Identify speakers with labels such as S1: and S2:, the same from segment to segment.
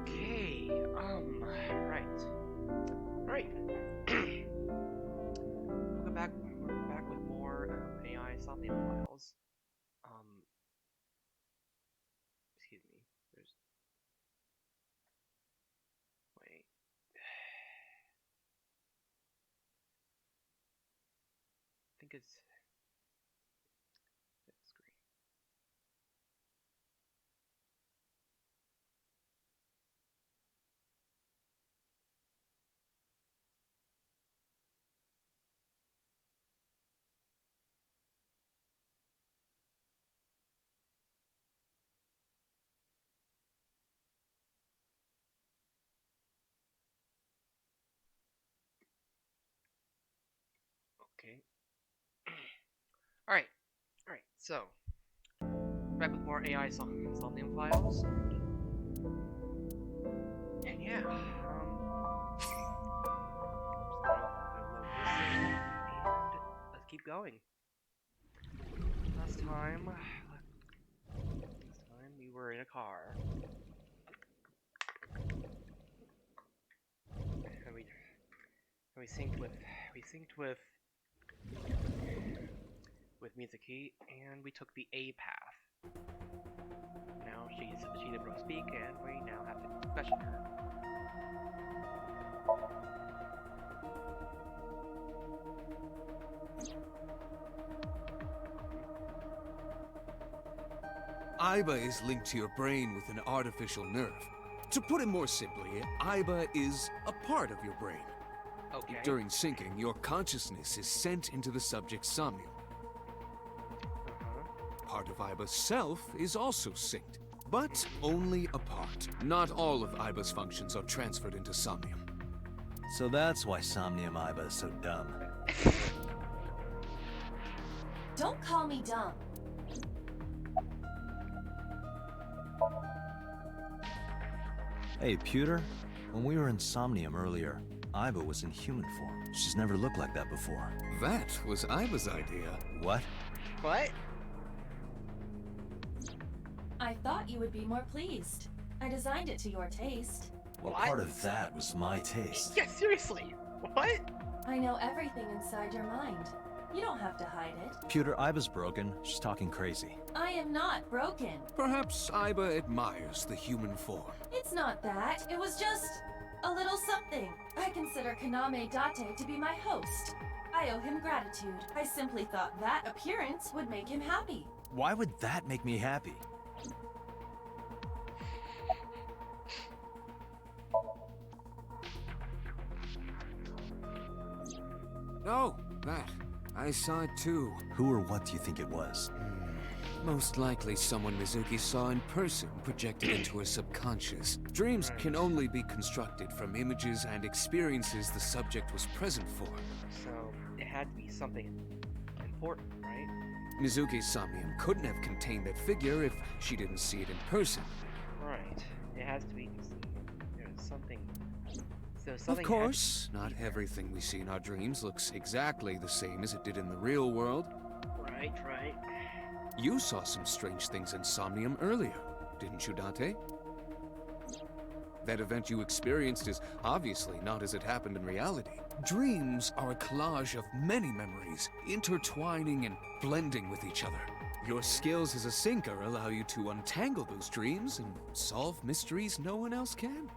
S1: Okay, right. Right. We're back with more AI Somnium files. Um, excuse me. There's wait. I think it's this screen. Okay. Alright. Alright, so back with more AI Somnium files. And yeah, gonna load this in and let's keep going. Last time we were in a car. And we synced with Mizuki, and we took the A path. Now she's able to speak, and we now have to question her.
S2: Aiba is linked to your brain with an artificial nerve. To put it more simply, Aiba is a part of your brain.
S1: Okay.
S2: During syncing, your consciousness is sent into the subject's somnium. Part of Aiba's self is also synced, but only a part. Not all of Aiba's functions are transferred into Somnium.
S3: So that's why Somnium Aiba is so dumb.
S4: Don't call me dumb.
S3: Hey, Pewter, when we were in Somnium earlier, Aiba was in human form. She's never looked like that before.
S2: That was Aiba's idea.
S3: What?
S1: What?
S4: I thought you would be more pleased. I designed it to your taste.
S3: Well,
S1: What?
S3: part of that was my taste.
S1: Yeah, seriously. What?
S4: I know everything inside your mind. You don't have to hide it.
S3: Pewter, Aiba's broken. She's talking crazy.
S4: I am not broken.
S2: Perhaps Aiba admires the human form.
S4: It's not that. It was just a little something. I consider Kaname Date to be my host. I owe him gratitude. I simply thought that appearance would make him happy.
S3: Why would that make me happy?
S2: Oh, that. I saw it too.
S3: Who or what do you think it was?
S2: Most likely someone Mizuki saw in person projected into her subconscious. Dreams can only be constructed from images and experiences the subject was present for.
S1: So it had to be something important, right?
S2: Mizuki's Somnium couldn't have contained that figure if she didn't see it in person.
S1: Right. It has to be. There's something. So
S2: Of
S1: something.
S2: course, not everything we see in our dreams looks exactly the same as it did in the real world.
S1: Right. Right.
S2: You saw some strange things in Somnium earlier, didn't you, Date? That event you experienced is obviously not as it happened in reality. Dreams are a collage of many memories, intertwining and blending with each other. Your skills as a syncer allow you to untangle those dreams and solve mysteries no one else can.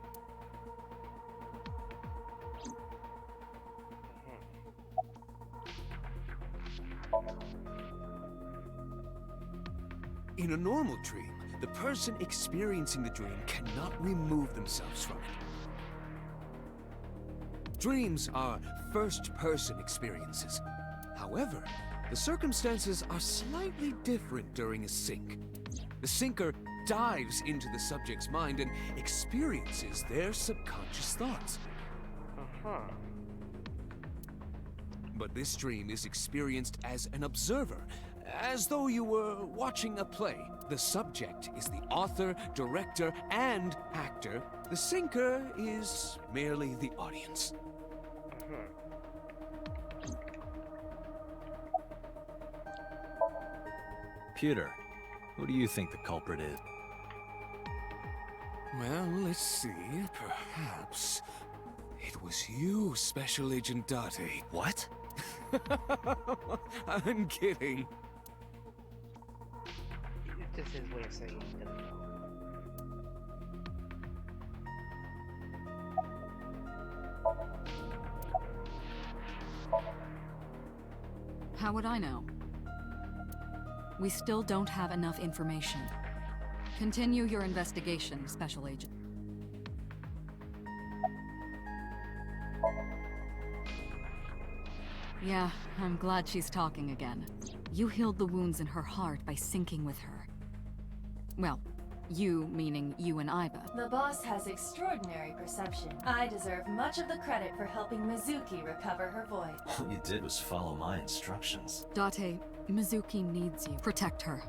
S2: In a normal dream, the person experiencing the dream cannot remove themselves from it. Dreams are first-person experiences. However, the circumstances are slightly different during a sync. The syncer dives into the subject's mind and experiences their subconscious thoughts. But this dream is experienced as an observer, as though you were watching a play. The subject is the author, director, and actor. The syncer is merely the audience.
S3: Pewter, who do you think the culprit is?
S2: Well, let's see. Perhaps it was you, Special Agent Date.
S3: What?
S2: I'm kidding.
S1: It's just his way of saying he doesn't know.
S5: How would I know? We still don't have enough information. Continue your investigation, Special Agent. Yeah, I'm glad she's talking again. You healed the wounds in her heart by syncing with her. Well, you meaning you and Iba.
S4: The boss has extraordinary perception. I deserve much of the credit for helping Mizuki recover her voice.
S3: All you did was follow my instructions.
S5: Date, Mizuki needs you. Protect her.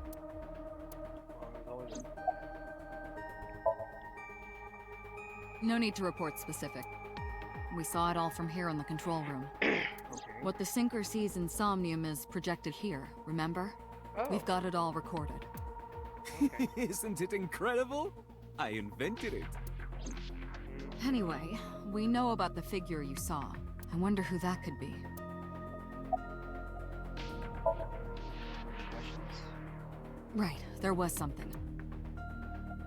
S5: No need to report specific. We saw it all from here in the control room.
S1: Okay.
S5: What the Sinker sees in Somnium is projected here, remember?
S1: Oh.
S5: We've got it all recorded.
S1: Okay.
S2: Isn't it incredible? I invented it.
S5: Anyway, we know about the figure you saw. I wonder who that could be.
S1: Questions?
S5: Right, there was something.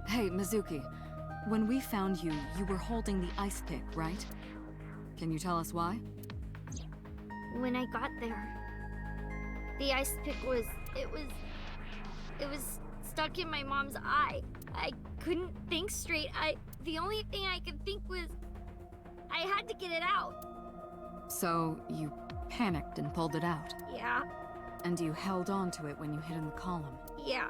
S5: Hey, Mizuki. When we found you, you were holding the ice pick, right? Can you tell us why?
S6: When I got there, the ice pick was stuck in my mom's eye. I couldn't think straight. The only thing I could think was I had to get it out.
S5: So, you panicked and pulled it out.
S6: Yeah,
S5: And you held on to it when you hid in the column.
S6: yeah.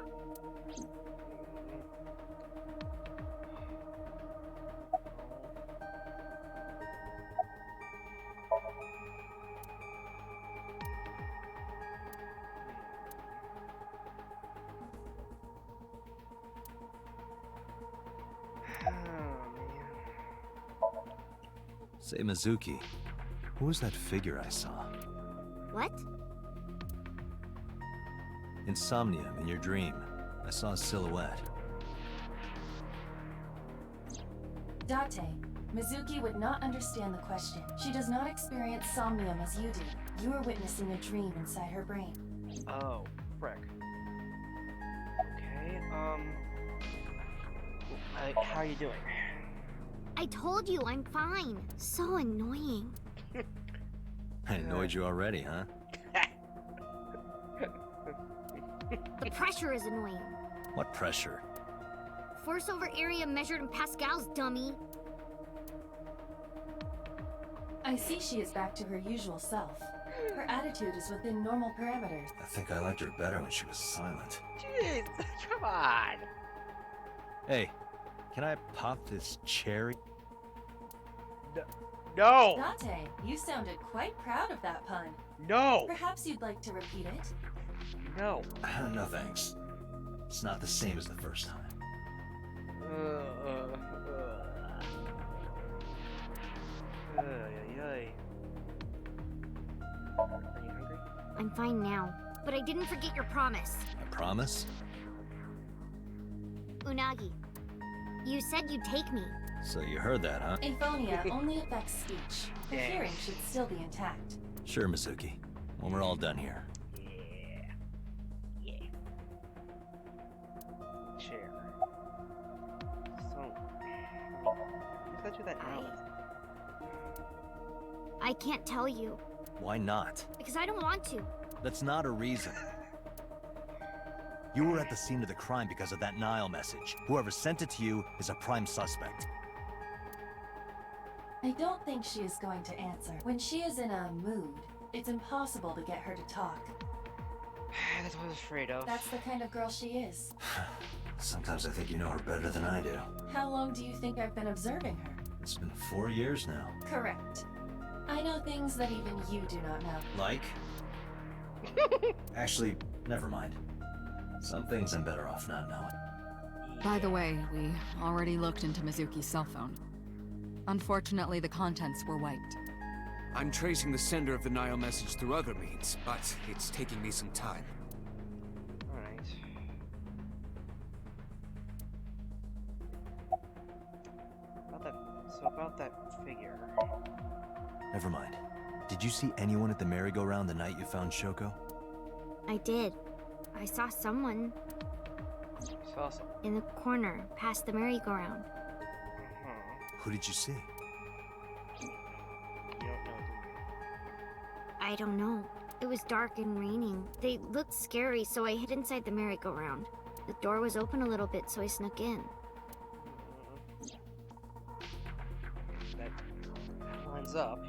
S1: Oh, man.
S3: Say, Mizuki, who was that figure I saw?
S6: What?
S3: In Somnium, in your dream, I saw a silhouette.
S4: Date, Mizuki would not understand the question. She does not experience somnium as you do. You are witnessing a dream inside her brain.
S1: Oh, frick. Okay, how are you doing?
S6: I told you I'm fine. So annoying.
S3: I annoyed you already, huh?
S6: The pressure is annoying.
S3: What pressure?
S6: Force over area measured in pascals, dummy.
S4: I see she is back to her usual self. Her attitude is within normal parameters.
S3: I think I liked her better when she was silent.
S1: Jeez, come on!
S3: Hey, can I pop this cherry?
S1: No!
S4: Date, you sounded quite proud of that pun.
S1: No!
S4: Perhaps you'd like to repeat it?
S1: No.
S3: No thanks. It's not the same as the first time.
S1: Ay. Are you hungry?
S6: I'm fine now. But I didn't forget your promise.
S3: I promise?
S6: Unagi. You said you'd take me.
S3: So you heard that, huh?
S4: Aphonia only affects speech. Her
S1: Dang.
S4: hearing should still be intact.
S3: Sure, Mizuki. When we're all done here.
S1: Yeah. Chair. So, who sent you that note?
S6: I can't tell you.
S3: Why not?
S6: Because I don't want to.
S3: That's not a reason. You were at the scene of the crime because of that Nile message. Whoever sent it to you is a prime suspect.
S4: I don't think she is going to answer. When she is in a mood, it's impossible to get her to talk.
S1: That's what I was afraid of.
S4: That's the kind of girl she is.
S3: Sometimes I think you know her better than I do.
S4: How long do you think I've been observing her?
S3: It's been 4 years now.
S4: Correct. I know things that even you do not know.
S3: Like? Actually, never mind. Some things I'm better off not knowing.
S5: By the way, we already looked into Mizuki's cell phone. Unfortunately, the contents were wiped.
S2: I'm tracing the sender of the Nile message through other means, but it's taking me some time.
S1: Alright. So about that figure.
S3: Never mind. Did you see anyone at the merry-go-round the night you found Shoko?
S6: I did. I saw someone
S1: You saw someone.
S6: in the corner past the merry-go-round.
S3: Who did you see?
S1: You don't know, do
S6: I don't know. It was dark and raining. They looked scary, so I hid inside the merry-go-round. The door was open a little bit, so I snuck in.
S1: you? That lines up.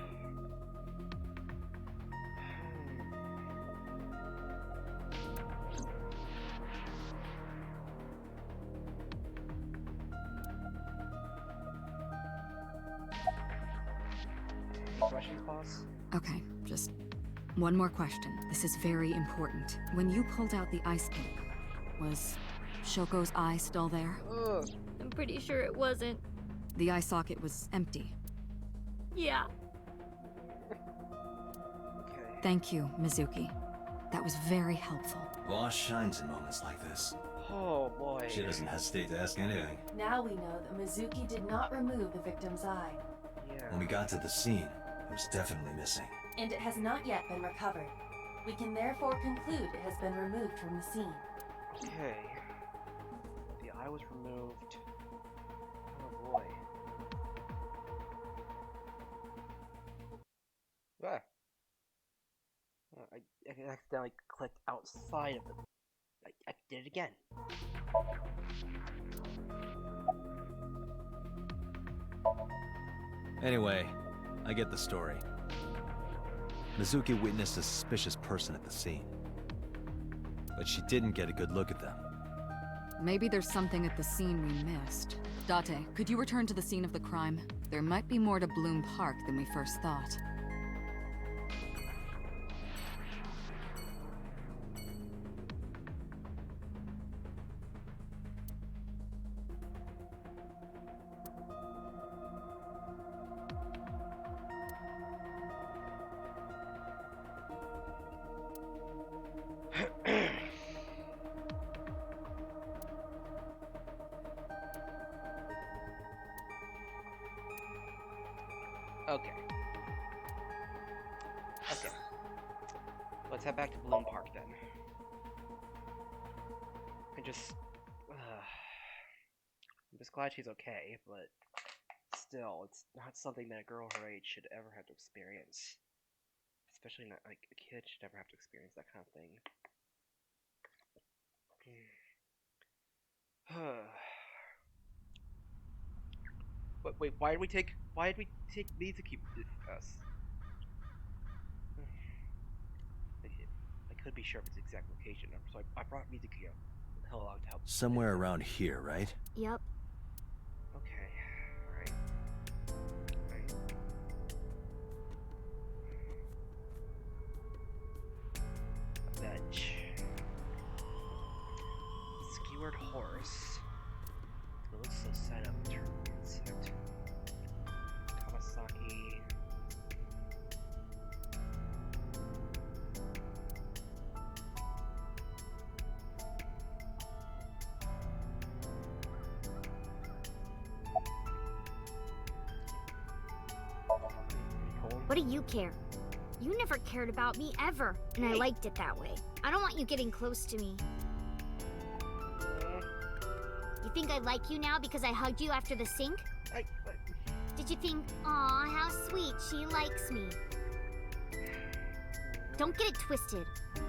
S1: Any questions, boss?
S5: Okay, just one more question. This is very important. When you pulled out the ice pick, was Shoko's eye still there?
S1: Ugh.
S6: I'm pretty sure it wasn't.
S5: The eye socket was empty.
S6: Yeah.
S1: Okay.
S5: Thank you, Mizuki. That was very helpful.
S3: Boss shines in moments like this.
S1: Oh boy.
S3: She doesn't hesitate to ask anything.
S4: Now we know that Mizuki did not remove the victim's eye,
S1: Yeah.
S3: When we got to the scene, it was definitely missing.
S4: and it has not yet been recovered. We can therefore conclude it has been removed from the scene.
S1: Okay. The eye was removed. Oh boy. Ah. I accidentally clicked outside of the. I did it again.
S3: Anyway, I get the story. Mizuki witnessed a suspicious person at the scene. But she didn't get a good look at them.
S5: Maybe there's something at the scene we missed. Date, could you return to the scene of the crime? There might be more to Bloom Park than we first thought.
S1: Okay. Okay. Let's head back to Bloom Park then. I'm just glad she's okay, but still, it's not something that a girl her age should ever have to experience. Especially not like a kid should never have to experience that kind of thing. Wait, why did we take Mizuki with us? I could be sure of its exact location, so I brought Mizuki along to help.
S3: Somewhere around here, right?
S6: Yep.
S1: Okay, alright. Alright. A bench. Skewered horse. It looks so set up in terms of insect. Kawasaki.
S6: What do you care? You never cared about me ever, and I liked it that way. I don't want you getting close to me. You think I like you now because I hugged you after the sink? Did you think, aw, how sweet, she likes me? Don't get it twisted.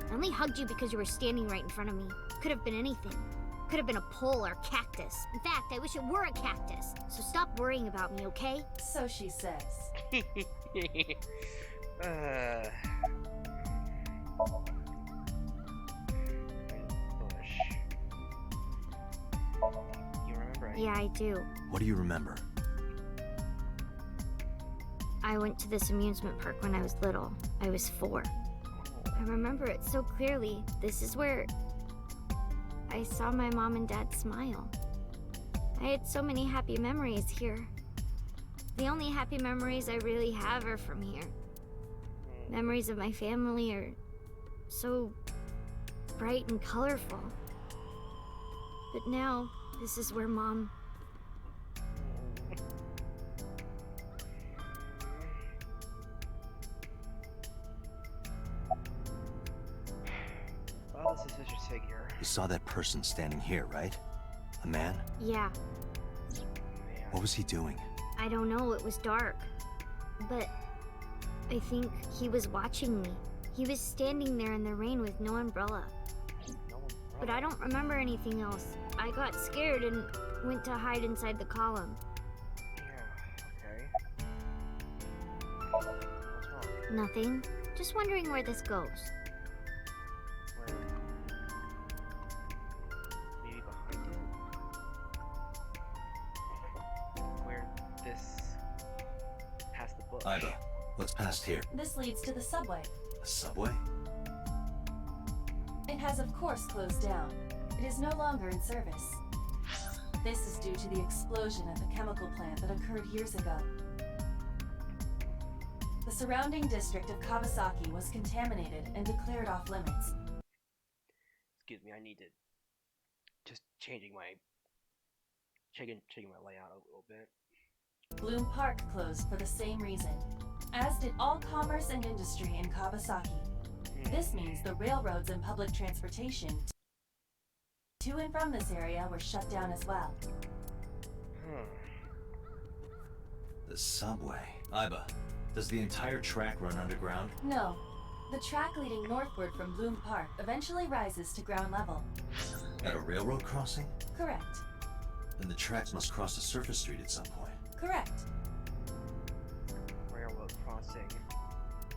S6: I only hugged you because you were standing right in front of me. Could have been anything. Could have been a pole or cactus. In fact, I wish it were a cactus. So stop worrying about me, okay?
S4: So she says.
S1: Bush. You remember?
S6: Yeah, I do.
S3: What do you remember?
S6: I went to this amusement park when I was little. I was 4. I remember it so clearly. This is where I saw my mom and dad smile. I had so many happy memories here. The only happy memories I really have are from here. Memories of my family are so bright and colorful. But now, this is where Mom...
S3: saw that person standing here, right? A man?
S6: Yeah,
S1: Man.
S3: What was he doing?
S6: I don't know, it was dark. But I think he was watching me. He was standing there in the rain with no umbrella.
S1: No
S6: But I don't remember anything else. I got scared and went to hide inside the column.
S1: Yeah, okay. What's wrong?
S6: Nothing. Just wondering where this goes.
S1: Where? Maybe behind it? Where this... past the bush.
S3: Iva, what's past here?
S4: This leads to the subway.
S3: A subway?
S4: It has, of course, closed down. It is no longer in service. This is due to the explosion at the chemical plant that occurred years ago. The surrounding district of Kawasaki was contaminated and declared off limits.
S1: Excuse me, I need to... just changing my layout a little bit.
S4: Bloom Park closed for the same reason, as did all commerce and industry in Kawasaki. This means the railroads and public transportation to and from this area were shut down as well.
S3: The subway. Iva, does the entire track run underground?
S4: No. The track leading northward from Bloom Park eventually rises to ground level.
S3: At a railroad crossing?
S4: Correct.
S3: Then the tracks must cross a surface street at some point.
S4: Correct.
S1: Railroad crossing.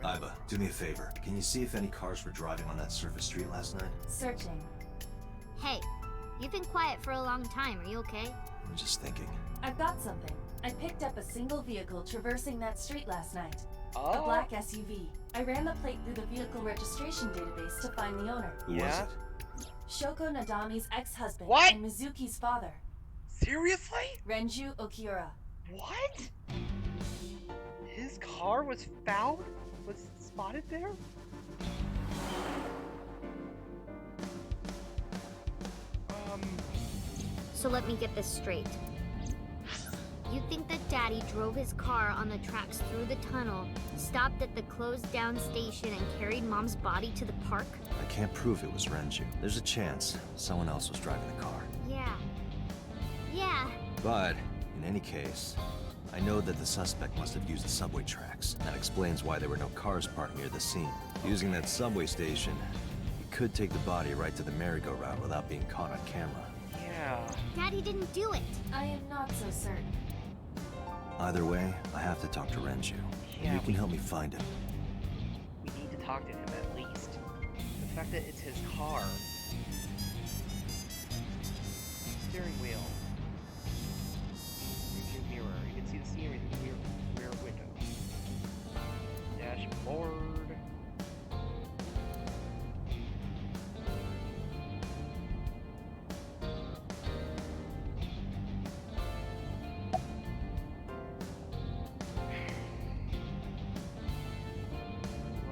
S3: Iva, do me a favor. Can you see if any cars were driving on that surface street last night?
S4: Searching.
S6: Hey, you've been quiet for a long time. Are you okay?
S3: I'm just thinking.
S4: I've got something. I picked up a single vehicle traversing that street last night.
S1: Oh!
S4: A black SUV. I ran the plate through the vehicle registration database to find the owner.
S3: Who
S1: Yeah?
S3: was it?
S4: Shoko Nadami's ex-husband
S1: What?
S4: and Mizuki's father,
S1: Seriously?
S4: Renju Okiura.
S1: What? His car was found? Was spotted there?
S6: So let me get this straight. You think that Daddy drove his car on the tracks through the tunnel, stopped at the closed down station, and carried Mom's body to the park?
S3: I can't prove it was Renju. There's a chance someone else was driving the car.
S6: Yeah. Yeah.
S3: But, in any case, I know that the suspect must have used the subway tracks. That explains why there were no cars parked near the scene. Using that subway station, he could take the body right to the merry-go-round without being caught on camera.
S1: Yeah.
S6: Daddy didn't do it.
S4: I am not so certain.
S3: Either way, I have to talk to Renju.
S1: Yeah,
S3: And you can help me find him.
S1: We need to talk to him at least. The fact that it's his car. Steering wheel. Rearview mirror. You can see the scenery through the rear window. Dashboard.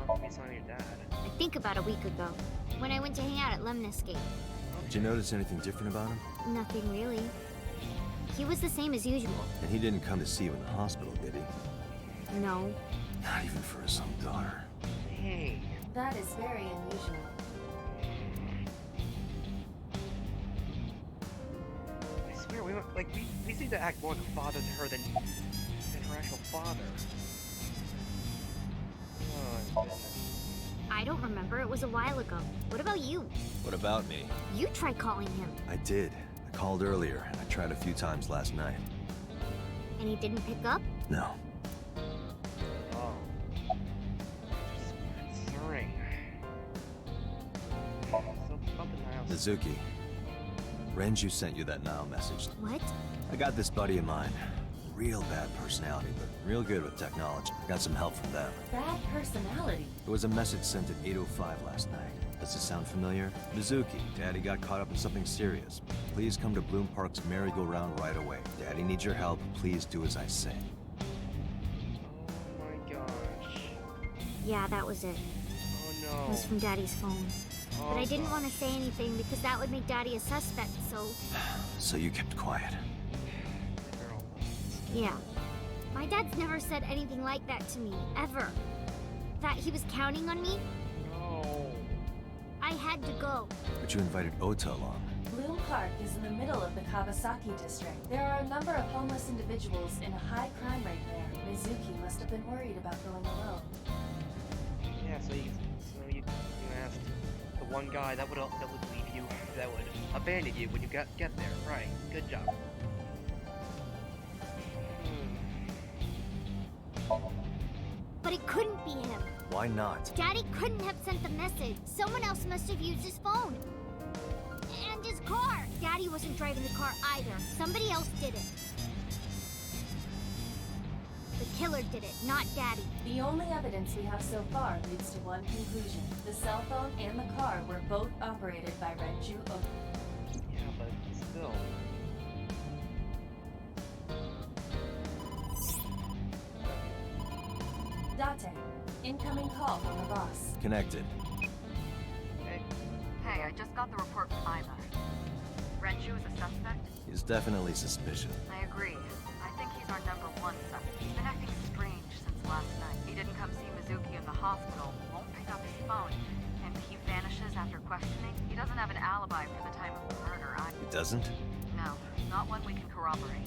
S1: Well, maybe it's not your dad.
S6: I think about a week ago, when I went to hang out at Lemniscape.
S3: Did you notice anything different about him?
S6: Nothing really. He was the same as usual.
S3: And he didn't come to see you in the hospital, did he?
S6: No.
S3: Not even for his own daughter.
S1: Hey.
S4: That is very unusual.
S1: I swear, we seem to act more like a father to her than her actual father. Oh, goodness.
S6: I don't remember. It was a while ago. What about you?
S3: What about me?
S6: You tried calling him,
S3: I did. I called earlier, and I tried a few times last night.
S6: and he didn't pick up?
S3: No.
S1: Oh. Concerning. So, something else.
S3: Mizuki, Renju sent you that now message.
S6: What?
S3: I got this buddy of mine. Real bad personality, but real good with technology. I got some help from them.
S4: Bad personality.
S3: There was a message sent at 8:05 last night. Does this sound familiar? Mizuki, Daddy got caught up in something serious. Please come to Bloom Park's merry-go-round right away. Daddy needs your help. Please do as I say.
S1: Oh my gosh.
S6: Yeah, that was it.
S1: Oh
S6: It
S1: no.
S6: was from Daddy's phone.
S1: Oh,
S6: But I didn't
S1: God.
S6: want to say anything because that would make Daddy a suspect, so...
S3: So you kept quiet.
S1: Girl.
S6: Yeah. My dad's never said anything like that to me, ever. That he was counting on me?
S1: No.
S6: I had to go.
S3: But you invited Ota along.
S4: Bloom Park is in the middle of the Kawasaki district. There are a number of homeless individuals in a high crime rate there. Mizuki must have been worried about going alone.
S1: Yeah, so you asked the one guy that would leave you, that would abandon you when you get there. Right? Good job.
S6: But it couldn't be him.
S3: Why not?
S6: Daddy couldn't have sent the message. Someone else must have used his phone. And his car. Daddy wasn't driving the car either. Somebody else did it. The killer did it, not Daddy.
S4: The only evidence we have so far leads to one conclusion. The cell phone and the car were both operated by Renju Ota.
S1: Yeah, but still.
S4: Date, incoming call from the boss.
S3: Connected.
S1: Hey,
S5: Hey, I just got the report from Iva. Renju is a suspect?
S3: He's definitely suspicious.
S5: I agree. I think he's our number one suspect. He's been acting strange since last night. He didn't come see Mizuki in the hospital, won't pick up his phone, and he vanishes after questioning. He doesn't have an alibi for the time of the murder.
S3: He doesn't?
S5: No, not one we can corroborate.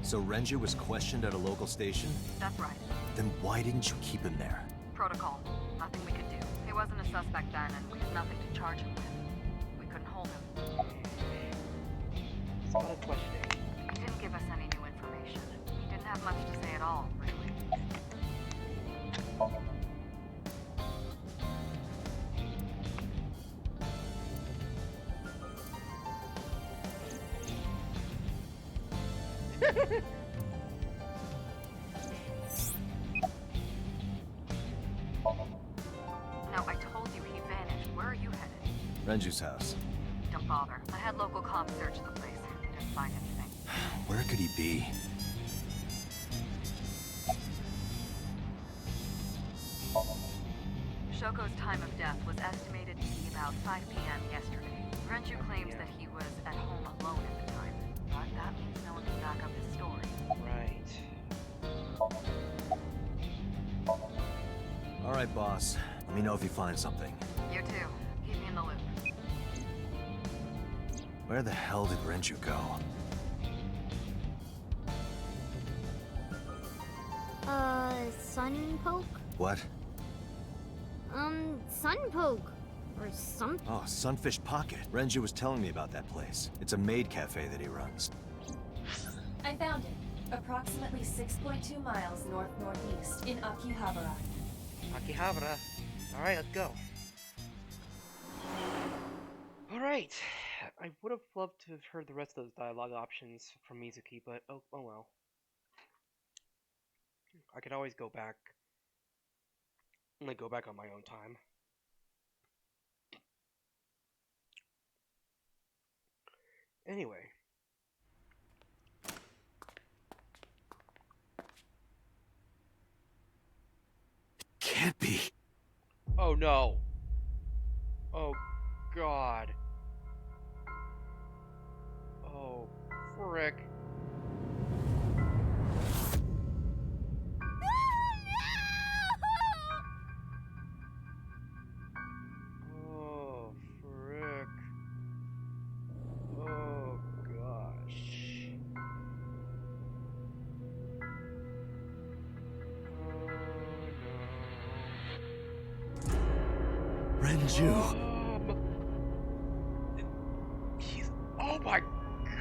S3: So Renju was questioned at a local station?
S5: That's right.
S3: Then why didn't you keep him there?
S5: Protocol. Nothing we could do. He wasn't a suspect then, and we had nothing to charge him with. We couldn't hold him.
S1: it's not a questioning.
S5: He didn't give us any new information. He didn't have much to say at all, really. Now, I told you he vanished. Where are you headed?
S3: Renju's house.
S5: Don't bother. I had local cops search the place. They didn't find anything.
S3: Where could he be?
S5: Shoko's time of death was estimated to be about 5 p.m. yesterday. Renju claims that he was at home alone at the time, but that means no one can back up his story.
S1: Right.
S3: All right, boss. Let me know if you find something.
S5: You too. Keep me in the loop.
S3: Where the hell did Renju go?
S6: Sunpoke?
S3: What?
S6: Sunpoke. Or something.
S3: Oh, Sunfish Pocket. Renju was telling me about that place. It's a maid cafe that he runs.
S4: I found it. Approximately 6.2 miles north-northeast in Akihabara.
S1: Akihabara. Alright, let's go. Alright. I would have loved to have heard the rest of those dialogue options from Mizuki, but oh well. I could always go back. Go back on my own time. Anyway.
S3: Can't be.
S1: Oh no. Oh god. Oh frick. Oh frick. Oh gosh.
S3: Renju.
S1: He's. Oh my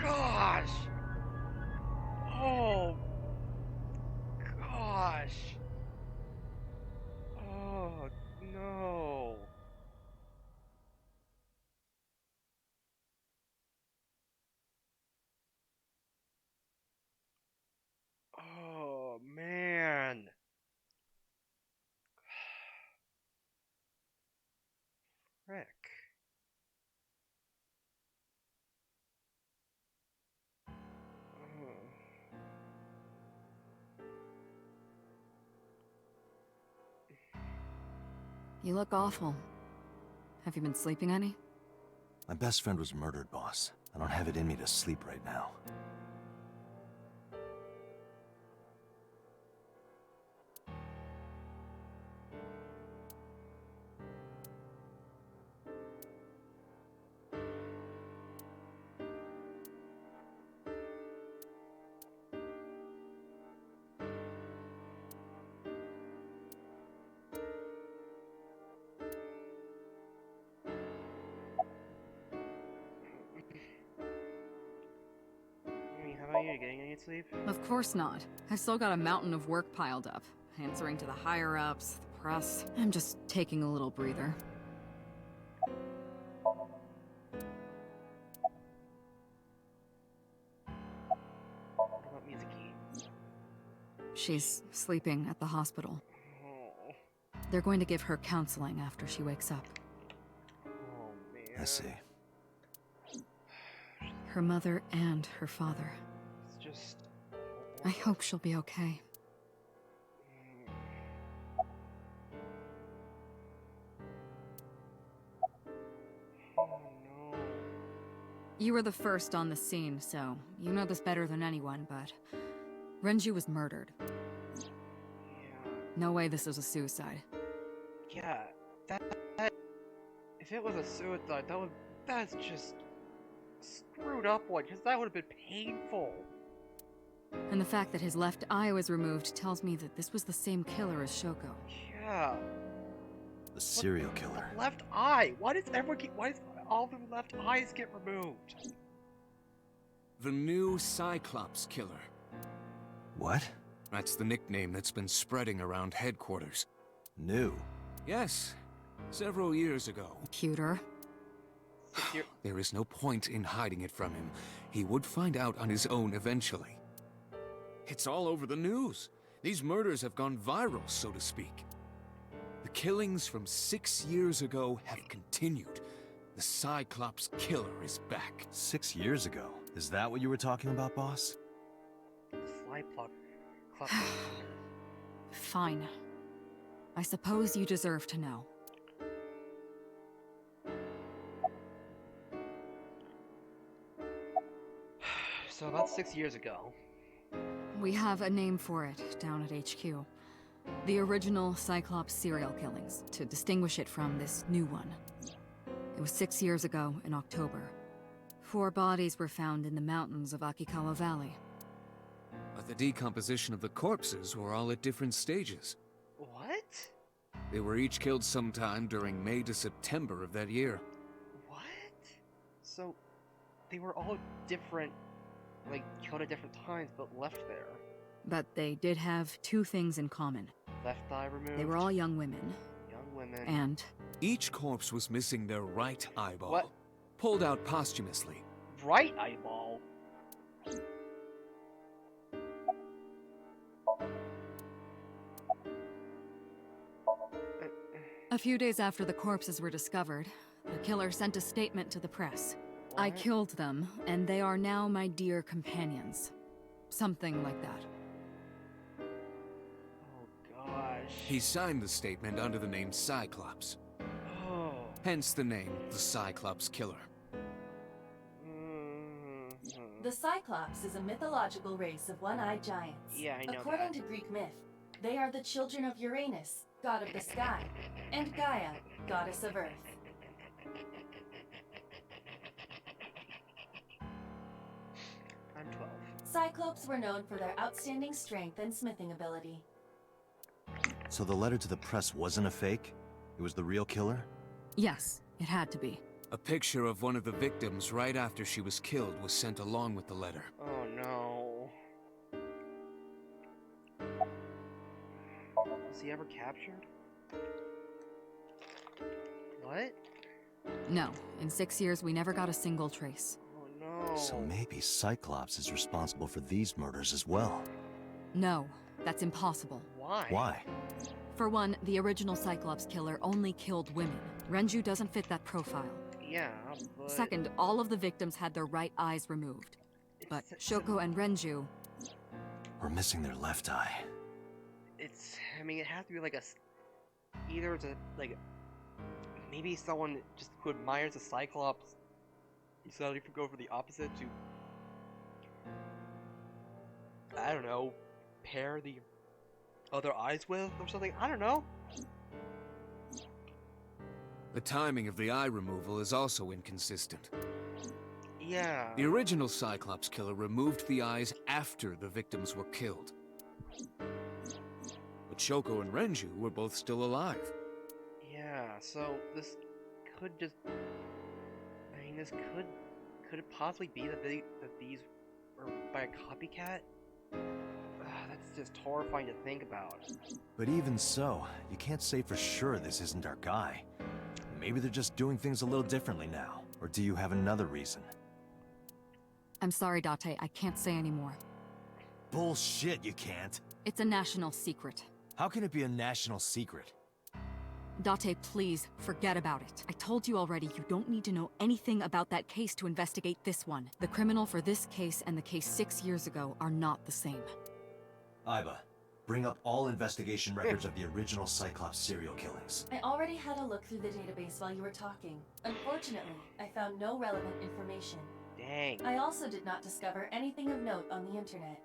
S1: gosh! Oh gosh! Oh no! Oh man! Frick.
S5: You look awful. Have you been sleeping any?
S3: My best friend was murdered, boss. I don't have it in me to sleep right now.
S1: How about you? Getting any sleep?
S7: Of course not. I've still got a mountain of work piled up. Answering to the higher-ups, the press. I'm just taking a little breather.
S1: What about Mizuki?
S7: She's sleeping at the hospital.
S1: Oh.
S7: They're going to give her counseling after she wakes up.
S1: Oh, man.
S3: I see.
S7: Her mother and her father.
S1: It's just...
S7: I hope she'll be okay.
S1: Oh, no.
S7: You were the first on the scene, so you know this better than anyone, but... Renju was murdered.
S1: Yeah.
S7: No way this was a suicide.
S1: Yeah, that if it was a suicide, that's just screwed up one, because that would have been painful.
S7: And the fact that his left eye was removed tells me that this was the same killer as Shoko.
S1: Yeah.
S3: The serial killer.
S1: The left eye. Why does all the left eyes get removed?
S2: The new Cyclops killer.
S3: What?
S2: That's the nickname that's been spreading around headquarters.
S3: New?
S2: Yes, several years ago.
S7: Computer.
S2: There is no point in hiding it from him. He would find out on his own eventually. It's all over the news. These murders have gone viral, so to speak. The killings from 6 years ago have continued. The Cyclops killer is back.
S3: 6 years ago? Is that what you were talking about, boss?
S1: Fly plug.
S7: Fine. I suppose you deserve to know.
S1: So about 6 years ago.
S7: We have a name for it down at HQ. The original Cyclops serial killings, to distinguish it from this new one. It was 6 years ago in October. 4 bodies were found in the mountains of Akikawa Valley.
S2: But the decomposition of the corpses were all at different stages.
S1: What?
S2: They were each killed sometime during May to September of that year.
S1: What? So they were all different, like killed at different times, but left there.
S7: But they did have 2 things in common.
S1: Left eye removed.
S7: They were all young women,
S1: young women.
S7: and
S2: Each corpse was missing their right eyeball.
S1: What?
S2: Pulled out posthumously.
S1: Right eyeball.
S7: a few days after the corpses were discovered, the killer sent a statement to the press. I
S1: What?
S7: killed them, and they are now my dear companions. Something like that.
S1: Oh gosh.
S2: He signed the statement under the name Cyclops.
S1: Oh.
S2: Hence the name, the Cyclops Killer.
S4: The Cyclops is a mythological race of one-eyed giants.
S1: Yeah, I know
S4: According
S1: that.
S4: to Greek myth, they are the children of Uranus, god of the sky, and Gaia, goddess of earth.
S1: I'm 12.
S4: Cyclops were known for their outstanding strength and smithing ability.
S3: So the letter to the press wasn't a fake? It was the real killer?
S7: Yes, it had to be.
S2: A picture of one of the victims right after she was killed was sent along with the letter.
S1: Oh no. Was he ever captured? What?
S7: No, in 6 years we never got a single trace.
S1: Oh no.
S3: So maybe Cyclops is responsible for these murders as well.
S7: No, that's impossible.
S1: Why?
S3: Why?
S7: For one, the original Cyclops killer only killed women. Renju doesn't fit that profile.
S1: Yeah, but...
S7: Second, all of the victims had their right eyes removed. But Shoko and Renju,
S3: We're missing their left eye.
S1: I mean, it has to be like either it's maybe someone just who admires the Cyclops decided to go for the opposite to, I don't know, pair the other eyes with or something? I don't know.
S2: The timing of the eye removal is also inconsistent.
S1: Yeah.
S2: The original Cyclops killer removed the eyes after the victims were killed. But Shoko and Renju were both still alive.
S1: Yeah, so this could just... I mean, this could it possibly be that these were by a copycat? That's just horrifying to think about.
S3: But even so, you can't say for sure this isn't our guy. Maybe they're just doing things a little differently now. Or do you have another reason?
S7: I'm sorry, Date. I can't say anymore.
S3: Bullshit, you can't.
S7: It's a national secret.
S3: How can it be a national secret?
S7: Date, please, forget about it. I told you already, you don't need to know anything about that case to investigate this one. The criminal for this case and the case 6 years ago are not the same.
S3: Iba, bring up all investigation records of the original Cyclops serial killings.
S4: I already had a look through the database while you were talking. Unfortunately, I found no relevant information.
S1: Dang.
S4: I also did not discover anything of note on the internet.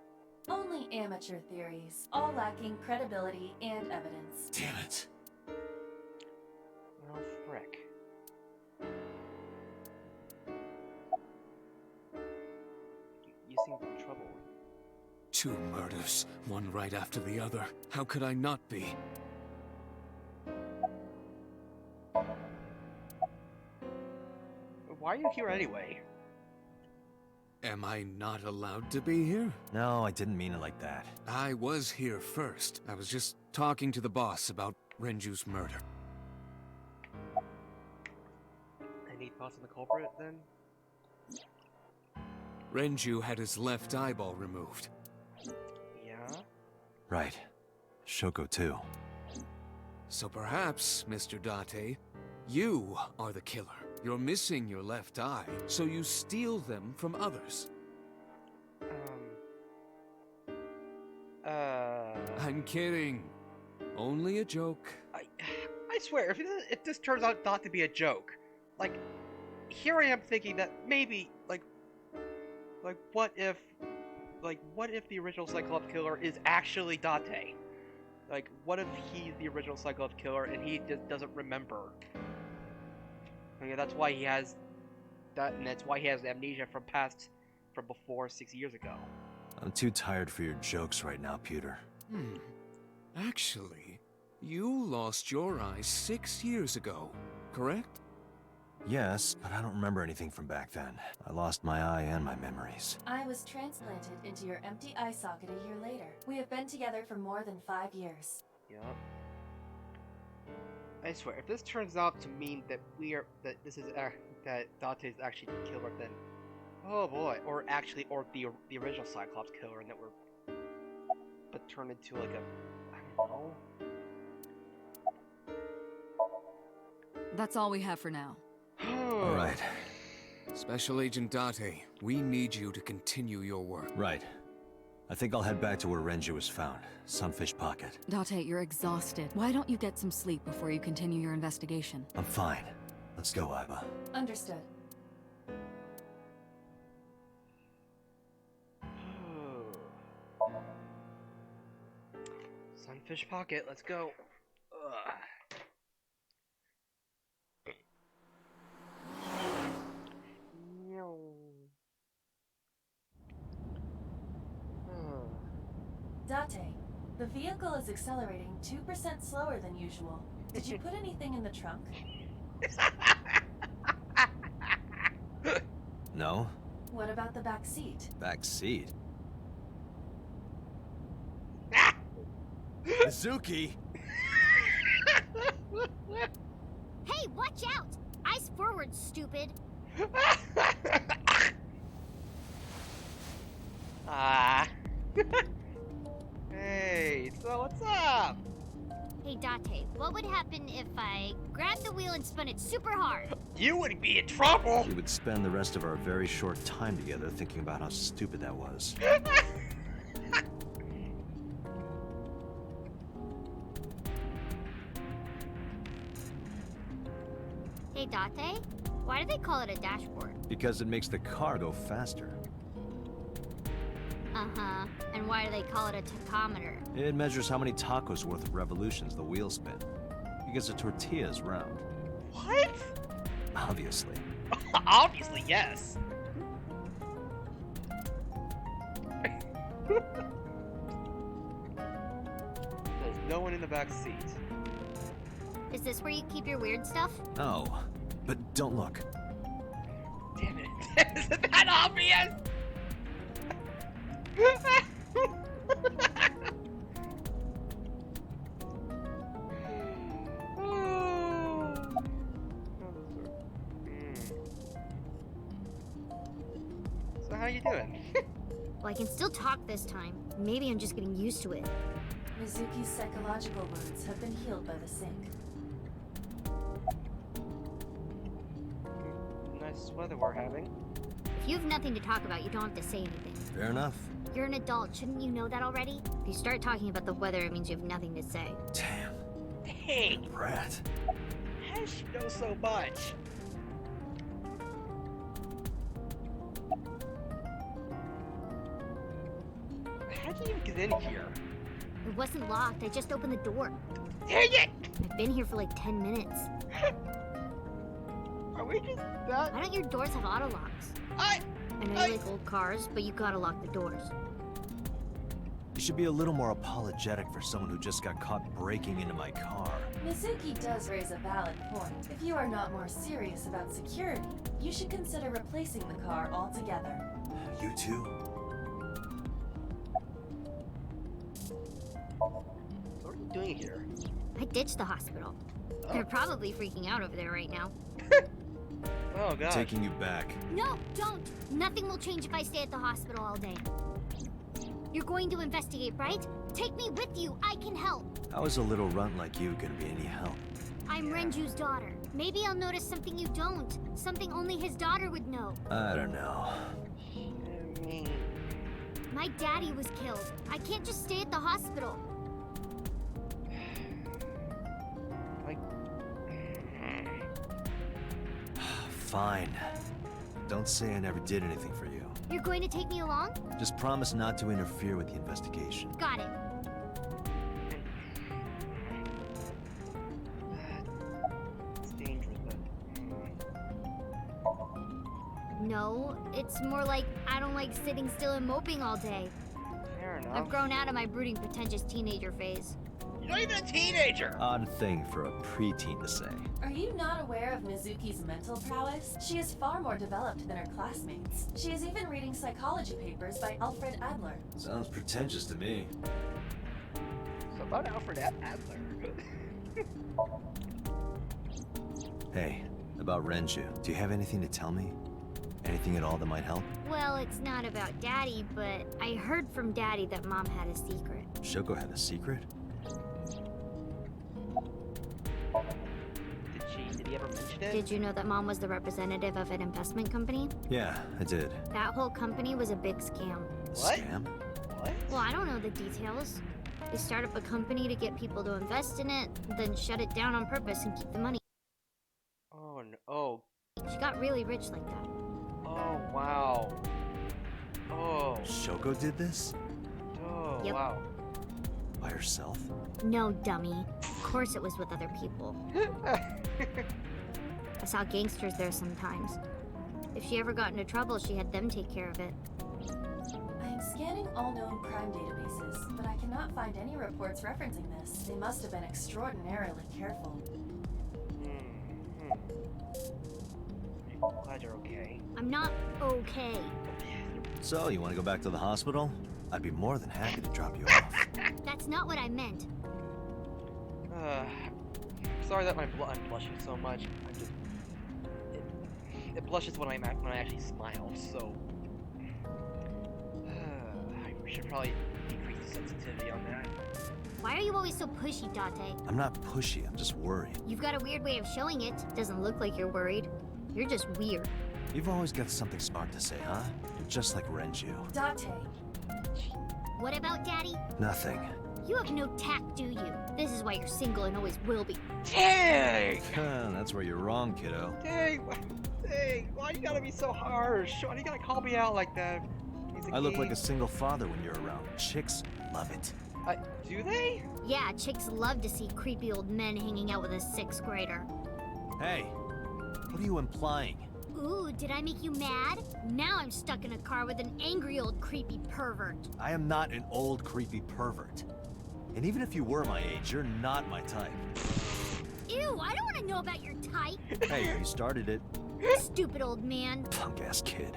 S4: Only amateur theories, all lacking credibility and evidence.
S3: Damn it.
S1: Oh, frick. You seem in trouble.
S2: 2 murders, one right after the other. How could I not be?
S1: Why are you here anyway?
S2: Am I not allowed to be here?
S3: No, I didn't mean it like that.
S2: I was here first. I was just talking to the boss about Renju's murder.
S1: Any thoughts on the culprit, then?
S2: Renju had his left eyeball removed.
S1: Yeah?
S3: Right. Shoko too.
S2: So perhaps, Mr. Date, you are the killer. You're missing your left eye, so you steal them from others. I'm kidding. Only a joke.
S1: I swear, if this turns out not to be a joke, like, here I am thinking that maybe, like, what if the original Cyclops killer is actually Date? Like, what if he's the original Cyclops killer and he just doesn't remember? I mean, that's why he has that, and that's why he has amnesia from before 6 years ago.
S3: I'm too tired for your jokes right now, Pewter.
S2: Actually, you lost your eye 6 years ago, correct?
S3: Yes, but I don't remember anything from back then. I lost my eye and my memories.
S4: I was transplanted into your empty eye socket a year later. We have been together for more than 5 years.
S1: Yup. I swear, if this turns out to mean that that Date is actually the killer, then oh boy, or the original Cyclops killer, and that but turned into like I don't know.
S7: That's all we have for now.
S3: All right.
S2: Special Agent Date, we need you to continue your work.
S3: Right. I think I'll head back to where Renju was found. Sunfish Pocket.
S7: Date, you're exhausted. Why don't you get some sleep before you continue your investigation?
S3: I'm fine. Let's go, Iba.
S4: Understood.
S1: Sunfish Pocket, let's go. Ugh.
S4: Date, the vehicle is accelerating 2% slower than usual. Did you put anything in the trunk?
S3: No?
S4: What about the back seat?
S3: Back seat? Mizuki!
S6: Hey, watch out! Eyes forward, stupid.
S1: Ah. Hey, so what's up?
S6: Hey, Date, what would happen if I grabbed the wheel and spun it super hard?
S1: You would be in trouble.
S3: We would spend the rest of our very short time together thinking about how stupid that was.
S6: Hey, Date, Why do they call it a dashboard?
S3: Because it makes the car go faster.
S6: Uh-huh. And why do they call it a tachometer?
S3: It measures how many tacos worth of revolutions the wheels spin. Because a tortilla is round.
S1: What?
S3: Obviously.
S1: Obviously, yes. There's no one in the back seat.
S6: Is this where you keep your weird stuff?
S3: No, but don't look.
S1: Damn it. Isn't that obvious? So how you doing?
S6: Well, I can still talk this time. Maybe I'm just getting used to it.
S4: Mizuki's psychological wounds have been healed by the sink.
S1: Nice weather we're having.
S6: If you have nothing to talk about, you don't have to say anything.
S3: Fair enough.
S6: You're an adult, shouldn't you know that already? If you start talking about the weather, it means you have nothing to say.
S3: Damn,
S1: Hey,
S3: brat.
S1: how does she know so much? How'd you even get in here?
S6: It wasn't locked, I just opened the door.
S1: Dang it!
S6: I've been here for like 10 minutes.
S1: Are we just that?
S6: Why don't your doors have auto locks? I know you like old cars, but you gotta lock the doors.
S3: You should be a little more apologetic for someone who just got caught breaking into my car.
S4: Mizuki does raise a valid point. If you are not more serious about security, you should consider replacing the car altogether.
S3: You too?
S1: What are you doing here?
S6: I ditched the hospital. They're probably freaking out over there right now.
S1: Oh god.
S3: Taking you back.
S6: No, don't! Nothing will change if I stay at the hospital all day. You're going to investigate, right? Take me with you, I can help.
S3: How is a little runt like you gonna be any help?
S6: I'm Renju's daughter. Maybe I'll notice something you don't. Something only his daughter would know.
S3: I don't know.
S6: My daddy was killed. I can't just stay at the hospital.
S1: Like,
S3: Fine. Don't say I never did anything for you.
S6: You're going to take me along?
S3: Just promise not to interfere with the investigation.
S6: Got it.
S1: it's dangerous, but
S6: No, it's more like I don't like sitting still and moping all day.
S1: fair enough.
S6: I've grown out of my brooding, pretentious teenager phase.
S1: You're not even a teenager.
S3: Odd thing for a preteen to say.
S4: Are you not aware of Mizuki's mental prowess? She is far more developed than her classmates. She is even reading psychology papers by Alfred Adler.
S3: Sounds pretentious to me.
S1: So about Alfred Adler.
S3: Hey, about Renju, do you have anything to tell me? Anything at all that might help?
S6: Well, it's not about Daddy, but I heard from Daddy that Mom had a secret.
S3: Shoko had a secret?
S1: Did he ever mention it?
S6: Did you know that Mom was the representative of an investment company?
S3: Yeah, I did.
S6: That whole company was a big scam.
S1: What?
S3: Scam?
S1: What?
S6: Well, I don't know the details. They start up a company to get people to invest in it, then shut it down on purpose and keep the money.
S1: Oh no. Oh.
S6: She got really rich like that.
S1: Oh wow. Oh.
S3: Shoko did this?
S1: Oh
S6: Yep.
S1: wow.
S3: By herself?
S6: No, dummy. Of course it was with other people. I saw gangsters there sometimes. If she ever got into trouble, she had them take care of it.
S4: I am scanning all known crime databases, but I cannot find any reports referencing this. They must have been extraordinarily careful.
S1: I'm glad you're okay.
S6: I'm not okay.
S3: So, you want to go back to the hospital? I'd be more than happy to drop you off.
S6: That's not what I meant.
S1: Sorry that I'm blushing so much. I'm just it blushes when I actually smile. So I should probably decrease the sensitivity on that.
S6: Why are you always so pushy, Date?
S3: I'm not pushy, I'm just worried.
S6: You've got a weird way of showing it. Doesn't look like you're worried. You're just weird.
S3: You've always got something smart to say, huh? You're just like Renju.
S4: Date,
S6: What about Daddy?
S3: Nothing.
S6: You have no tact, do you? This is why you're single and always will be.
S1: Dang!
S3: That's where you're wrong, kiddo.
S1: Dang! Dang! Why you gotta be so harsh? Why you gotta call me out like that?
S3: I look like a single father when you're around. Chicks love it.
S1: Do they?
S6: Yeah, chicks love to see creepy old men hanging out with a 6th grader.
S3: Hey, what are you implying?
S6: Ooh, did I make you mad? Now I'm stuck in a car with an angry old creepy pervert.
S3: I am not an old creepy pervert. And even if you were my age, you're not my type.
S6: Ew, I don't want to know about your type.
S3: Hey, you started it.
S6: Stupid old man.
S3: Punk-ass kid.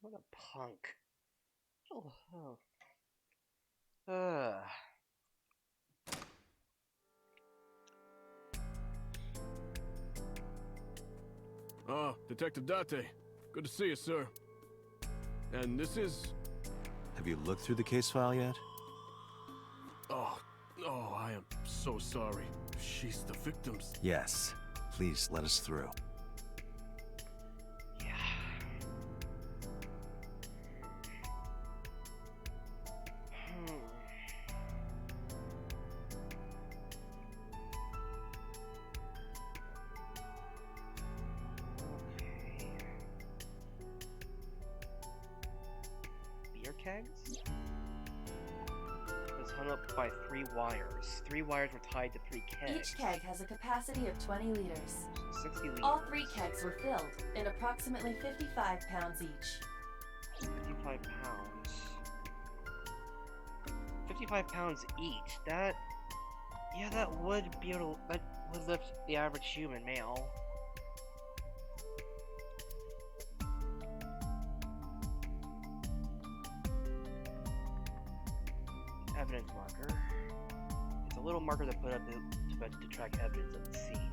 S1: What a punk. Ugh.
S8: Ah, Detective Date. Good to see you, sir. And this is...
S3: Have you looked through the case file yet?
S8: Oh, I am so sorry. She's the victim's...
S3: Yes. Please let us through.
S1: Yeah. Okay. Beer kegs? Was hung up by 3 wires. 3 wires were tied to 3 kegs.
S4: Each keg has a capacity of 20 liters.
S1: 60 liters.
S4: All 3 kegs were filled in approximately 55 pounds each.
S1: 55 pounds. 55 pounds each. That... Yeah, that would be able to... That would lift the average human male. Evidence marker. It's a little marker that put up to track evidence of the scene.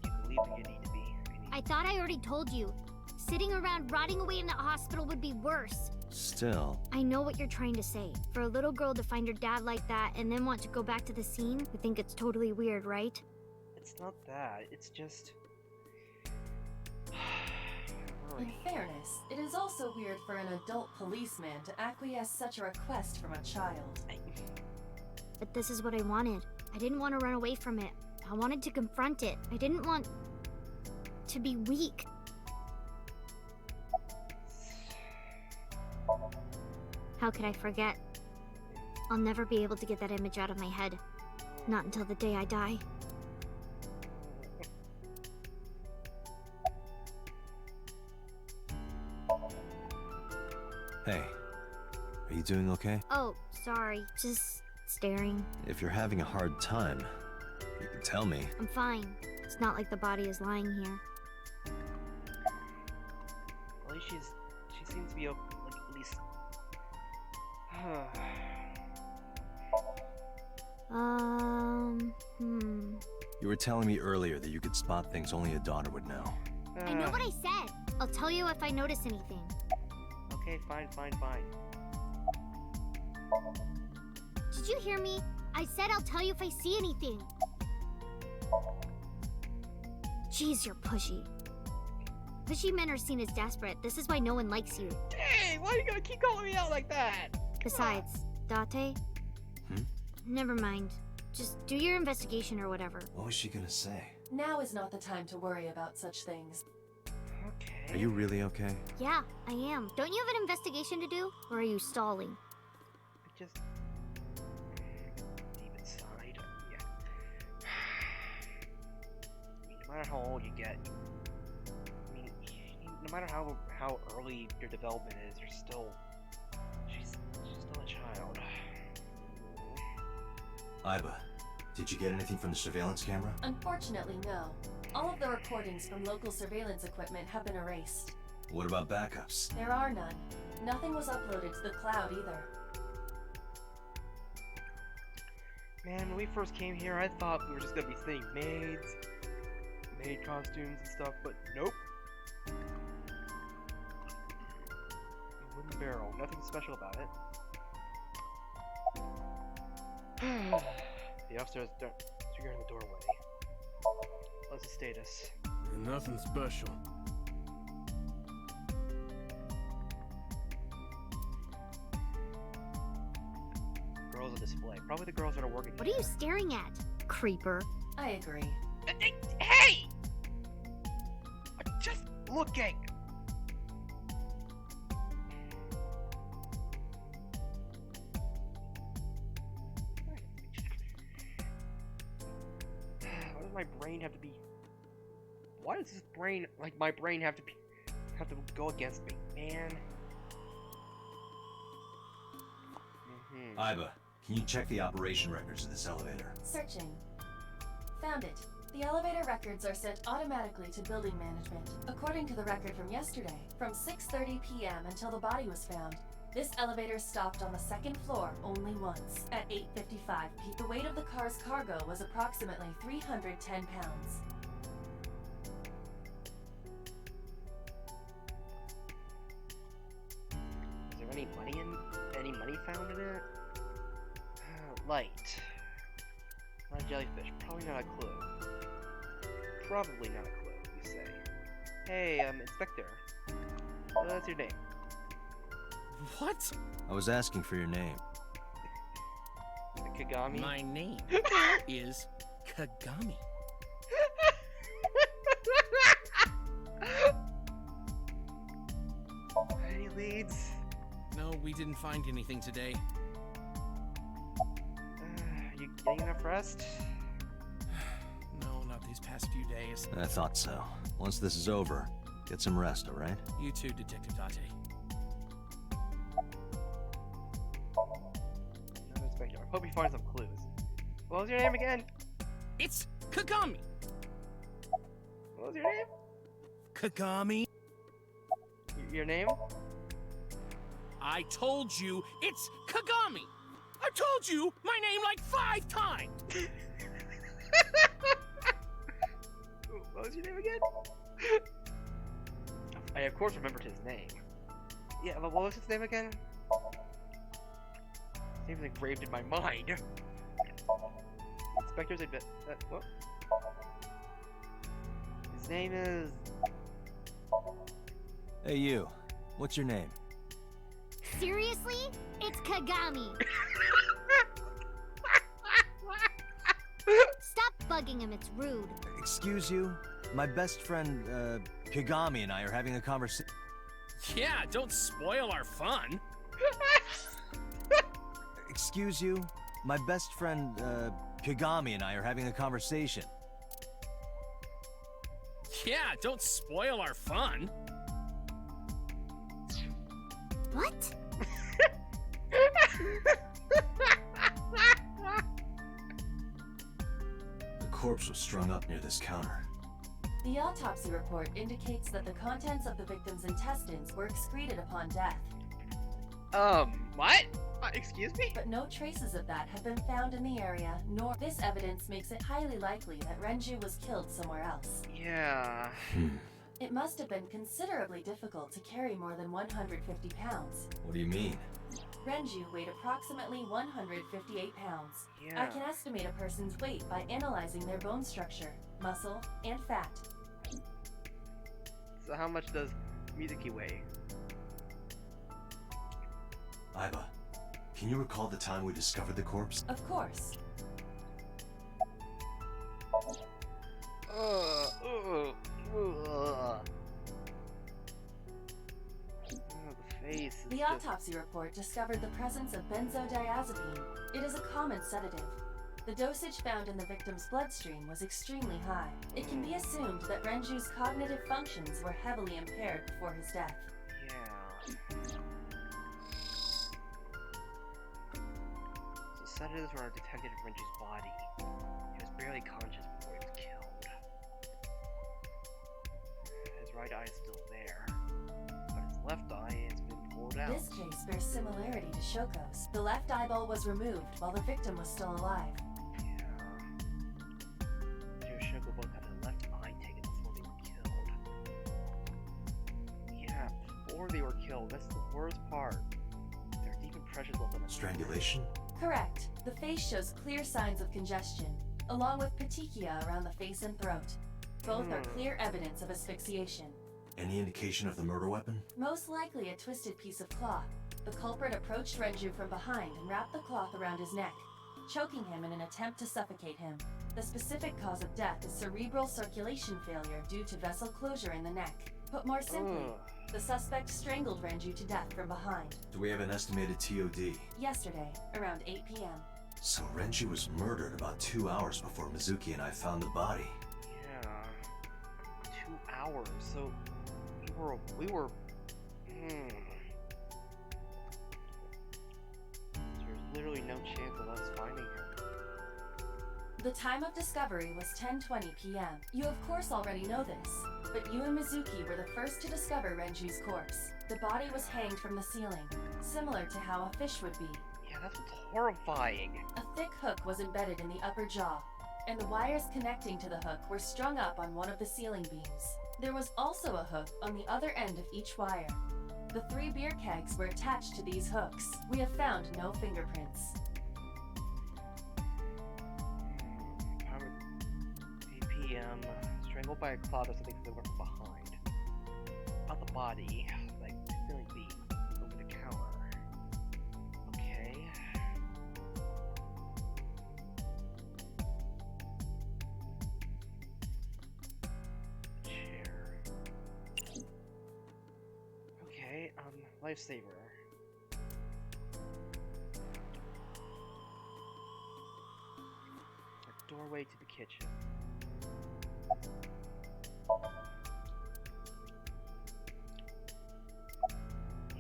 S1: You can leave if you need to be.
S6: I thought I already told you. Sitting around rotting away in the hospital would be worse.
S3: Still,
S6: I know what you're trying to say. For a little girl to find her dad like that and then want to go back to the scene, you think it's totally weird, right?
S1: It's not that. It's just...
S4: In fairness, it is also weird for an adult policeman to acquiesce such a request from a child.
S6: But this is what I wanted. I didn't want to run away from it. I wanted to confront it. I didn't want to be weak. How could I forget? I'll never be able to get that image out of my head. Not until the day I die.
S3: hey, are you doing okay?
S6: Oh, sorry. Just staring.
S3: If you're having a hard time, you can tell me.
S6: I'm fine. It's not like the body is lying here.
S1: At least she seems to be like at least.
S3: You were telling me earlier that you could spot things only a daughter would know.
S6: I know what I said. I'll tell you if I notice anything.
S1: Okay, fine.
S6: Did you hear me? I said I'll tell you if I see anything. Jeez, you're pushy. Pushy men are seen as desperate. This is why no one likes you.
S1: Dang, why are you gonna keep calling me out like that?
S6: Besides, Date? Never mind. Just do your investigation or whatever.
S3: What was she gonna say?
S4: Now is not the time to worry about such things.
S1: Okay.
S3: Are you really okay?
S6: Yeah, I am. Don't you have an investigation to do? Or are you stalling?
S1: Just deep inside, yeah. I mean, no matter how old you get, I mean, no matter how early your development is, you're still she's still a child.
S3: Iba, did you get anything from the surveillance camera?
S4: Unfortunately, no. All of the recordings from local surveillance equipment have been erased.
S3: What about backups?
S4: There are none. Nothing was uploaded to the cloud either.
S1: Man, when we first came here, I thought we were just gonna be seeing maid costumes and stuff, but nope. We wouldn't barrel. Nothing special about it. The upstairs figure in the doorway. What's the status?
S8: Nothing special.
S1: Girls on display. Probably the girls that are working.
S6: What are you staring at, creeper?
S4: I agree.
S1: Hey! I'm just looking! Why does my brain have to be... Why does this brain, like my brain have to go against me, man?
S3: Iba, can you check the operation records of this elevator?
S4: Searching. Found it. The elevator records are sent automatically to building management. According to the record from yesterday, from 6:30 p.m. until the body was found, this elevator stopped on the second floor only once. At 8:55 p.m., the weight of the car's cargo was approximately 310 pounds.
S1: Is there any money found in it? Light. Not a jellyfish. Probably not a clue. Probably not a clue, you say. Hey, Inspector. What's your name?
S9: What?
S3: I was asking for your name.
S1: Kagami?
S9: My name is Kagami.
S1: Any leads?
S9: No, we didn't find anything today.
S1: You getting enough rest?
S9: No, not these past few days.
S3: I thought so. Once this is over, get some rest, alright?
S9: You too, Detective Date.
S1: Another Inspector. I hope you find some clues. What was your name again?
S9: It's Kagami!
S1: What was your name?
S9: Kagami?
S1: Your name?
S9: I told you, it's Kagami! I told you my name like 5 times!
S1: What was your name again? I of course remembered his name. Yeah, but what was his name again? His name is engraved in my mind. Inspector's a bit. What? His name is.
S3: Hey you, what's your name?
S6: Seriously? It's Kagami. Stop bugging him, it's rude.
S3: Excuse you? My best friend, Kagami and I are having a conversation.
S9: Yeah, don't spoil our fun.
S3: Excuse you? My best friend, Kagami and I are having a conversation.
S9: Yeah, don't spoil our fun.
S6: What?
S3: The corpse was strung up near this counter.
S4: The autopsy report indicates that the contents of the victim's intestines were excreted upon death,
S1: What? Excuse me?
S4: but no traces of that have been found in the area, nor this evidence makes it highly likely that Renju was killed somewhere else.
S1: Yeah.
S4: It must have been considerably difficult to carry more than 150 pounds.
S3: What do you mean?
S4: Renju weighed approximately 158 pounds.
S1: Yeah.
S4: I can estimate a person's weight by analyzing their bone structure, muscle, and fat.
S1: So how much does Mizuki weigh?
S3: Iba, can you recall the time we discovered the corpse?
S4: Of course.
S1: The face is
S4: The
S1: just...
S4: autopsy report discovered the presence of benzodiazepine. It is a common sedative. The dosage found in the victim's bloodstream was extremely high. It can be assumed that Renju's cognitive functions were heavily impaired before his death.
S1: Yeah. So sedatives were detected in Renji's body. He was barely conscious before he was killed. His right eye is still there, but his left eye has been pulled out.
S4: This case bears similarity to Shoko's. The left eyeball was removed while the victim was still alive.
S1: Yeah. Shoko both had their left eye taken before they were killed. Yeah, before they were killed, that's the worst part. There's even pressure left on the
S3: Strangulation?
S4: Correct. The face shows clear signs of congestion, along with petechia around the face and throat. Both are clear evidence of asphyxiation.
S3: Any indication of the murder weapon?
S4: Most likely a twisted piece of cloth. The culprit approached Renju from behind and wrapped the cloth around his neck, choking him in an attempt to suffocate him. The specific cause of death is cerebral circulation failure due to vessel closure in the neck. Put more simply, the suspect strangled Renju to death from behind.
S3: Do we have an estimated TOD?
S4: Yesterday, around 8 p.m.
S3: So Renju was murdered about 2 hours before Mizuki and I found the body.
S1: Yeah. 2 hours. So we were There's literally no chance of us finding him.
S4: The time of discovery was 10:20 p.m. You of course already know this, but you and Mizuki were the first to discover Renju's corpse. The body was hanged from the ceiling, similar to how a fish would be.
S1: Yeah, that's what's horrifying.
S4: A thick hook was embedded in the upper jaw, and the wires connecting to the hook were strung up on one of the ceiling beams. There was also a hook on the other end of each wire. The 3 beer kegs were attached to these hooks. We have found no fingerprints.
S1: 8 p.m. Strangled by a cloud or something that were behind. Not the body, like ceiling beam over the counter. Okay. Chair. Okay, lifesaver. A doorway to the kitchen.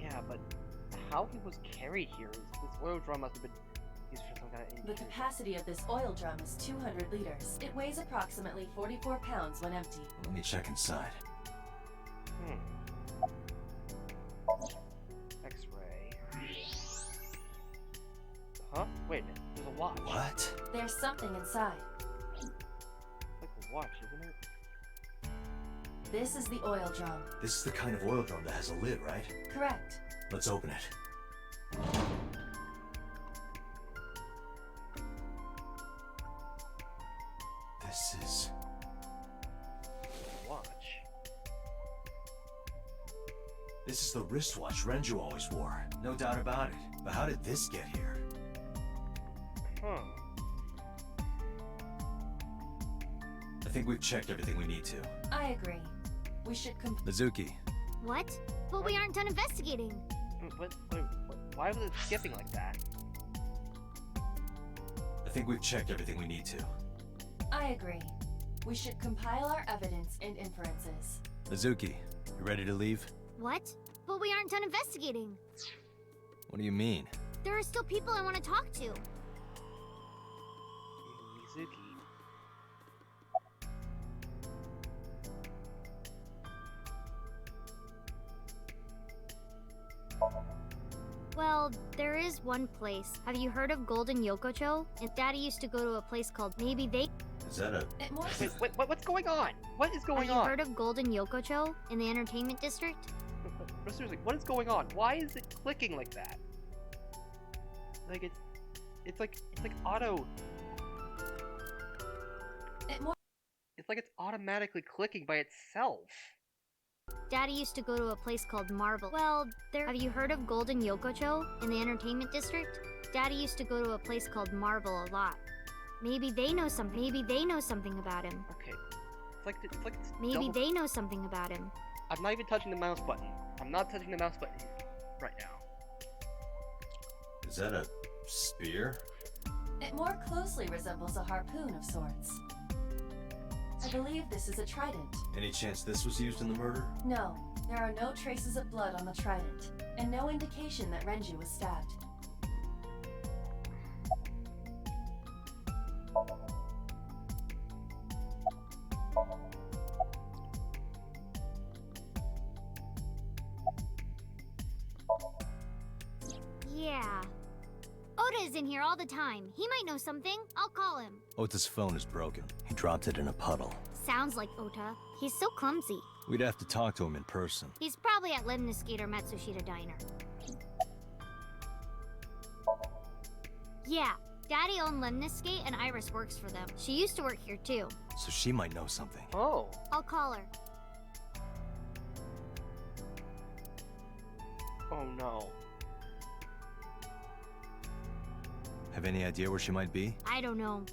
S1: Yeah, but how he was carried here? This oil drum must have been used for some kind of
S4: The capacity of this oil drum is 200 liters. It weighs approximately 44 pounds when empty.
S3: Let me check inside.
S1: X-ray. Huh? Wait a minute. There's a watch.
S3: What?
S4: There's something inside.
S1: Like a watch, isn't it?
S4: This is the oil drum.
S3: This is the kind of oil drum that has a lid, right?
S4: Correct.
S3: Let's open it. This is...
S1: Watch.
S3: This is the wristwatch Renju always wore. No doubt about it. But how did this get here?
S1: Huh.
S3: I think we've checked everything we need to.
S4: I agree. We should
S3: Mizuki.
S6: What? But we aren't done investigating.
S1: What, why was it skipping like that?
S3: I think we've checked everything we need to.
S4: I agree. We should compile our evidence and inferences.
S3: Mizuki, you ready to leave?
S6: What? But we aren't done investigating.
S3: What do you mean?
S6: There are still people I want to talk to.
S1: Mizuki.
S6: Well, there is one place. Have you heard of Golden Yokocho? And Daddy used to go to a place called Maybe They...
S3: Is that a...
S1: Wait, what's going on? What is going
S6: Have
S1: on?
S6: you heard of Golden Yokocho in the entertainment district?
S1: But seriously, what is going on? Why is it clicking like that? Like it's like auto. It's like it's automatically clicking by itself.
S6: Daddy used to go to a place called Marble. Well, there... Have you heard of Golden Yokocho in the entertainment district? Daddy used to go to a place called Marble a lot. Maybe they know something. Maybe they know something about him.
S1: Okay. It's like it's
S6: Maybe they know something about him.
S1: I'm not even touching the mouse button. I'm not touching the mouse button right now.
S3: Is that a spear?
S4: It more closely resembles a harpoon of sorts. I believe this is a trident.
S3: Any chance this was used in the murder?
S4: No, there are no traces of blood on the trident, and no indication that Renju was stabbed.
S6: Yeah. Oda is in here all the time. He might know something. I'll call him.
S3: Ota's phone is broken. He dropped it in a puddle.
S6: Sounds like Ota. He's so clumsy.
S3: We'd have to talk to him in person.
S6: He's probably at Lemniscate or Matsushita Diner. Yeah, Daddy owned Lemniscate and Iris works for them. She used to work here too.
S3: So she might know something.
S1: Oh.
S6: I'll call her.
S1: Oh no.
S3: Have any idea where she might be?
S6: I don't know.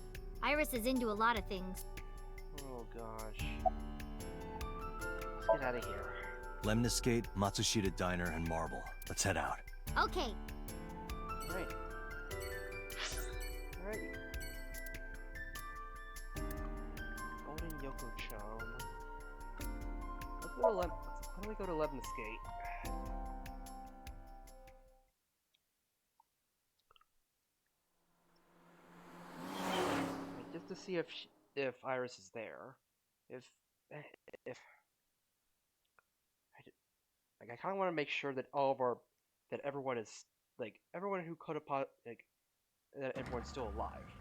S6: Iris is into a lot of things.
S1: Oh gosh. Let's get out of here.
S3: Lemniscate, Matsushita Diner, and Marble. Let's head out.
S6: Okay.
S1: Alright. Alright. Golden Yoko-chan. Why don't we go to Lemniscate? Just to see if Iris is there. If I kind of want to make sure that that everyone is everyone who could have that everyone's still alive.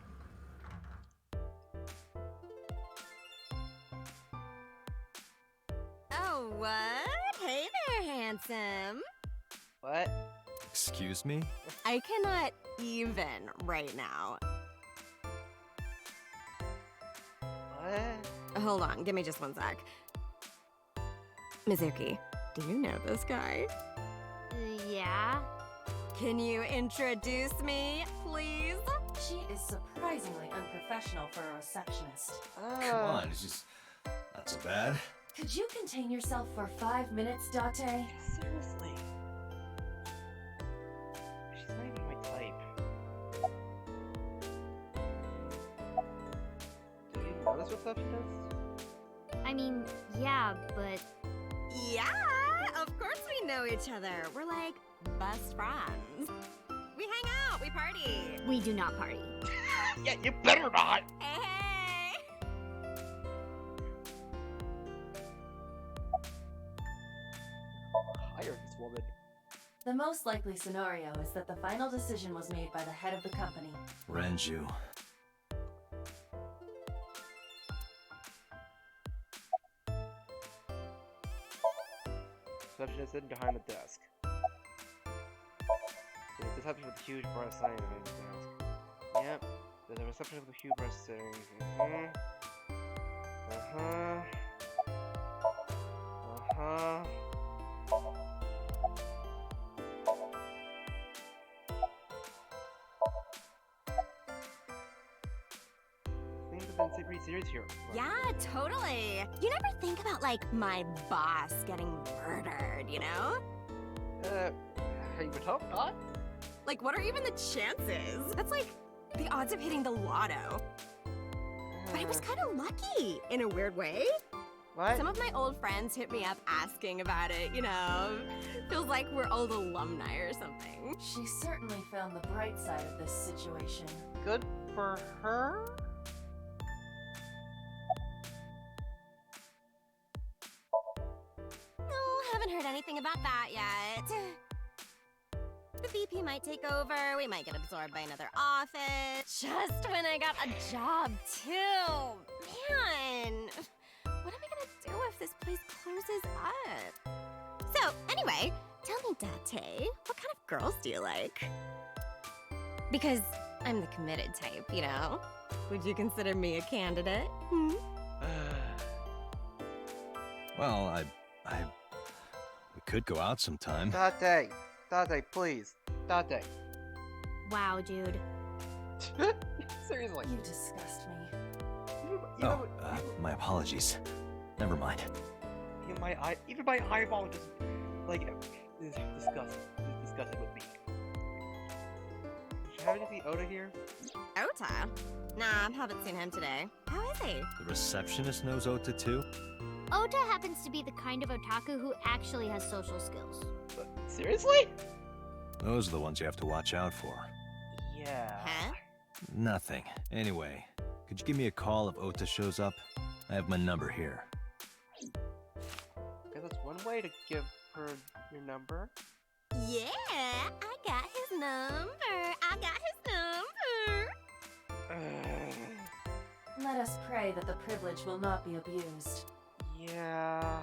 S10: Oh, what? Hey there, handsome.
S1: What?
S3: Excuse me?
S10: I cannot even right now.
S1: What?
S10: Hold on, give me just one sec. Mizuki, do you know this guy?
S6: Yeah?
S10: Can you introduce me, please?
S4: She is surprisingly unprofessional for a receptionist.
S3: Come on, it's just not so bad.
S4: Could you contain yourself for 5 minutes, Date?
S1: Seriously. She's not even my type. Do you know this receptionist?
S6: I mean, yeah, but...
S10: Yeah, of course we know each other. We're like best friends. We hang out, we party.
S6: we do not party.
S1: Yeah, you better not!
S10: Hey, hey!
S1: Hire this woman.
S4: The most likely scenario is that the final decision was made by the head of the company.
S3: Renju.
S1: Receptionist hidden behind the desk. There's a receptionist with a huge breast sign behind the desk. Yep. There's a receptionist with a huge breast saying, Things have been pretty serious here.
S10: Yeah, totally. You never think about, like, my boss getting murdered, you know?
S1: You would hope not.
S10: Like, what are even the chances? That's like the odds of hitting the lotto. But I was kind of lucky, in a weird way.
S1: What?
S10: Some of my old friends hit me up asking about it, you know? Feels like we're old alumni or something.
S4: She certainly found the bright side of this situation.
S1: Good for her?
S10: No, haven't heard anything about that yet. The VP might take over, we might get absorbed by another office. Just when I got a job, too. Man, what am I gonna do if this place closes up? So, anyway, tell me, Date, what kind of girls do you like? Because I'm the committed type, you know? Would you consider me a candidate? Hmm?
S3: Well, we could go out sometime.
S1: Date, please. Date.
S6: Wow, dude.
S1: Seriously.
S4: You disgust me.
S3: Oh, my apologies. Never mind.
S1: Even my eyeball just is disgusting. Is disgusting with me. Should I see Oda here?
S10: Ota? Nah, haven't seen him today. How is he?
S3: The receptionist knows Ota too?
S6: Ota happens to be the kind of otaku who actually has social skills.
S1: Seriously?
S3: Those are the ones you have to watch out for.
S1: Yeah.
S10: Huh?
S3: Nothing. Anyway, could you give me a call if Ota shows up? I have my number here.
S1: Guess that's one way to give her your number.
S10: Yeah, I got his number. I got his number.
S4: Let us pray that the privilege will not be abused.
S1: Yeah.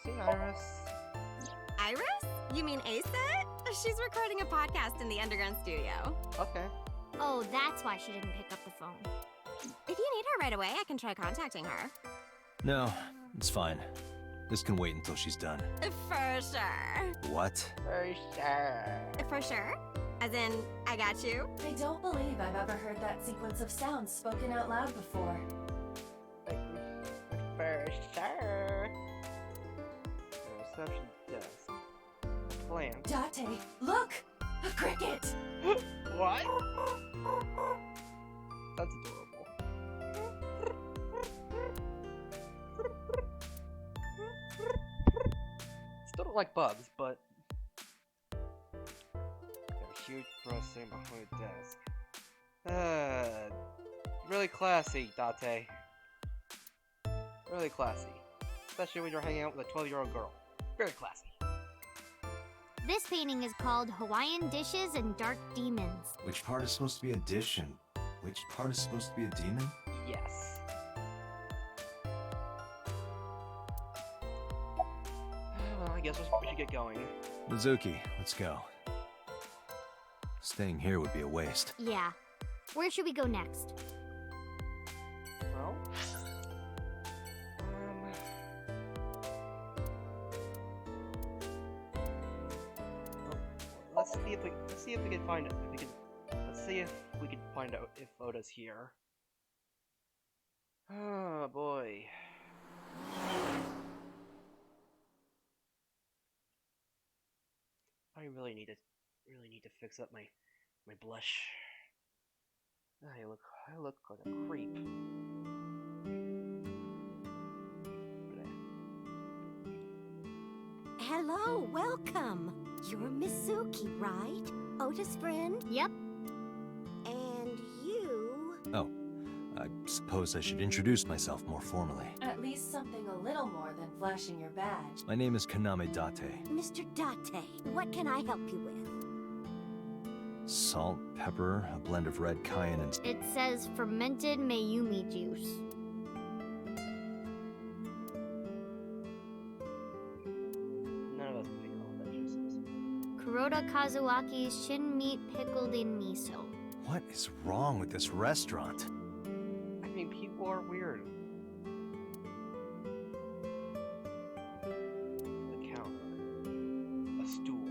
S1: you seen Iris?
S10: Iris? You mean Aset? She's recording a podcast in the underground studio.
S1: Okay.
S6: Oh, that's why she didn't pick up the phone.
S10: If you need her right away, I can try contacting her.
S3: No, it's fine. This can wait until she's done.
S10: For sure.
S3: What?
S1: For sure.
S10: For sure? As in, I got you?
S4: I don't believe I've ever heard that sequence of sounds spoken out loud before.
S1: For sure. Reception desk. Plan.
S4: Date, look! A cricket!
S1: What? That's adorable. Still don't like bugs, but got a huge brush sitting behind the desk. Really classy, Date. Really classy. Especially when you're hanging out with a 12-year-old girl. Very classy.
S6: This painting is called Hawaiian Dishes and Dark Demons.
S3: Which part is supposed to be a dish and which part is supposed to be a demon?
S1: Yes. Well, I guess we should get going.
S3: Mizuki, let's go. Staying here would be a waste.
S6: Yeah. Where should we go next?
S1: Well, let's see if we can find it. Let's see if we can find out if Oda's here. Oh boy. I really need to fix up my blush. I look like a creep.
S10: Hello, welcome. You're Mizuki, right? Oda's friend?
S6: Yep.
S10: And you...
S3: Oh, I suppose I should introduce myself more formally.
S4: At least something a little more than flashing your badge.
S3: My name is Kaname Date.
S10: Mr. Date, what can I help you with?
S3: Salt, pepper, a blend of red cayenne and...
S6: It says fermented Mayumi juice.
S1: None of us can figure out what that juice is.
S6: Kuroda Kazuaki's shin meat pickled in miso.
S3: What is wrong with this restaurant?
S1: I mean, people are weird. The counter. A stool.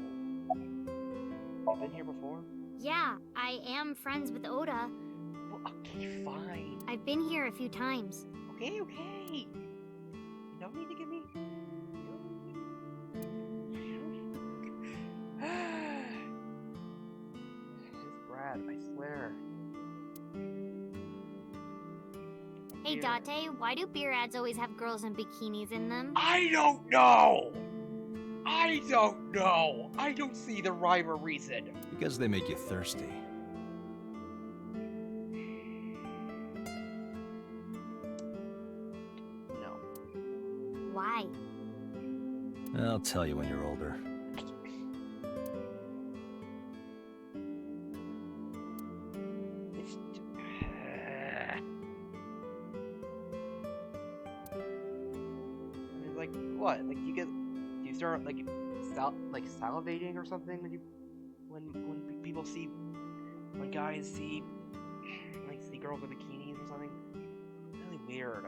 S1: You been here before?
S6: Yeah, I am friends with Oda.
S1: Well, okay, fine.
S6: I've been here a few times.
S1: Okay. You don't need to give me. It's Brad, I swear.
S6: Hey
S1: Beer.
S6: Date, why do beer ads always have girls in bikinis in them?
S1: I don't know! I don't see the rhyme or reason.
S3: Because they make you thirsty.
S1: No.
S6: Why?
S3: I'll tell you when you're older.
S1: It's I mean, like what? Like do you start like salivating or something when people see when guys see girls with bikinis or something? Really weird.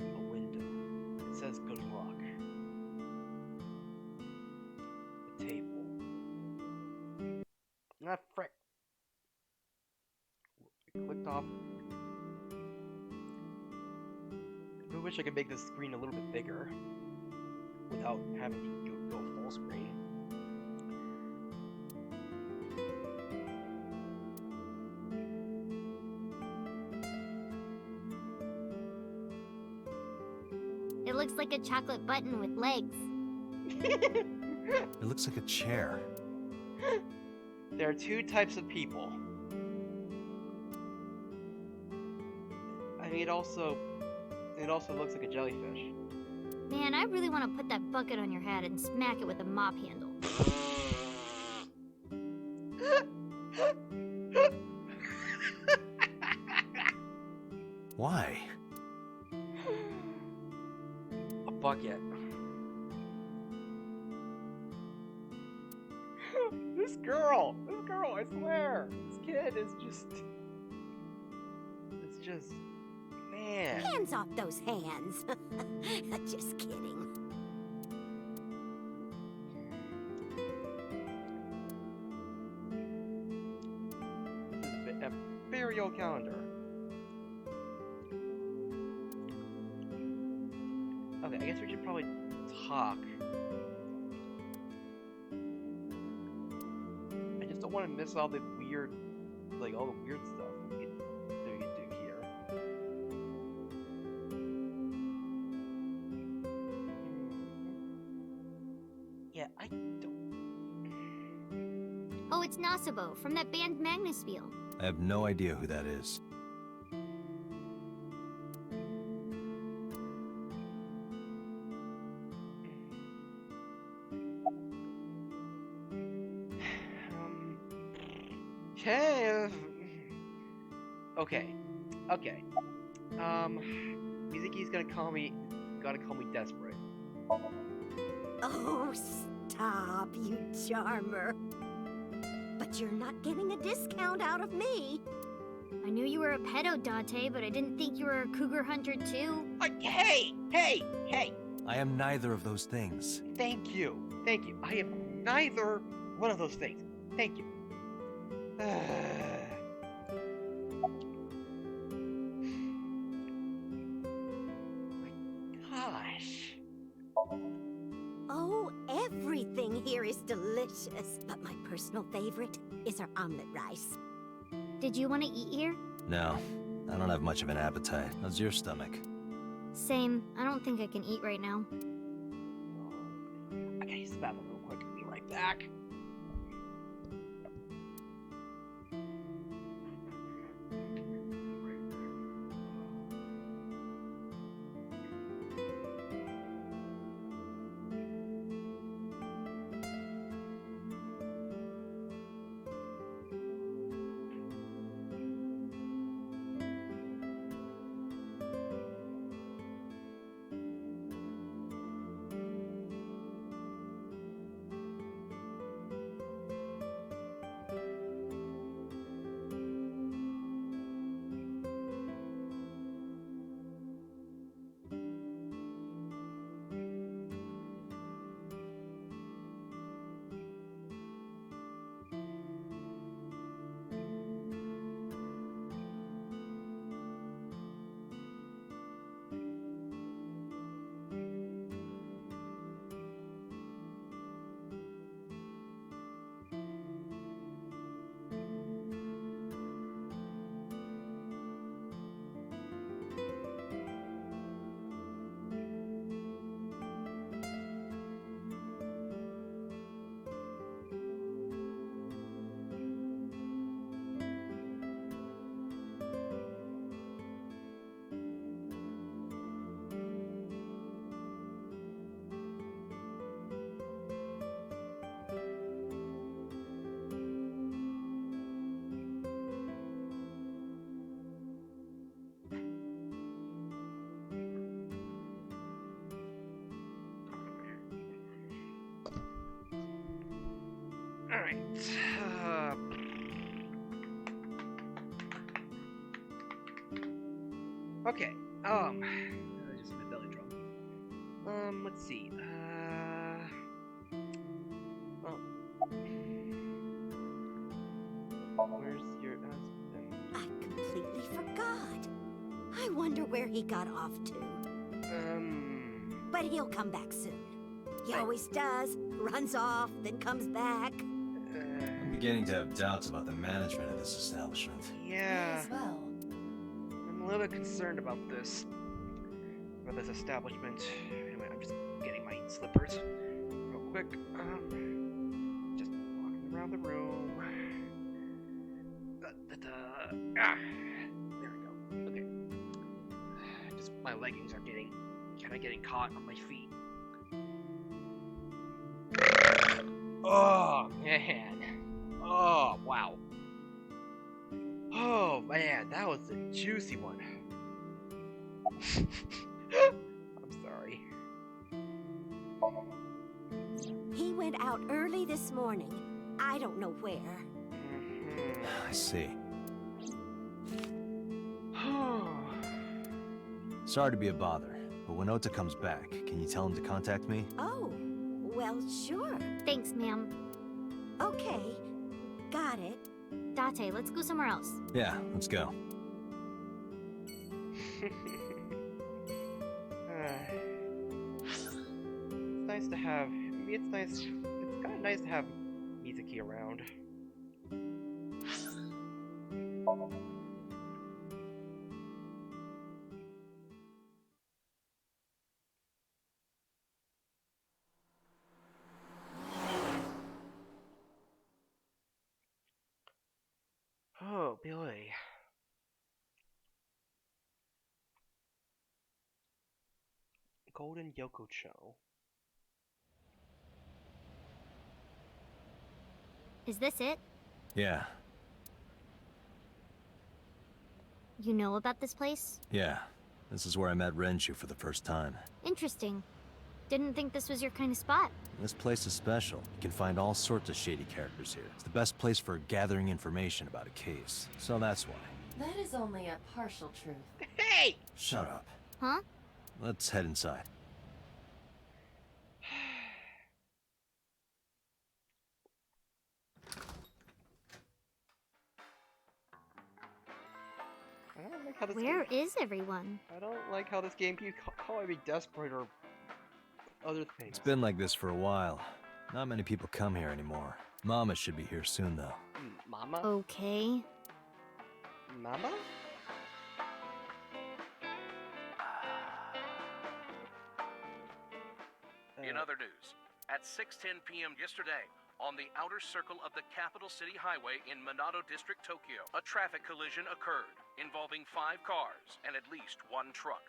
S1: A window. It says good luck. The table. Ah, frick. I clicked off. I wish I could make this screen a little bit bigger without having to go full screen.
S6: It looks like a chocolate button with legs.
S3: It looks like a chair.
S1: There are two types of people. I mean, it also looks like a jellyfish.
S6: Man, I really want to put that bucket on your head and smack it with a mop handle.
S3: Why?
S1: A bucket. This girl, I swear, this kid is just, it's just, man.
S10: Hands off those hands. Just kidding.
S1: This is a very old calendar. Okay, I guess we should probably talk. I just don't want to miss all the weird, like all the weird stuff we could do here. Yeah, I don't.
S6: Oh, it's Nasabo from that band Magnusfield.
S3: I have no idea who that is.
S1: Okay. Mizuki's gotta call me desperate.
S10: Oh, stop, you charmer. But you're not getting a discount out of me.
S6: I knew you were a pedo, Date, but I didn't think you were a cougar hunter too.
S1: Hey!
S3: I am neither of those things.
S1: Thank you. I am neither one of those things. Thank you. Gosh.
S10: Oh, everything here is delicious. But my personal favorite is our omelet rice.
S6: Did you want to eat here?
S3: No, I don't have much of an appetite. How's your stomach?
S6: Same. I don't think I can eat right now.
S1: I gotta use the bathroom real quick. I'll be right back. Alright. Okay. Just my belly drum. Let's see. Oh. Where's your husband?
S10: I completely forgot. I wonder where he got off to. But he'll come back soon. He always does. Runs off, then comes back.
S3: I'm beginning to have doubts about the management of this establishment.
S1: Yeah.
S4: As well.
S1: I'm a little bit concerned about this establishment. Anyway, I'm just getting my slippers real quick. Just walking around the room. Ah, there we go. Okay. Just my leggings are kind of getting caught on my feet. Oh man. Oh wow. Oh man, that was a juicy one. I'm sorry.
S10: He went out early this morning. I don't know where.
S3: I see. Sorry to be a bother, but when Ota comes back, can you tell him to contact me?
S10: Oh, well, sure.
S6: Thanks, ma'am.
S10: Okay, got it.
S6: Date, let's go somewhere else.
S3: Yeah, let's go.
S1: It's nice to have. It's nice. It's kind of nice to have Mizuki around. Oh boy. Golden Yokocho.
S6: Is this it?
S3: Yeah,
S6: You know about this place?
S3: yeah. This is where I met Renshu for the first time.
S6: Interesting. Didn't think this was your kind of spot.
S3: This place is special. You can find all sorts of shady characters here. It's the best place for gathering information about a case. So that's why.
S4: That is only a partial truth.
S1: Hey!
S3: Shut up.
S6: Huh?
S3: Let's head inside.
S1: I don't like how this
S6: Where
S1: game,
S6: is everyone?
S1: I don't like how this game keeps calling me desperate or other things.
S3: It's been like this for a while. Not many people come here anymore. Mama should be here soon, though.
S1: Mama?
S6: Okay.
S1: Mama?
S9: In other news, at 6:10 p.m. yesterday, on the outer circle of the capital city highway in Minato District, Tokyo, a traffic collision occurred involving 5 cars and at least 1 truck.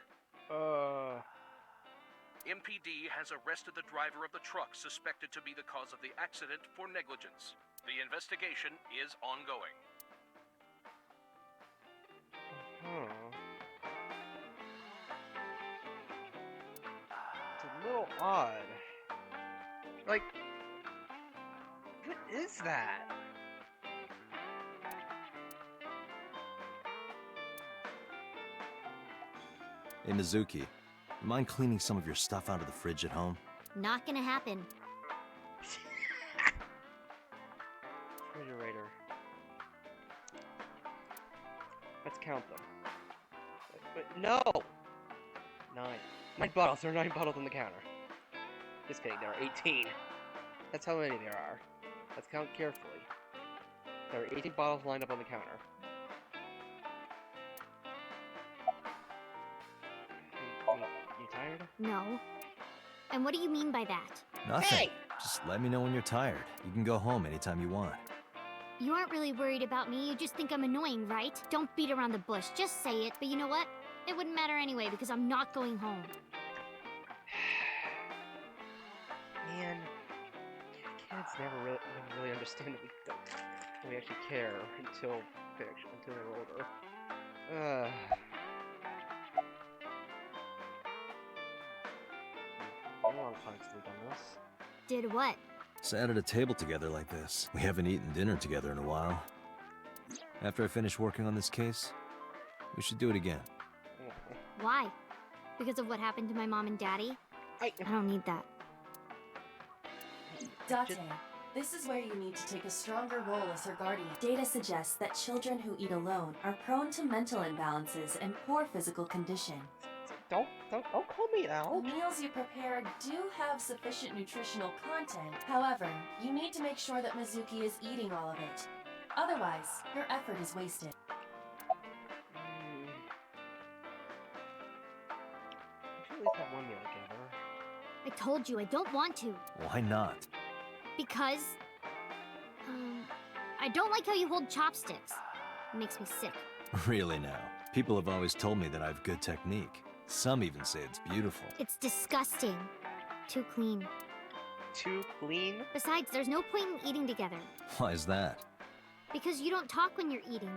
S9: MPD has arrested the driver of the truck suspected to be the cause of the accident for negligence. The investigation is ongoing.
S1: It's a little odd. Like, what is that?
S3: Hey, Mizuki. You mind cleaning some of your stuff out of the fridge at home?
S6: Not gonna happen.
S1: Refrigerator. Let's count them. But no! 9. 9 bottles. There are 9 bottles on the counter. Just kidding, there are 18. That's how many there are. Let's count carefully. There are 18 bottles lined up on the counter. You tired?
S6: No. And what do you mean by that?
S3: Nothing.
S1: Hey!
S3: Just let me know when you're tired. You can go home anytime you want.
S6: You aren't really worried about me, you just think I'm annoying, right? Don't beat around the bush, just say it. But you know what? It wouldn't matter anyway, because I'm not going home.
S1: Man, kids never really understand that we don't we actually care until they're older. A long time since we've done this.
S6: Did what?
S3: Sat at a table together like this. We haven't eaten dinner together in a while. After I finish working on this case, we should do it again.
S6: Why? Because of what happened to my mom and daddy? I don't need that.
S4: Date, this is where you need to take a stronger role as her guardian. Data suggests that children who eat alone are prone to mental imbalances and poor physical condition.
S1: Don't call me out.
S4: The meals you prepare do have sufficient nutritional content. However, you need to make sure that Mizuki is eating all of it. Otherwise, your effort is wasted.
S1: We should at least have one meal together.
S6: I told you I don't want to.
S3: Why not?
S6: Because... I don't like how you hold chopsticks. It makes me sick.
S3: Really now. People have always told me that I have good technique. Some even say it's beautiful.
S6: It's disgusting. Too clean.
S1: Too clean?
S6: Besides, there's no point in eating together.
S3: Why is that?
S6: Because you don't talk when you're eating.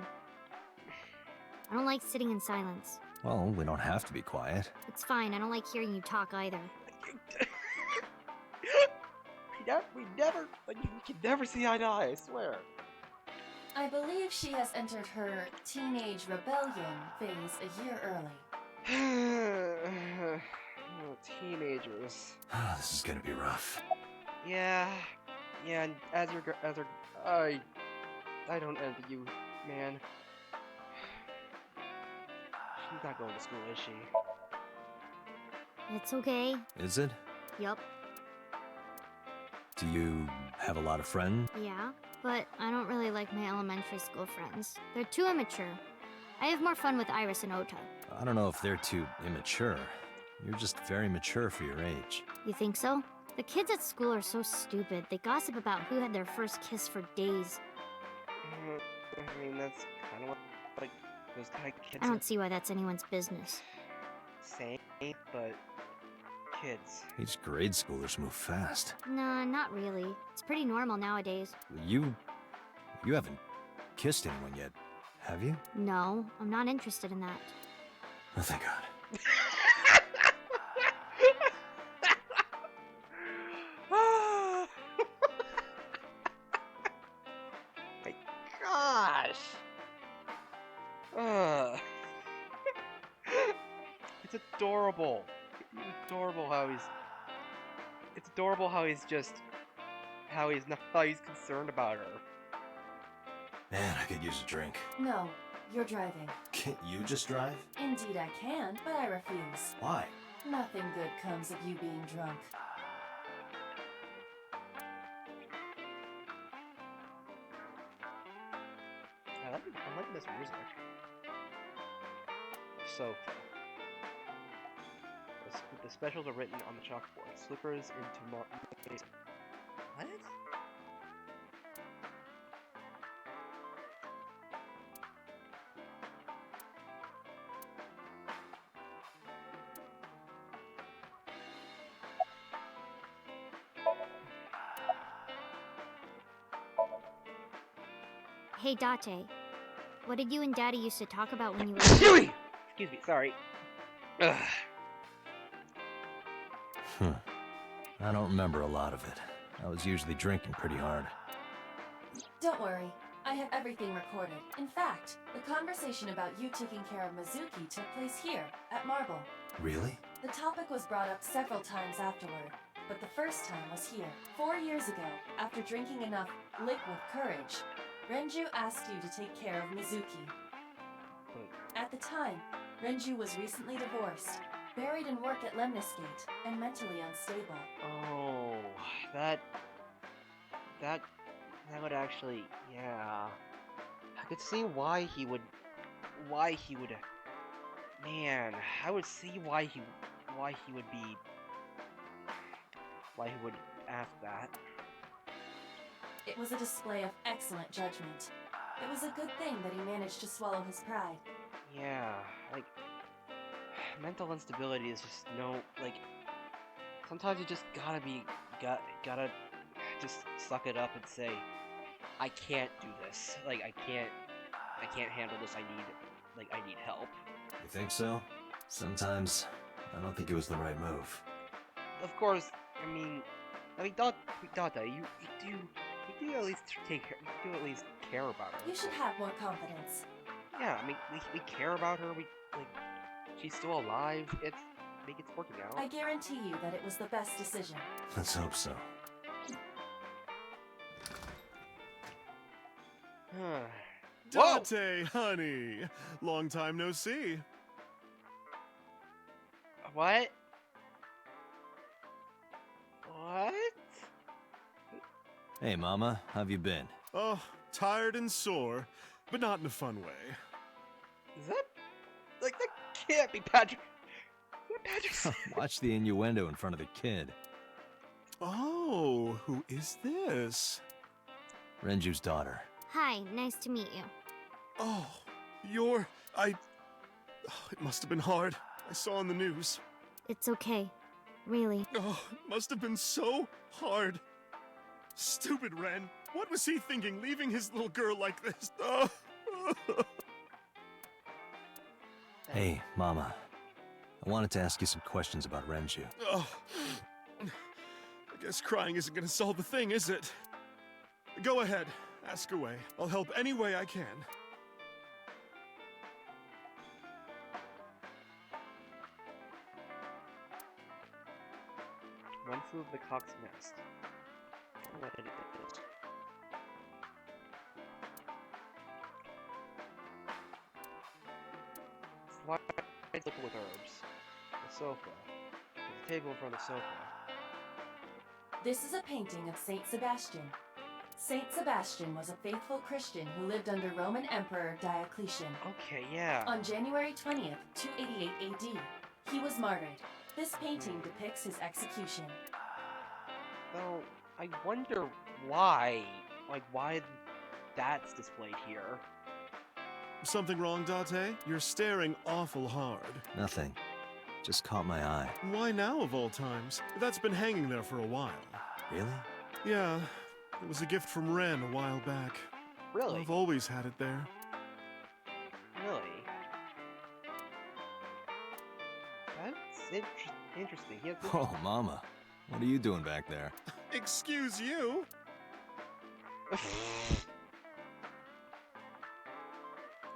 S6: I don't like sitting in silence.
S3: Well, we don't have to be quiet.
S6: It's fine, I don't like hearing you talk either.
S1: like, we can never see eye to eye, I swear.
S4: I believe she has entered her teenage rebellion phase a year early.
S1: Oh, teenagers.
S3: This is gonna be rough.
S1: Yeah, and I don't envy you, man. She's not going to school, is she?
S6: It's okay.
S3: Is it?
S6: Yup.
S3: Do you have a lot of friends?
S6: Yeah, but I don't really like my elementary school friends. They're too immature. I have more fun with Iris and Ota.
S3: I don't know if they're too immature. You're just very mature for your age.
S6: You think so? The kids at school are so stupid. They gossip about who had their first kiss for days.
S1: I mean, that's kind of what, like, those kind of kids
S6: I don't see why that's anyone's business.
S1: say, but kids.
S3: These grade schoolers move fast.
S6: Nah, not really. It's pretty normal nowadays.
S3: You haven't kissed anyone yet, have you?
S6: No, I'm not interested in that.
S3: Oh, thank God.
S1: My gosh. It's adorable. It's adorable how he's. It's adorable how he's just. How he's concerned about her.
S3: Man, I could use a drink.
S4: No, you're driving.
S3: Can't you just drive?
S4: Indeed I can, but I refuse.
S3: Why?
S4: Nothing good comes of you being drunk.
S1: I'm liking this music. So, the specials are written on the chalkboard. Slippers into what?
S6: Hey, Date. What did you and Daddy used to talk about when you were...
S1: Excuse me, sorry. Ugh.
S3: I don't remember a lot of it. I was usually drinking pretty hard.
S4: Don't worry, I have everything recorded. In fact, the conversation about you taking care of Mizuki took place here, at Marble.
S3: Really?
S4: The topic was brought up several times afterward, but the first time was here. 4 years ago, after drinking enough liquid courage, Renju asked you to take care of Mizuki. At the time, Renju was recently divorced, buried in work at Lemnisgate, and mentally unstable.
S1: Oh, that would actually, yeah. I could see why he would, man, I would see why he would ask that.
S4: It was a display of excellent judgment. It was a good thing that he managed to swallow his pride.
S1: Yeah, like, mental instability is just sometimes you just gotta just suck it up and say, I can't do this. Like, I can't handle this. I need help.
S3: You think so? Sometimes, I don't think it was the right move.
S1: Of course, I mean, Dada, you do at least care about her.
S4: You should have more confidence.
S1: Yeah, I mean, we care about her. She's still alive. It's working out.
S4: I guarantee you that it was the best decision.
S3: Let's hope so.
S1: Whoa!
S11: Date, honey! Long time no see.
S1: What? What?
S3: Hey, Mama, how've you been?
S11: Oh, tired and sore, but not in a fun way.
S1: Is that that can't be Patrick? Is that Patrick?
S3: Watch the innuendo in front of the kid.
S11: Oh, who is this?
S3: Renju's daughter.
S6: Hi, nice to meet you.
S11: Oh, it must have been hard. I saw on the news.
S6: It's okay. Really.
S11: Oh, it must have been so hard. Stupid Ren. What was he thinking, leaving his little girl like this? Oh.
S3: Hey, Mama. I wanted to ask you some questions about Renju.
S11: Oh. I Guess crying isn't gonna solve the thing, is it? Go ahead. Ask away. I'll help any way I can.
S1: One flew over the cock's nest. What it is. Slides liquid with herbs. The sofa. There's a table in front of the sofa.
S4: This is a painting of Saint Sebastian. Saint Sebastian was a faithful Christian who lived under Roman Emperor Diocletian.
S1: Okay, yeah.
S4: On January 20th, 288 AD, he was martyred. This painting depicts his execution.
S1: Though, I wonder why. Like, why that's displayed here.
S11: Something wrong, Date? You're staring awful hard.
S3: Nothing. Just caught my eye.
S11: Why now, of all times? That's been hanging there for a while.
S3: Really?
S11: Yeah, it was a gift from Ren a while back.
S1: Really?
S11: I've always had it there.
S1: Really? That's interesting. He has this...
S3: Oh, Mama. What are you doing back there?
S11: Excuse you?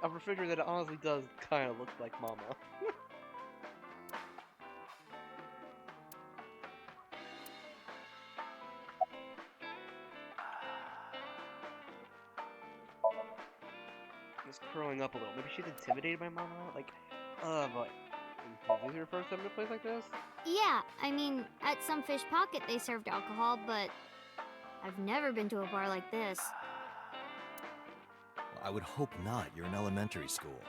S1: A refrigerator that honestly does kind of look like Mama. Just curling up a little. Maybe she's intimidated by Mama? Like, but... Is this your first time to a place like this?
S6: Yeah, I mean, at some fish pocket they served alcohol, but I've never been to a bar like this.
S3: Well, I would hope not. You're in elementary school.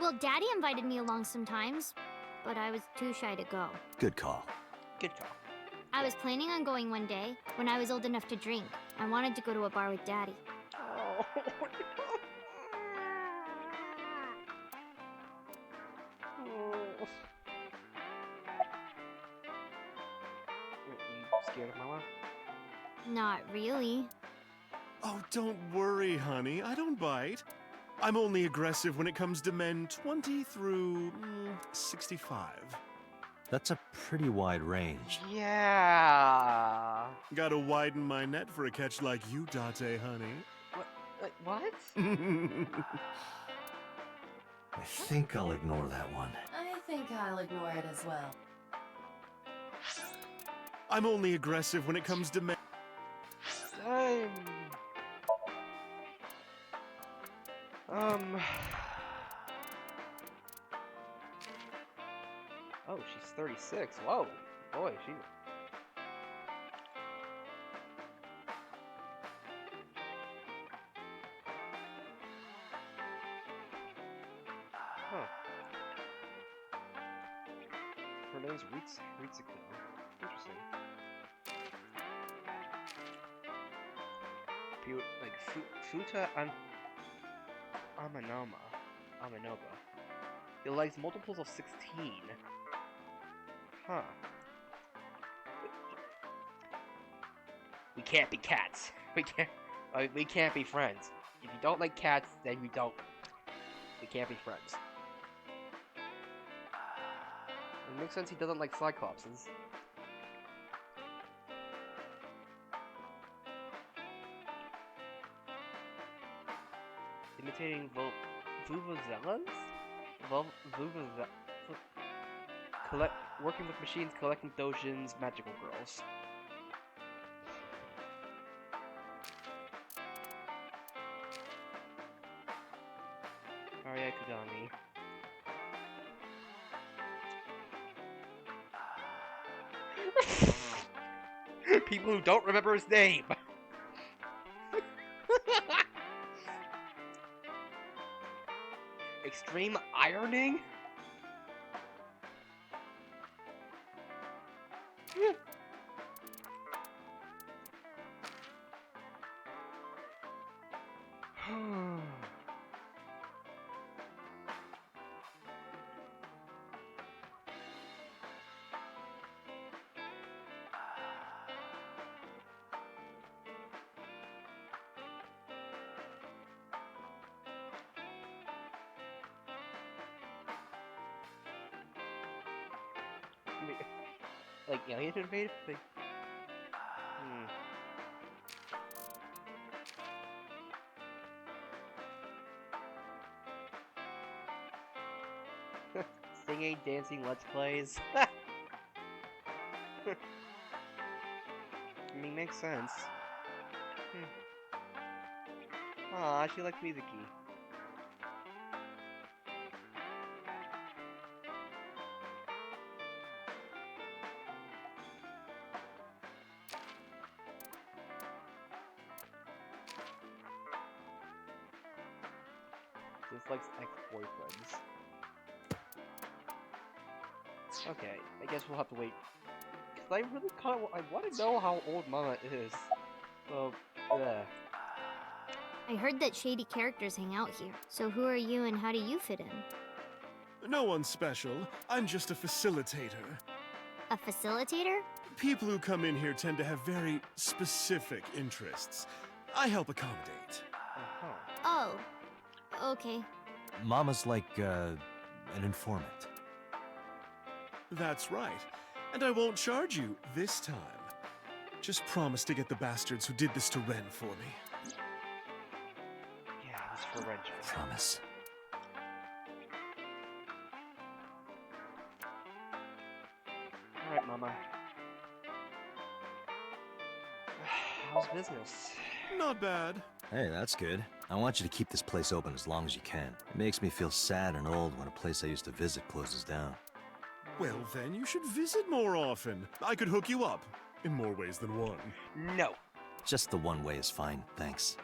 S6: Well, Daddy invited me along sometimes, but I was too shy to go.
S3: Good call.
S1: Good call.
S6: I was planning on going one day when I was old enough to drink. I wanted to go to a bar with Daddy.
S1: Oh, You scared of Mama?
S6: Not really.
S11: Oh, don't worry, honey. I don't bite. I'm only aggressive when it comes to men 20 through 65.
S3: That's a pretty wide range.
S1: Yeah.
S11: Gotta widen my net for a catch like you, Date, honey.
S1: What?
S3: I think I'll ignore that one.
S4: I think I'll ignore it as well.
S11: I'm only aggressive when it comes to men.
S1: Oh, she's 36. Whoa. Boy, she... Huh. Her name's Ritsuko. Interesting. Futa Amanoba. He likes multiples of 16. Huh. We can't be cats. We can't be friends. If you don't like cats, then we can't be friends. It makes sense he doesn't like Cyclopses. Imitating vuvuzelas? Working with machines, collecting dojins, magical girls. Arya Kudami. People who don't remember his name. Extreme ironing? Like alien invaded? Like, singing, dancing, let's plays. I mean, makes sense. Aw, she likes music-y. Just likes ex-boyfriends. Okay, I guess we'll have to wait. Cause I really I want to know how old Mama is. So,
S6: I heard that shady characters hang out here. So who are you and how do you fit in?
S11: No one special. I'm just a facilitator.
S6: A facilitator?
S11: People who come in here tend to have very specific interests. I help accommodate.
S6: Oh, okay.
S3: Mama's like, an informant.
S11: That's right. And I won't charge you this time. Just promise to get the bastards who did this to Ren for me.
S1: yeah, it's for Renji.
S3: Promise.
S1: Alright, Mama. How's business?
S11: Not bad.
S3: Hey, that's good. I want you to keep this place open as long as you can. It makes me feel sad and old when a place I used to visit closes down.
S11: Well, then you should visit more often. I could hook you up. In more ways than one.
S1: No.
S3: Just the one way is fine, thanks.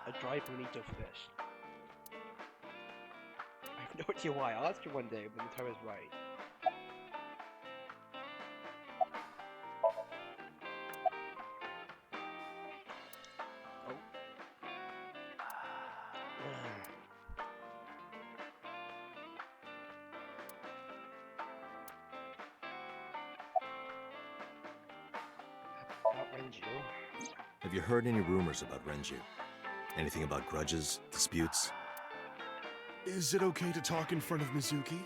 S1: A dry bonito fish. I have no idea why. I'll ask you one day when the time is right. About Renju.
S3: Have you heard any rumors about Renju? Anything about grudges, disputes?
S11: Is it okay to talk in front of Mizuki?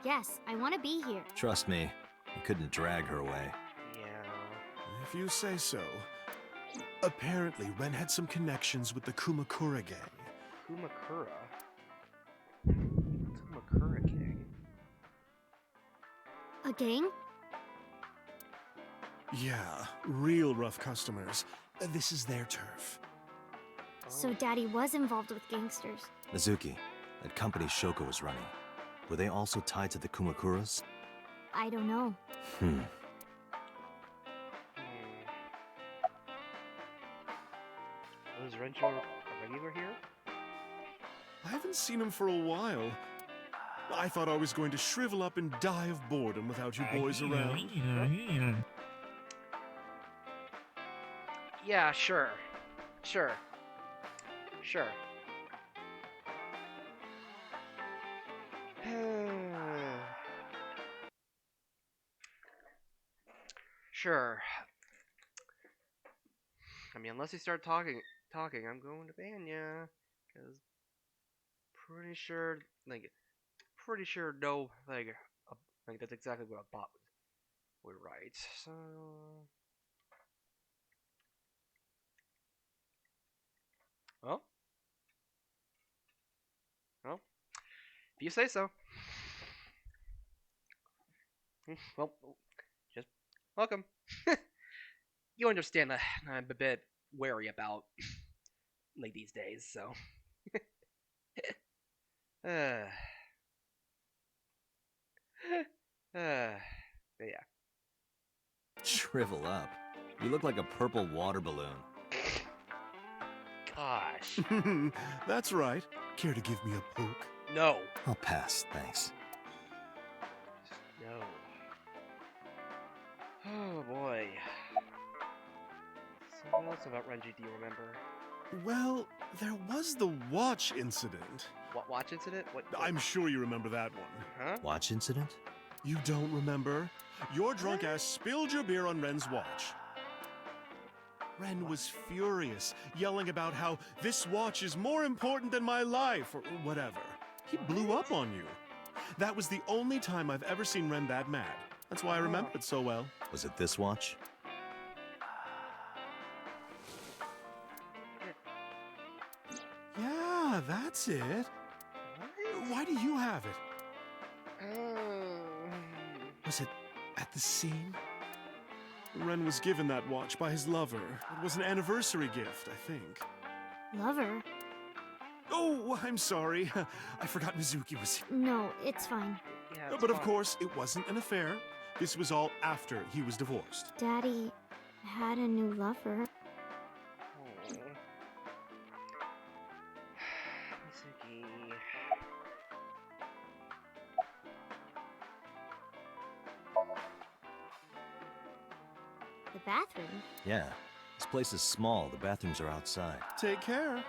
S6: Yes, I want to be here.
S3: Trust me, you couldn't drag her away.
S1: Yeah.
S11: If you say so. Apparently, Ren had some connections with the Kumakura gang.
S1: Kumakura? Kumakura gang?
S6: A gang?
S11: Yeah, real rough customers. This is their turf.
S6: So Daddy was involved with gangsters.
S3: Mizuki, that company Shoko was running, were they also tied to the Kumakuras?
S6: I don't know.
S1: Was Renju a regular here?
S11: I haven't seen him for a while. I thought I was going to shrivel up and die of boredom without you boys around.
S1: Yeah, sure. Sure. Sure. Sure. I mean, unless you start talking, I'm going to ban ya. Cause pretty sure no, like that's exactly what a bot would write. So. Well. Well. If you say so. Well, just welcome. You understand that I'm a bit wary about like these days, so. Yeah.
S3: Shrivel up. You look like a purple water balloon.
S1: Gosh.
S11: That's right. Care to give me a poke?
S1: No.
S3: I'll pass, thanks.
S1: No. Oh boy. So what else about Renji do you remember?
S11: Well, there was the watch incident.
S1: What watch incident? What?
S11: I'm sure you remember that one.
S1: Huh?
S3: Watch incident?
S11: You don't remember? Your drunk ass spilled your beer on Ren's watch. Ren was furious, yelling about how this watch is more important than my life, or whatever. He blew up on you. That was the only time I've ever seen Ren that mad. That's why I remember it so well.
S3: Was it this watch?
S11: Yeah, Ah, that's it. Why do you have it? Was it at the scene? Ren was given that watch by his lover. It was an anniversary gift, I think.
S6: Lover?
S11: Oh, I'm sorry. I forgot Mizuki was here.
S6: No, it's fine.
S1: Yeah, it's
S11: But of
S1: fine.
S11: course, it wasn't an affair. This was all after he was divorced.
S6: Daddy had a new lover.
S1: Oh. Mizuki.
S6: The bathroom?
S3: Yeah. This place is small. The bathrooms are outside.
S11: Take care.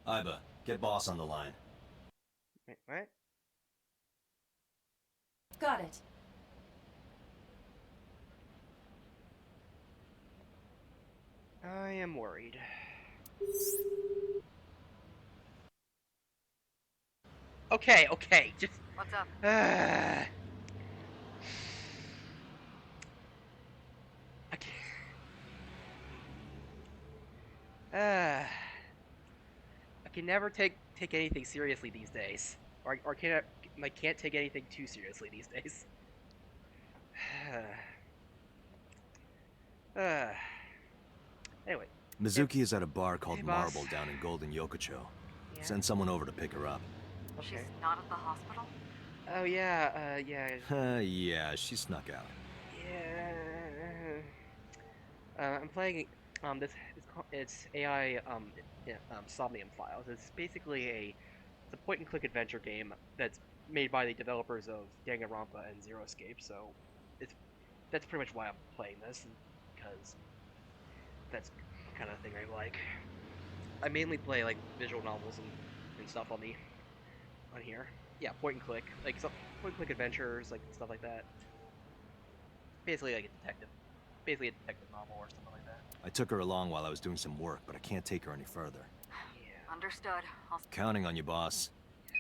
S3: Iba, get boss on the line.
S1: Wait, what?
S4: Got it.
S1: I am worried. Okay, just.
S5: What's up?
S1: I can't. I can never take anything seriously these days, or can't take anything too seriously these days. Anyway.
S3: Mizuki is at a bar called
S1: Hey, boss.
S3: Marble down in Golden Yokocho.
S1: Yeah.
S3: Send someone over to pick her up.
S1: Okay.
S5: She's not at the hospital?
S1: Oh yeah. Yeah.
S3: Yeah, she snuck out.
S1: Yeah. I'm playing it's AI Somnium Files. It's basically it's a point and click adventure game that's made by the developers of Danganronpa and Zero Escape. So that's pretty much why I'm playing this, because that's the kind of thing I like. I mainly play like visual novels and stuff on here. Yeah, point and click, like point and click adventures, like stuff like that. Basically like a detective novel or something like that.
S3: I took her along while I was doing some work, but I can't take her any further.
S1: Yeah.
S5: Understood. I'll...
S3: Counting on you, boss.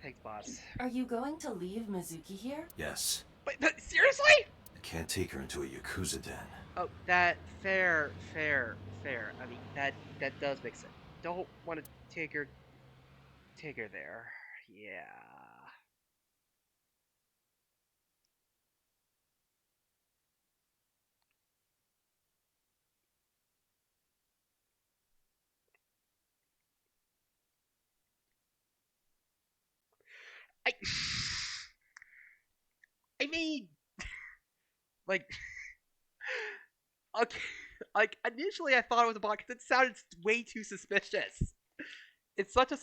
S1: Thanks, boss.
S4: Are you going to leave Mizuki here?
S3: Yes.
S1: But seriously?
S3: I can't take her into a Yakuza den.
S1: Oh, that fair. I mean, that does make sense. Don't want to take her there. Yeah. I mean, like, okay, like initially I thought it was a bot because it sounded way too suspicious. It's such a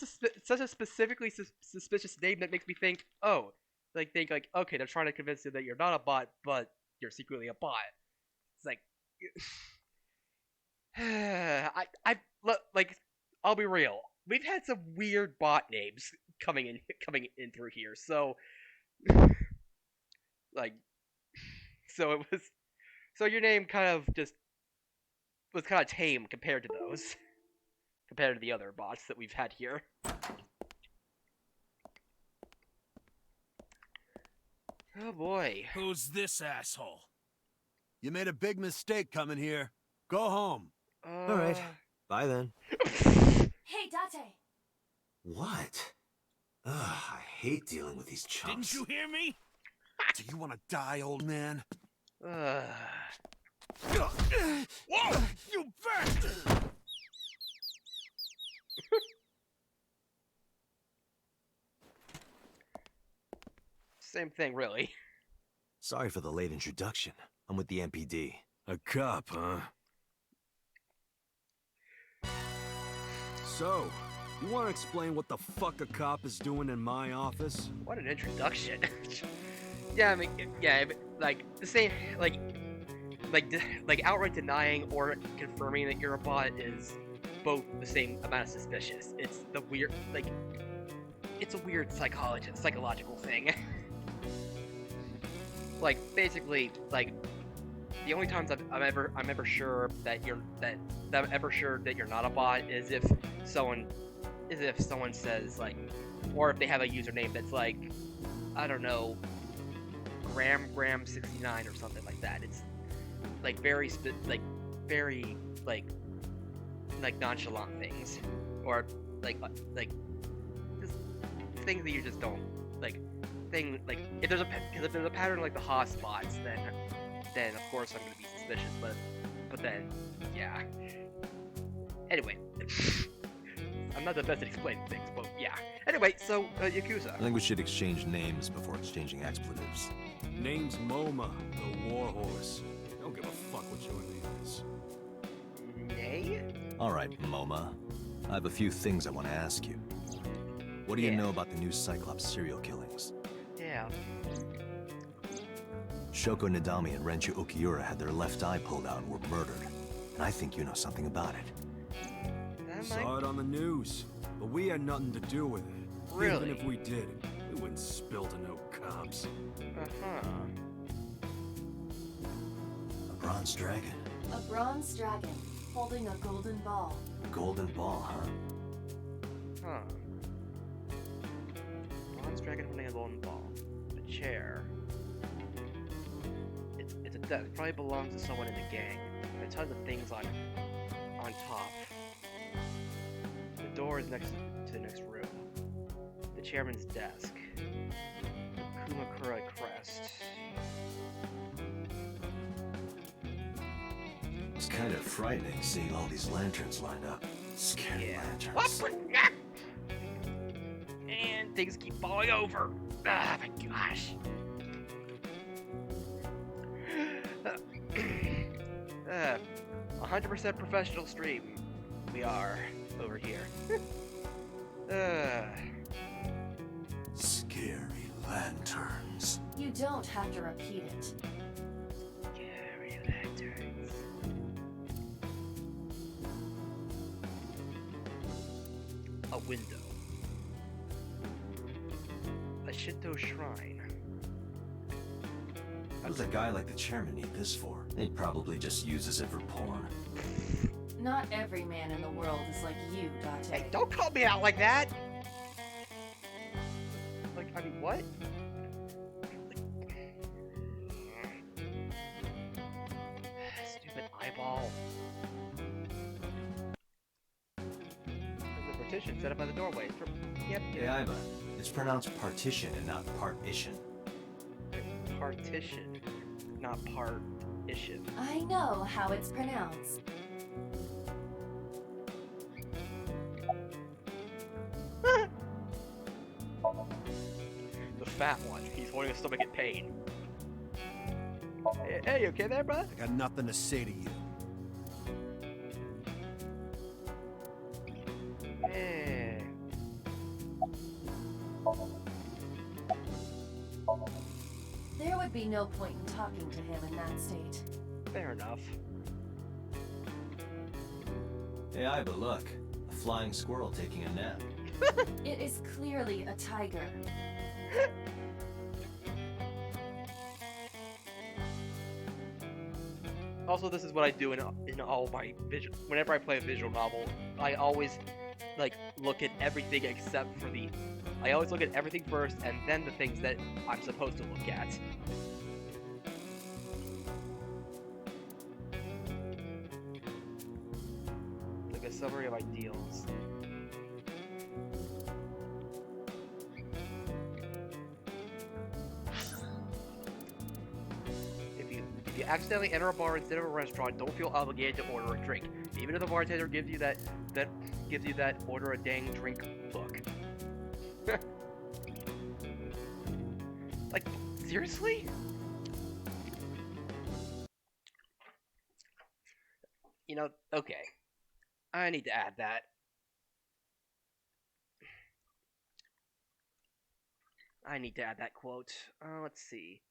S1: specifically suspicious name that makes me think, okay, they're trying to convince you that you're not a bot, but you're secretly a bot. It's like, I'll be real. We've had some weird bot names coming in through here, so so your name was kind of tame compared to the other bots that we've had here. Oh boy.
S12: Who's this asshole? You made a big mistake coming here. Go home.
S3: All right. Bye then.
S4: Hey, Date!
S3: What? Ugh, I hate dealing with these chumps.
S12: Didn't you hear me? Do you want to die, old man?
S1: Ugh.
S12: Whoa! You bastard!
S1: Same thing, really.
S3: Sorry for the late introduction. I'm with the MPD.
S12: A cop, huh? So, you want to explain what the fuck a cop is doing in my office?
S1: What an introduction. Yeah, I mean, yeah, like the same, like outright denying or confirming that you're a bot is both the same amount of suspicious. It's the weird, it's a weird psychological thing. Like basically, the only times I'm ever sure that you're not a bot is if someone says or if they have a username that's I don't know, Gram 69 or something like that. It's like very like nonchalant things, or like just things that you just don't like. If there's a pattern like the Haas spots, then of course I'm gonna be suspicious. But then yeah. Anyway, I'm not the best at explaining things, but yeah. Anyway, so Yakuza.
S3: I think we should exchange names before exchanging expletives.
S8: Name's MoMA, the Warhorse. Don't give a fuck what your name is.
S1: Nay?
S3: Alright, MoMA. I have a few things I want to ask you. What do you know about the new Cyclops serial killings?
S1: Yeah.
S3: Shoko Nadami and Renju Okiura had their left eye pulled out and were murdered. And I think you know something about it.
S8: Saw it on the news, but we had nothing to do with it.
S1: Really?
S8: Even if we did, we wouldn't spill to no cops.
S3: A bronze dragon.
S4: A bronze dragon holding a golden ball.
S3: A golden ball, huh?
S1: Huh. Bronze dragon holding a golden ball. A chair. It's a desk. Probably belongs to someone in the gang. There are tons of things on top. The door is next to the next room. The chairman's desk. The Kumakura crest.
S3: It's kind of frightening seeing all these lanterns lined up. Scary lanterns.
S1: And things keep falling over. Ah, my gosh. 100% professional stream. We are over here.
S3: Scary lanterns.
S4: You don't have to repeat it.
S1: Scary lanterns. A window. A Shinto shrine.
S3: What does a guy like the chairman need this for? They'd probably just uses it for porn.
S4: Not every man in the world is like you, Date.
S1: Hey, don't call me out like that! Like, I mean, what? Stupid eyeball. There's a partition set up by the doorway. Yep.
S3: Yeah, but it's pronounced partition and not partition.
S1: Partition, not part-ition.
S4: I know how it's pronounced.
S1: The fat one. He's holding his stomach in pain. Hey, you okay there, bro?
S12: I got nothing to say to you.
S1: Hey.
S4: There would be no point in talking to him in that state.
S1: Fair enough.
S3: Yeah, but look. A flying squirrel taking a nap.
S4: It is clearly a tiger.
S1: Also, this is what I do in all my visual. Whenever I play a visual novel, I always like look at everything except for the. I always look at everything first, and then the things that I'm supposed to look at. Like a summary of ideals. If you accidentally enter a bar instead of a restaurant, don't feel obligated to order a drink, even if the bartender gives you that order a dang drink look. Like, seriously? You know, okay. I need to add that. I need to add that quote. Let's see.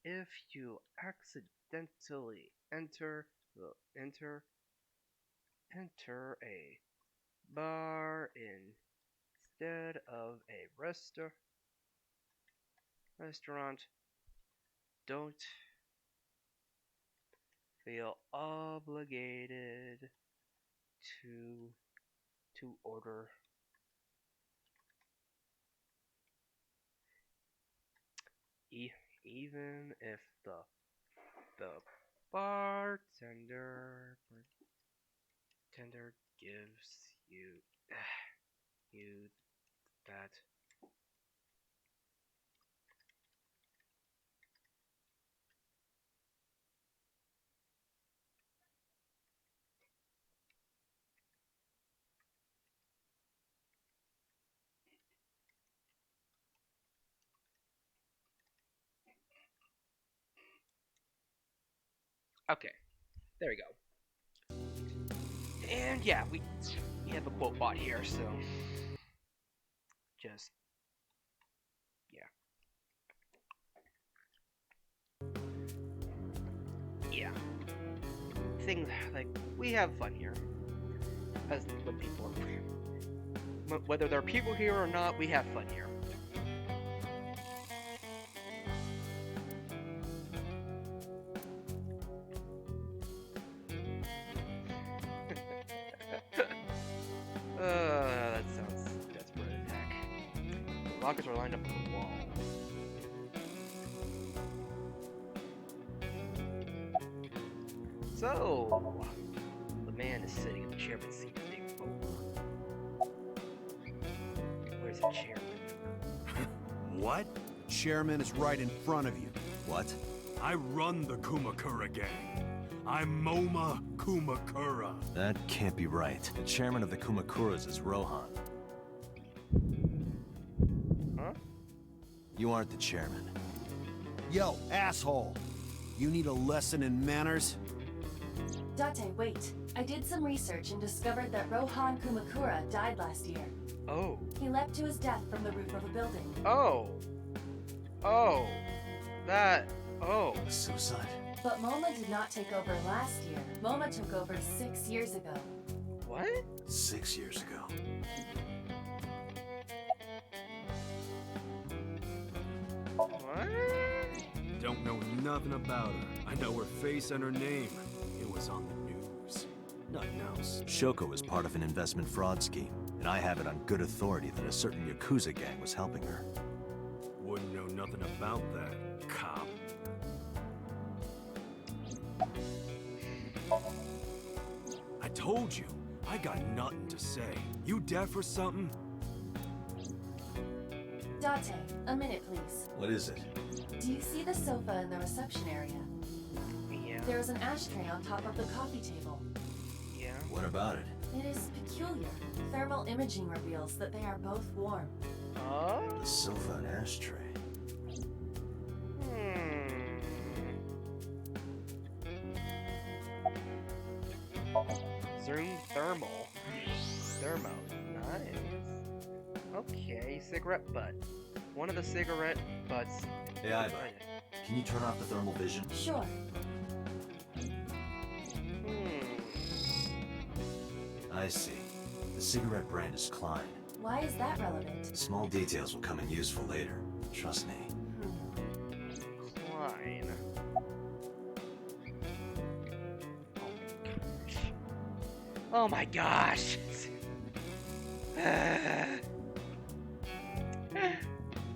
S1: If you accidentally enter a bar instead of a restaurant, don't feel obligated to order Even if the bartender gives you you that. Okay, there we go. And yeah, we have a quote bot here, so just yeah. Yeah. Things like we have fun here. As when people are whether there are people here or not, we have fun here. That sounds desperate as heck. The rockets are lined up on the wall. So, the man is sitting in the chairman's seat being over. Where's the chairman?
S12: What? The chairman is right in front of you.
S3: What?
S12: I run the Kumakura gang. I'm Moma Kumakura.
S3: That can't be right. The chairman of the Kumakuras is Rohan.
S1: Huh?
S3: You aren't the chairman.
S12: Yo, asshole! You need a lesson in manners?
S4: Date, wait. I did some research and discovered that Rohan Kumakura died last year.
S1: Oh.
S4: He leapt to his death from the roof of a building.
S1: Oh. Oh. That. Oh.
S3: Suicide?
S4: But Moma did not take over last year. Moma took over 6 years ago.
S1: What?
S3: 6 years ago.
S1: What?
S8: Don't know nothing about her. I know her face and her name. It was on the news. Nothing else.
S3: Shoko was part of an investment fraud scheme, and I have it on good authority that a certain Yakuza gang was helping her.
S8: Wouldn't know nothing about that, cop. I told you, I got nothing to say. You deaf or something?
S4: Date, a minute please.
S3: What is it?
S4: Do you see the sofa in the reception area?
S1: Yeah.
S4: There is an ashtray on top of the coffee table.
S1: Yeah.
S3: What about it?
S4: It is peculiar. Thermal imaging reveals that they are both warm.
S1: Oh?
S3: The sofa and ashtray.
S1: Zoom thermal. Thermo. Nice. Okay, cigarette butt. One of the cigarette butts.
S3: Hey, Iva. Can you turn off the thermal vision?
S4: Sure.
S3: I see. The cigarette brand is Klein.
S4: Why is that relevant?
S3: Small details will come in useful later. Trust me.
S1: Klein. Oh my gosh.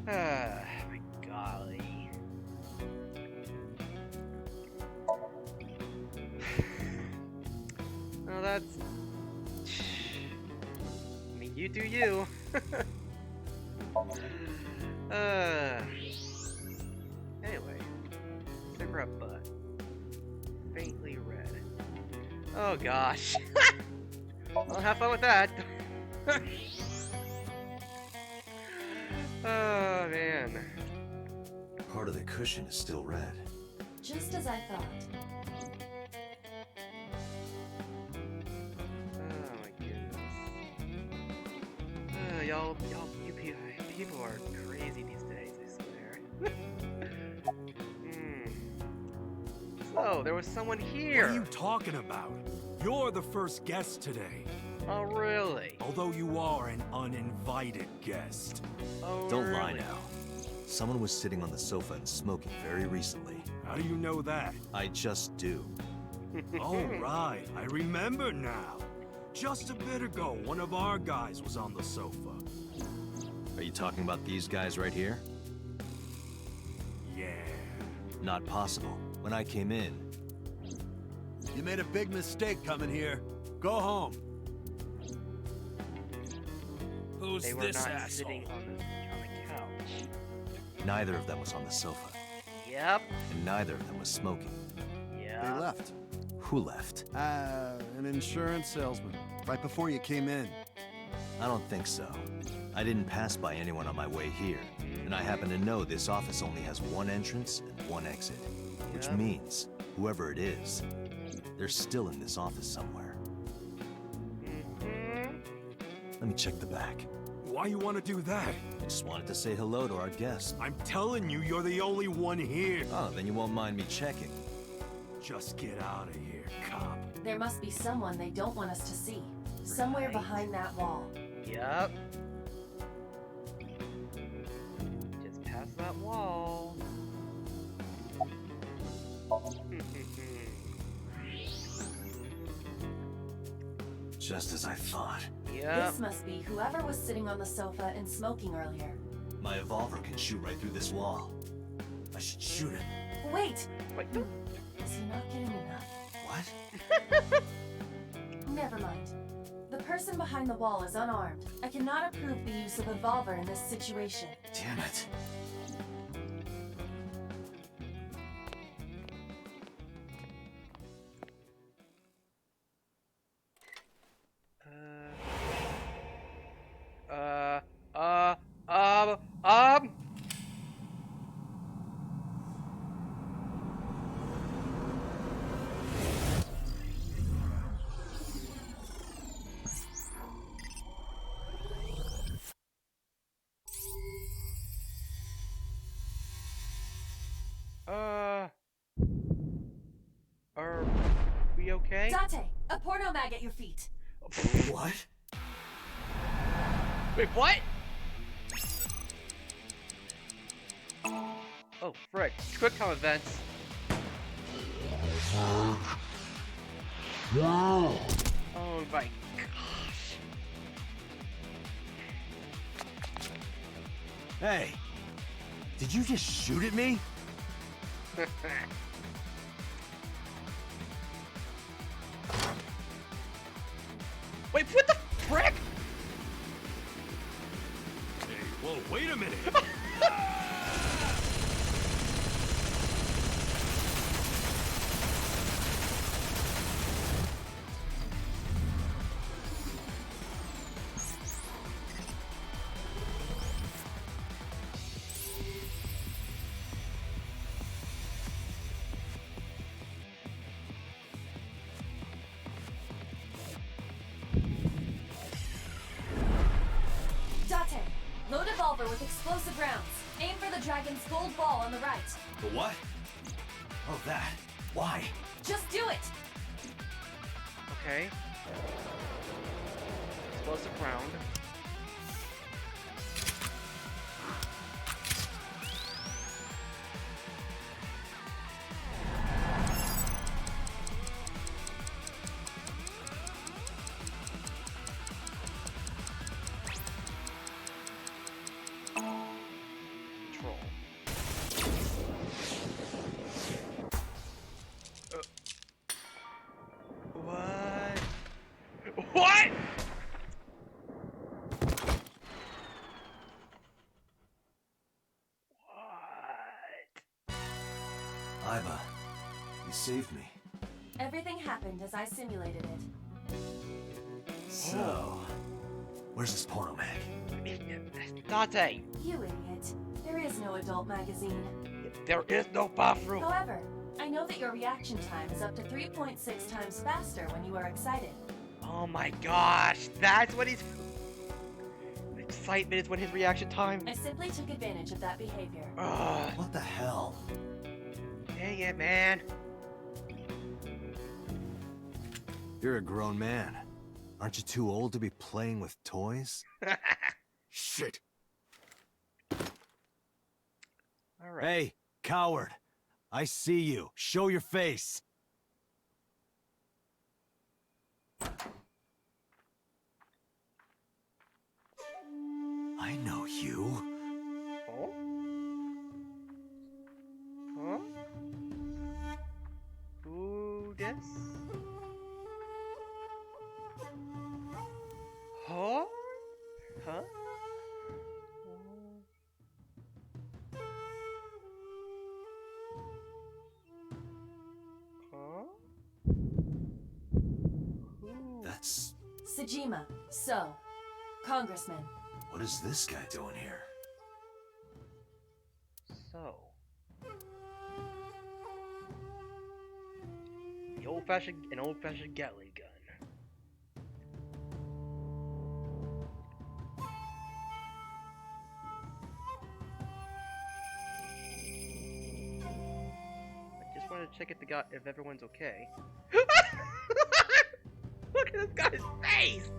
S1: My golly. Well, that's... I mean, you do you. Anyway. Cigarette butt. Faintly red. Oh gosh. Well, have fun with that. Oh man.
S3: Part of the cushion is still red.
S4: Just as I thought.
S1: Oh my goodness. You people are crazy these days, I swear. So, there was someone here.
S8: What are you talking about? You're the first guest today.
S1: Oh, really?
S8: Although you are an uninvited guest.
S1: Oh,
S3: Don't lie
S1: really?
S3: now. Someone was sitting on the sofa and smoking very recently.
S8: How do you know that?
S3: I just do.
S8: All right, I remember now. Just a bit ago, one of our guys was on the sofa.
S3: Are you talking about these guys right here? Not possible. When I came in,
S12: You made a big mistake coming here. Go home.
S8: Who's
S1: They were
S8: this
S1: not
S8: asshole?
S1: sitting on the couch.
S3: neither of them was on the sofa,
S1: Yep.
S3: and neither of them was smoking.
S1: Yeah.
S12: They left.
S3: Who left?
S12: An insurance salesman. Right before you came in.
S3: I don't think so. I didn't pass by anyone on my way here, and I happen to know this office only has one entrance and one exit, which
S1: Yep.
S3: means whoever it is, they're still in this office somewhere. Let me check the back.
S8: Why you want to do that?
S3: I just wanted to say hello to our guest.
S8: I'm telling you, you're the only one here.
S3: Oh, then you won't mind me checking.
S8: Just get out of here, cop.
S4: There must be someone they don't want us to see. Somewhere
S1: Right.
S4: behind that wall.
S1: Yep. Just past that wall.
S3: Just as I thought.
S1: Yep.
S4: This must be whoever was sitting on the sofa and smoking earlier.
S3: My evolver can shoot right through this wall. I should shoot it.
S4: Wait!
S1: Wait, don't.
S4: Is he not getting enough?
S3: What?
S4: Never mind. The person behind the wall is unarmed. I cannot approve the use of Evolver in this situation.
S3: Damn it.
S1: Uh, uh, um, um. Are we okay?
S4: Date, a porno mag at your feet.
S3: What?
S1: Wait, what? Oh, frick. Quick time events. Oh my gosh.
S3: Hey! Did you just shoot at me?
S1: Wait, what the frick?
S8: Hey, whoa, wait a minute.
S4: Date, load Evolver with explosive rounds. Aim for the dragon's gold ball on the right.
S3: The what? Oh, that. Why?
S4: Just do it!
S1: Okay. Explosive round. Control. What? What? What?
S3: Iva, you saved me.
S4: Everything happened as I simulated it.
S3: So, where's this porno mag?
S1: Date,
S4: You idiot. There is no adult magazine.
S1: there is no bathroom.
S4: However, I know that your reaction time is up to 3.6 times faster when you are excited.
S1: Oh my gosh, that's what he's. Excitement is when his reaction time.
S4: I simply took advantage of that behavior.
S1: Ugh,
S3: What the hell?
S1: dang it, man.
S3: You're a grown man. Aren't you too old to be playing with toys?
S8: Shit.
S1: All right.
S3: Hey, coward. I see you. Show your face. I know you.
S1: Oh? Huh? Highness? Huh? Huh? Huh?
S3: That's...
S4: Sejima, so, Congressman.
S3: What is this guy doing here?
S1: So... an old-fashioned Gatling gun. I just wanted to check if everyone's okay. Look at this guy's face!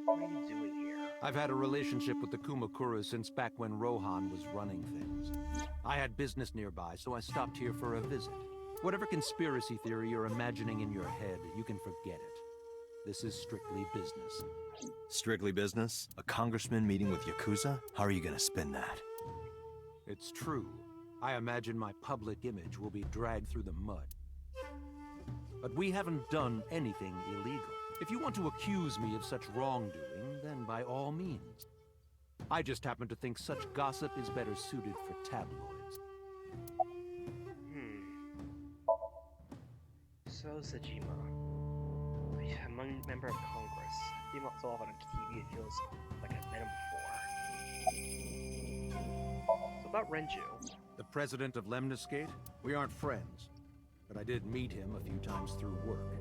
S1: What are you doing here?
S13: I've had a relationship with the Kumakuras since back when Rohan was running things. I had business nearby, so I stopped here for a visit. Whatever conspiracy theory you're imagining in your head, you can forget it. This is strictly business.
S3: Strictly business? A congressman meeting with Yakuza? How are you gonna spin that?
S13: It's true. I imagine my public image will be dragged through the mud. But we haven't done anything illegal. If you want to accuse me of such wrongdoing, then by all means. I just happen to think such gossip is better suited for tabloids.
S1: So, Sejima, I'm a member of Congress. Being so often on TV, it feels like I've met him before. So about Renju.
S13: The president of Lemniscate? We aren't friends, but I did meet him a few times through work.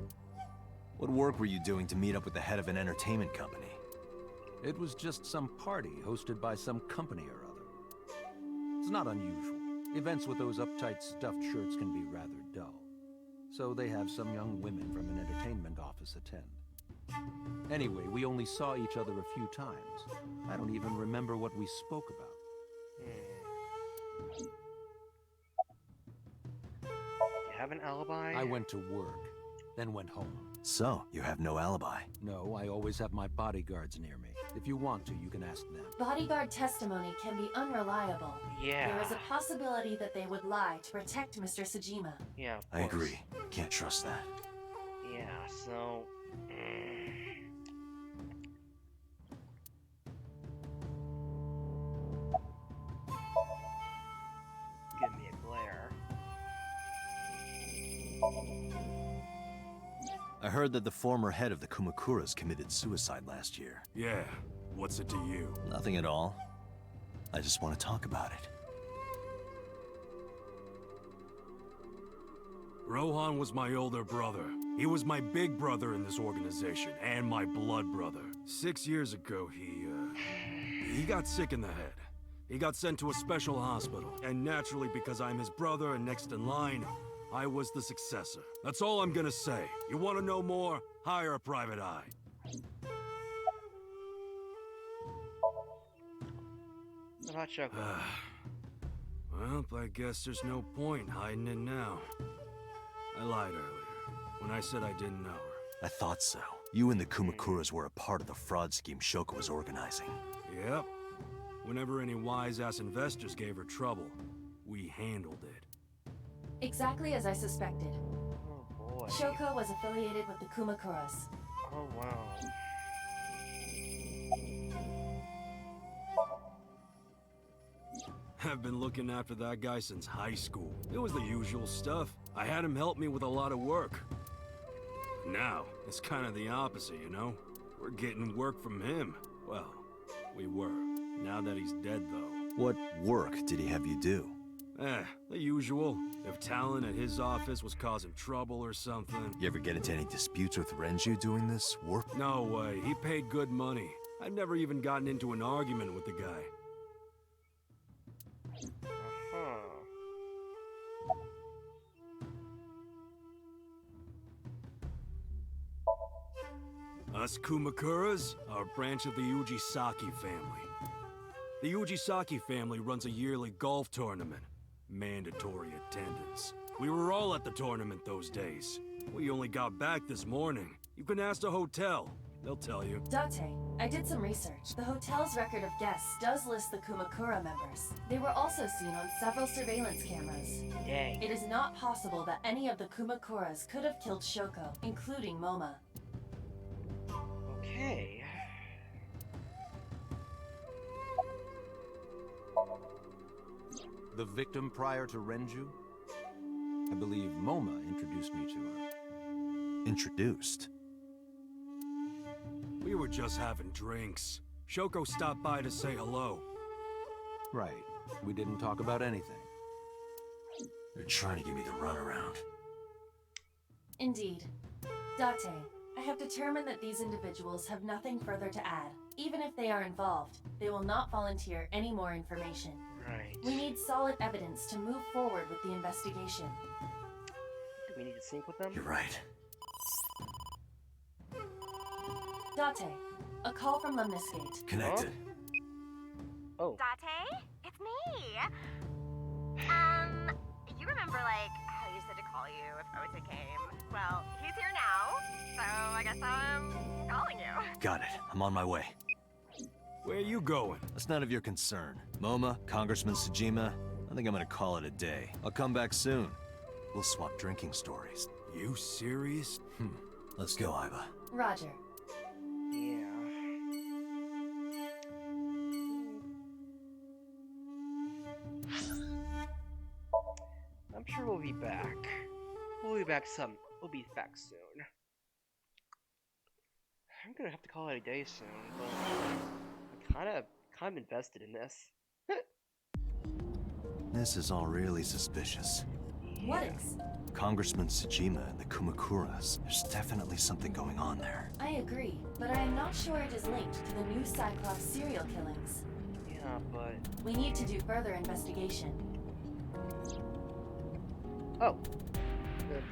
S3: What work were you doing to meet up with the head of an entertainment company?
S13: It was just some party hosted by some company or other. It's not unusual. Events with those uptight stuffed shirts can be rather dull. So they have some young women from an entertainment office attend. Anyway, we only saw each other a few times. I don't even remember what we spoke about.
S1: You have an alibi?
S13: I went to work, then went home.
S3: So, you have no alibi?
S13: No, I always have my bodyguards near me. If you want to, you can ask them.
S4: Bodyguard testimony can be unreliable.
S1: Yeah.
S4: There is a possibility that they would lie to protect Mr. Sejima.
S1: Yeah,
S3: I agree. Can't trust that.
S1: Yeah, so... Give me a glare.
S3: I heard that the former head of the Kumakuras committed suicide last year.
S8: Yeah, what's it to you?
S3: Nothing at all. I just want to talk about it.
S8: Rohan was my older brother. He was my big brother in this organization, and my blood brother. 6 years ago, he got sick in the head. He got sent to a special hospital, and naturally, because I'm his brother and next in line, I was the successor. That's all I'm gonna say. You want to know more? Hire a private eye.
S1: What about Shoko?
S8: Well, I guess there's no point hiding it now. I lied earlier, when I said I didn't know her.
S3: I thought so. You and the Kumakuras were a part of the fraud scheme Shoko was organizing.
S8: Yep. Whenever any wise-ass investors gave her trouble, we handled it.
S4: Exactly as I suspected.
S1: Oh boy.
S4: Shoko was affiliated with the Kumakuras.
S1: Oh wow.
S8: I've been looking after that guy since high school. It was the usual stuff. I had him help me with a lot of work. Now, it's kind of the opposite, you know? We're getting work from him. Well, we were. Now that he's dead, though.
S3: What work did he have you do?
S8: The usual. If Talon at his office was causing trouble or something.
S3: You ever get into any disputes with Renju doing this work?
S8: No way. He paid good money. I've never even gotten into an argument with the guy. Us Kumakuras are a branch of the Ujisaki family. The Ujisaki family runs a yearly golf tournament. Mandatory attendance. We were all at the tournament those days. We only got back this morning. You can ask the hotel. They'll tell you.
S4: Date, I did some research. The hotel's record of guests does list the Kumakura members. They were also seen on several surveillance cameras.
S1: Dang.
S4: It is not possible that any of the Kumakuras could have killed Shoko, including Moma.
S1: Okay.
S13: The victim prior to Renju? I believe Moma introduced me to her.
S3: Introduced?
S8: We were just having drinks. Shoko stopped by to say hello.
S13: Right. We didn't talk about anything.
S3: They're trying to give me the runaround.
S4: Indeed. Date, I have determined that these individuals have nothing further to add. Even if they are involved, they will not volunteer any more information.
S1: Right.
S4: We need solid evidence to move forward with the investigation.
S1: Do we need to sync with them?
S3: You're right.
S4: Date, a call from Lemniscate.
S3: Connected.
S1: Oh.
S10: Date, it's me. You remember, like, how you said to call you if Ota came? Well, he's here now, so I guess I'm calling you.
S3: Got it. I'm on my way.
S8: Where are you going?
S3: That's none of your concern. Moma, Congressman Tsujima, I think I'm gonna call it a day. I'll come back soon. We'll swap drinking stories.
S8: You serious?
S3: Let's go, Iba.
S4: Roger.
S1: Yeah. I'm sure we'll be back. We'll be back soon. I'm gonna have to call it a day soon, but I'm kind of invested in this.
S3: This is all really suspicious.
S4: What is?
S3: Congressman Tsujima and the Kumakuras. There's definitely something going on there.
S4: I agree, but I am not sure it is linked to the new Cyclops serial killings.
S1: Yeah, but...
S4: We need to do further investigation.
S1: Oh. Good.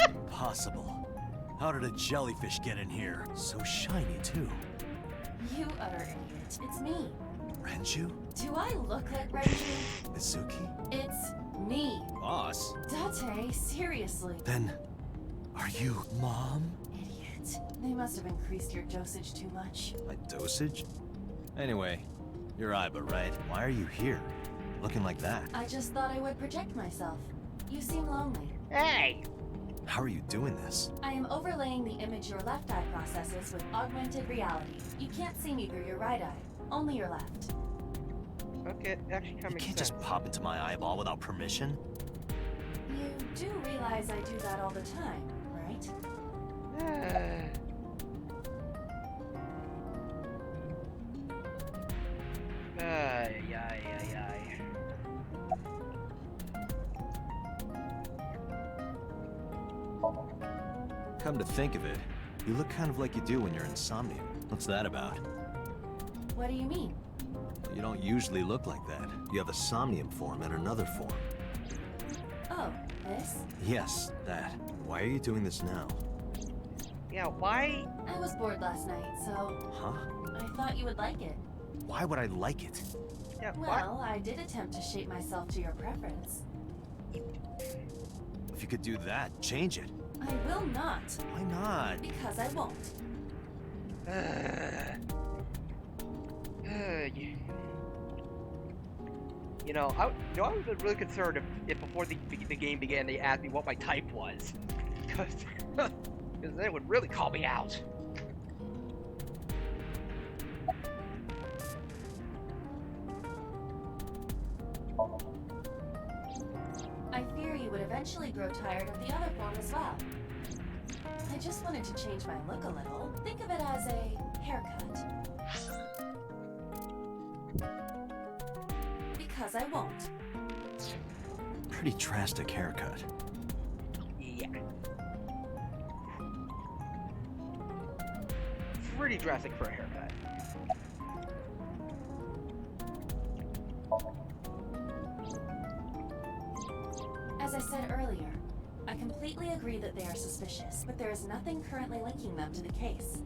S3: Impossible. How did a jellyfish get in here? So shiny, too.
S4: You utter idiot. It's me.
S3: Renju?
S4: Do I look like Renju?
S3: Mizuki?
S4: It's me.
S3: Boss?
S4: Date, seriously.
S3: Then, are you Mom?
S4: Idiot. They must have increased your dosage too much.
S3: My dosage? Anyway, you're Iba, right? Why are you here? Looking like that?
S4: I just thought I would protect myself. You seem lonely.
S1: Hey!
S3: How are you doing this?
S4: I am overlaying the image your left eye processes with augmented reality. You can't see me through your right eye, only your left.
S1: Okay, it actually kind of
S3: You
S1: makes
S3: can't
S1: sense.
S3: just pop into my eyeball without permission.
S4: You do realize I do that all the time, right?
S1: Ay, ay, ay, ay.
S3: Come to think of it, you look kind of like you do when you're in Somnium. What's that about?
S4: What do you mean?
S3: You don't usually look like that. You have a Somnium form and another form.
S4: Oh, this?
S3: Yes, that. Why are you doing this now?
S1: Yeah, why?
S4: I was bored last night, so
S3: Huh?
S4: I thought you would like it.
S3: Why would I like it?
S1: Yeah, why?
S4: Well, I did attempt to shape myself to your preference.
S3: If you could do that, change it.
S4: I will not,
S3: Why not?
S4: because I won't.
S1: You know, I would have been really concerned if before the game began they asked me what my type was, because then it would really call me out.
S4: I fear you would eventually grow tired of the other form as well. I just wanted to change my look a little. Think of it as a haircut. Because I won't.
S3: Pretty drastic haircut.
S1: Yeah. pretty drastic for a haircut.
S4: As I said earlier, I completely agree that they are suspicious, but there is nothing currently linking them to the case.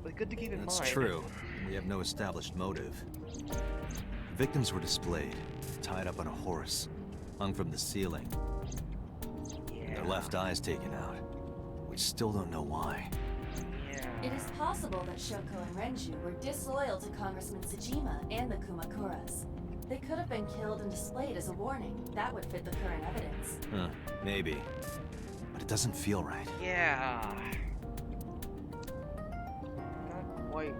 S1: But good to keep in mind.
S3: That's true. We have no established motive. Victims were displayed, tied up on a horse, hung from the ceiling. And their left eyes taken out. We still don't know why.
S4: It is possible that Shoko and Renju were disloyal to Congressman Tsujima and the Kumakuras. They could have been killed and displayed as a warning. That would fit the current evidence.
S3: Huh, maybe. But it doesn't feel right.
S1: Yeah. Not quite.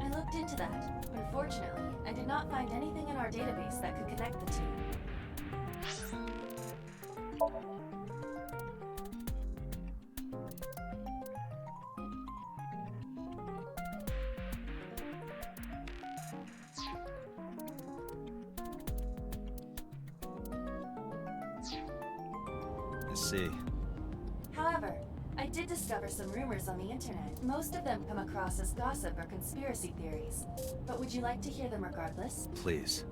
S4: I looked into that. Unfortunately, I did not find anything in our database that could connect the two.
S3: I see.
S4: However, I did discover some rumors on the internet. Most of them come across as gossip or conspiracy theories. But would you like to hear them regardless?
S3: Please.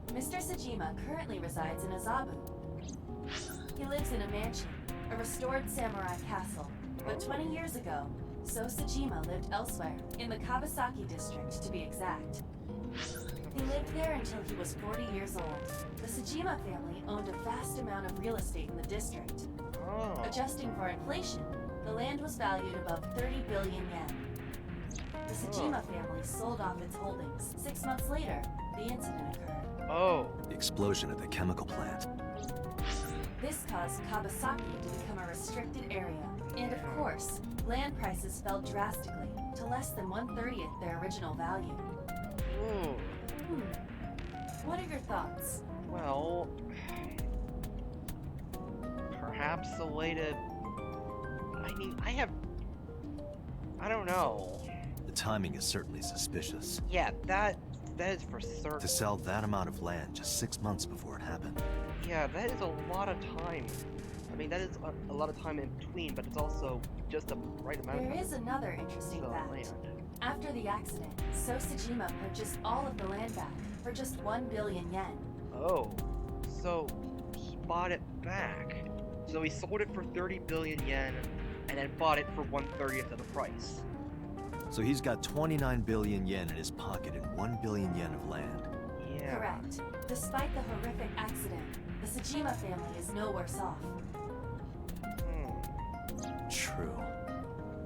S4: Mr. Tsujima currently resides in Azabu. He lives in a mansion, a restored samurai castle. But 20 years ago, So Tsujima lived elsewhere, in the Kawasaki district to be exact. He lived there until he was 40 years old. The Tsujima family owned a vast amount of real estate in the district. Adjusting for inflation, the land was valued above 30 billion yen. The Tsujima family sold off its holdings. 6 months later, the incident occurred.
S3: The explosion at the chemical plant.
S4: This caused Kawasaki to become a restricted area. And of course, land prices fell drastically to less than 1/30th their original value. What are your thoughts?
S1: Well, perhaps a way to... I mean, I don't know.
S3: The timing is certainly suspicious.
S1: Yeah, that is for certain.
S3: To sell that amount of land just 6 months before it happened.
S1: Yeah, that is a lot of time. I mean, that is a lot of time in between, but it's also just the right amount of time.
S4: There is another interesting fact.
S1: Land.
S4: After the accident, So Tsujima purchased all of the land back for just 1 billion yen.
S1: Oh, so he bought it back. So he sold it for 30 billion yen, and then bought it for 1/30th of the price.
S3: So he's got 29 billion yen in his pocket and 1 billion yen of land.
S1: Yeah.
S4: Correct. Despite the horrific accident, the Tsujima family is no worse off.
S3: True.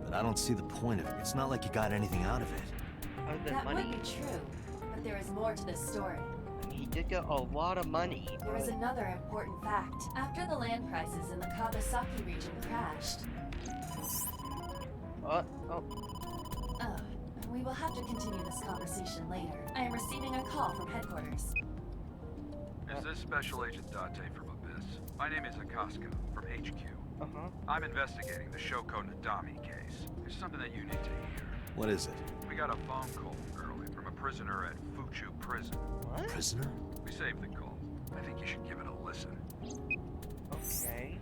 S3: But I don't see the point of it. It's not like you got anything out of it.
S1: Other than
S4: That
S1: money?
S4: would be true, but there is more to this story.
S1: He did get a lot of money.
S4: There is another important fact. After the land prices in the Kawasaki region crashed... we will have to continue this conversation later. I am receiving a call from headquarters.
S14: Is this Special Agent Date from Abyss? My name is Akaska, from HQ. I'm investigating the Shoko Nadami case. There's something that you need to hear.
S3: What is it?
S14: We got a phone call early from a prisoner at Fuchu Prison.
S1: What?
S3: Prisoner?
S14: We saved the call. I think you should give it a listen.
S1: Okay.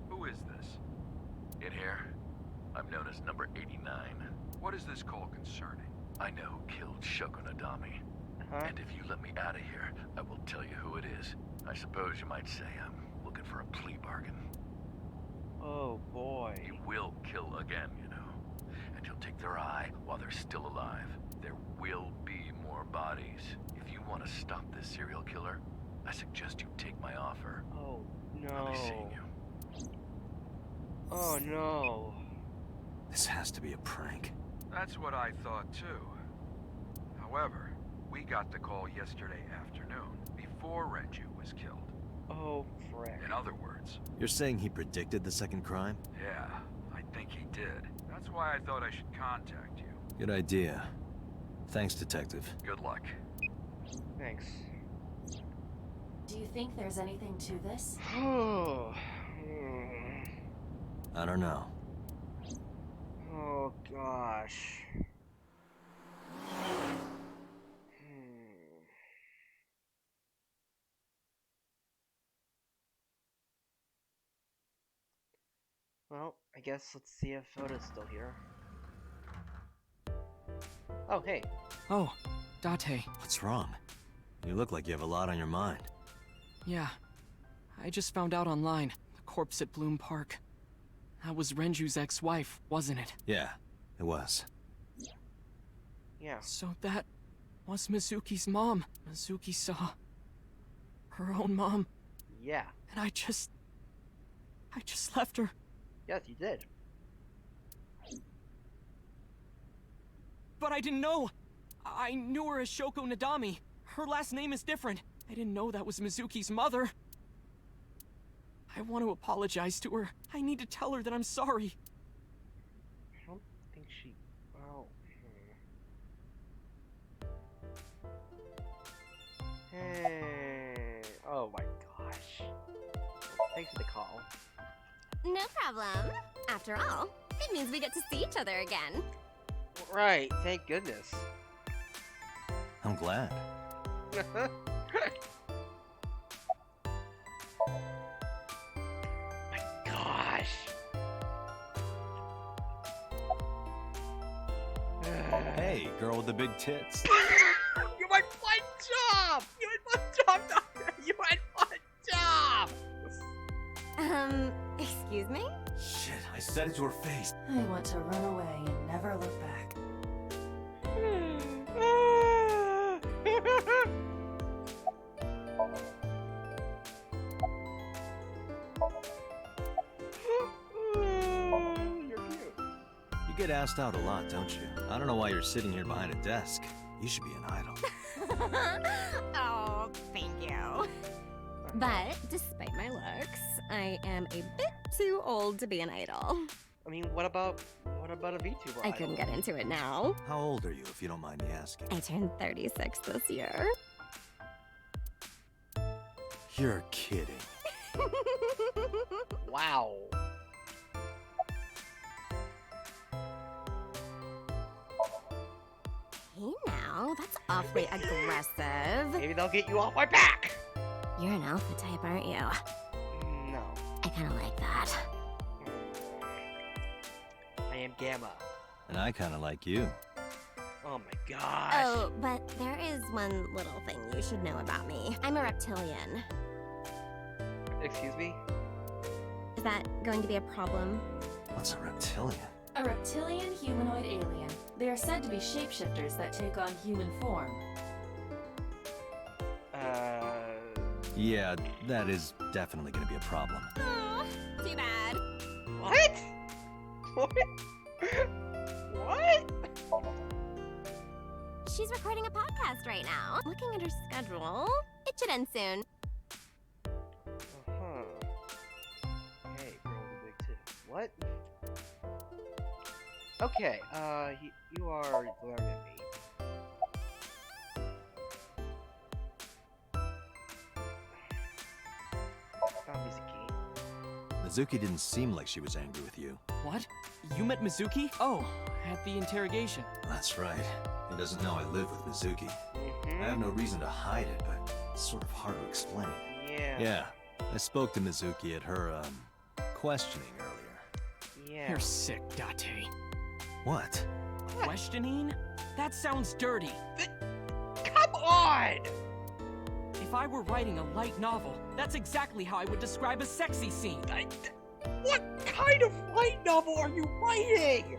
S14: Who is this?
S15: In here, I'm known as number 89.
S14: What is this call concerning?
S15: I know who killed Shoko Nadami. And if you let me out of here, I will tell you who it is. I suppose you might say I'm looking for a plea bargain.
S1: Oh boy.
S15: He will kill again, you know. And he'll take their eye while they're still alive. There will be more bodies. If you want to stop this serial killer, I suggest you take my offer.
S1: Oh no.
S15: I'll be seeing you.
S1: Oh no.
S3: This has to be a prank.
S14: That's what I thought too. However, we got the call yesterday afternoon, before Renju was killed.
S1: Oh, frick.
S14: In other words...
S3: You're saying he predicted the second crime?
S14: Yeah, I think he did. That's why I thought I should contact you.
S3: Good idea. Thanks, Detective.
S14: Good luck.
S1: Thanks.
S4: Do you think there's anything to this?
S3: I don't know.
S1: Oh gosh. Well, I guess let's see if Oda's still here. Oh, hey.
S16: Oh, Date.
S3: What's wrong? You look like you have a lot on your mind.
S16: Yeah. I just found out online. The corpse at Bloom Park. That was Renju's ex-wife, wasn't it?
S3: Yeah, it was.
S1: Yeah.
S16: So that was Mizuki's mom. Mizuki saw her own mom.
S1: Yeah.
S16: And I just left her.
S1: Yes, you did.
S16: But I didn't know. I knew her as Shoko Nadami. Her last name is different. I didn't know that was Mizuki's mother. I want to apologize to her. I need to tell her that I'm sorry.
S1: I don't think she... Well... Hey... Oh my gosh. Thanks for the call.
S10: No problem. After all, it means we get to see each other again.
S1: Right, thank goodness.
S3: I'm glad.
S1: My gosh.
S3: Hey, girl with the big tits.
S1: You had one job! You had one job, Doctor! You had one job!
S10: Excuse me?
S3: Shit, I said it to her face.
S4: I want to run away and never look back.
S1: You're cute.
S3: You get asked out a lot, don't you? I don't know why you're sitting here behind a desk. You should be an idol.
S10: Oh, thank you. But despite my looks, I am a bit too old to be an idol.
S1: I mean, what about a VTuber
S10: I couldn't get into it now.
S3: How old are you, if you don't mind me asking?
S10: I turned 36 this year.
S3: You're kidding.
S1: Wow.
S10: Hey now, that's awfully aggressive.
S1: Maybe they'll get you off my back!
S10: You're an alpha type, aren't you?
S1: No.
S10: I kinda like that.
S1: I am Gamma.
S3: And I kind of like you.
S1: Oh my gosh.
S10: Oh, but there is one little thing you should know about me. I'm a reptilian.
S1: Excuse me?
S10: Is that going to be a problem?
S3: What's a reptilian?
S4: A reptilian humanoid alien. They are said to be shapeshifters that take on human form.
S3: Yeah, that is definitely going to be a problem.
S10: Oh, too bad.
S1: What? What? What?
S10: She's recording a podcast right now. Looking at her schedule, it should end soon.
S1: Hey, girl with the big tits. What? Okay, you are glaring at me.
S3: Mizuki didn't seem like she was angry with you.
S16: What? You met Mizuki? Oh, at the interrogation.
S3: That's right. He doesn't know I live with Mizuki. I have no reason to hide it, but it's sort of hard to explain.
S1: Yeah.
S3: Yeah, I spoke to Mizuki at her, questioning earlier.
S1: Yeah.
S16: You're sick, Date.
S3: What?
S16: Questioning? That sounds dirty.
S1: Come on!
S16: If I were writing a light novel, that's exactly how I would describe a sexy scene.
S1: What kind of light novel are you writing?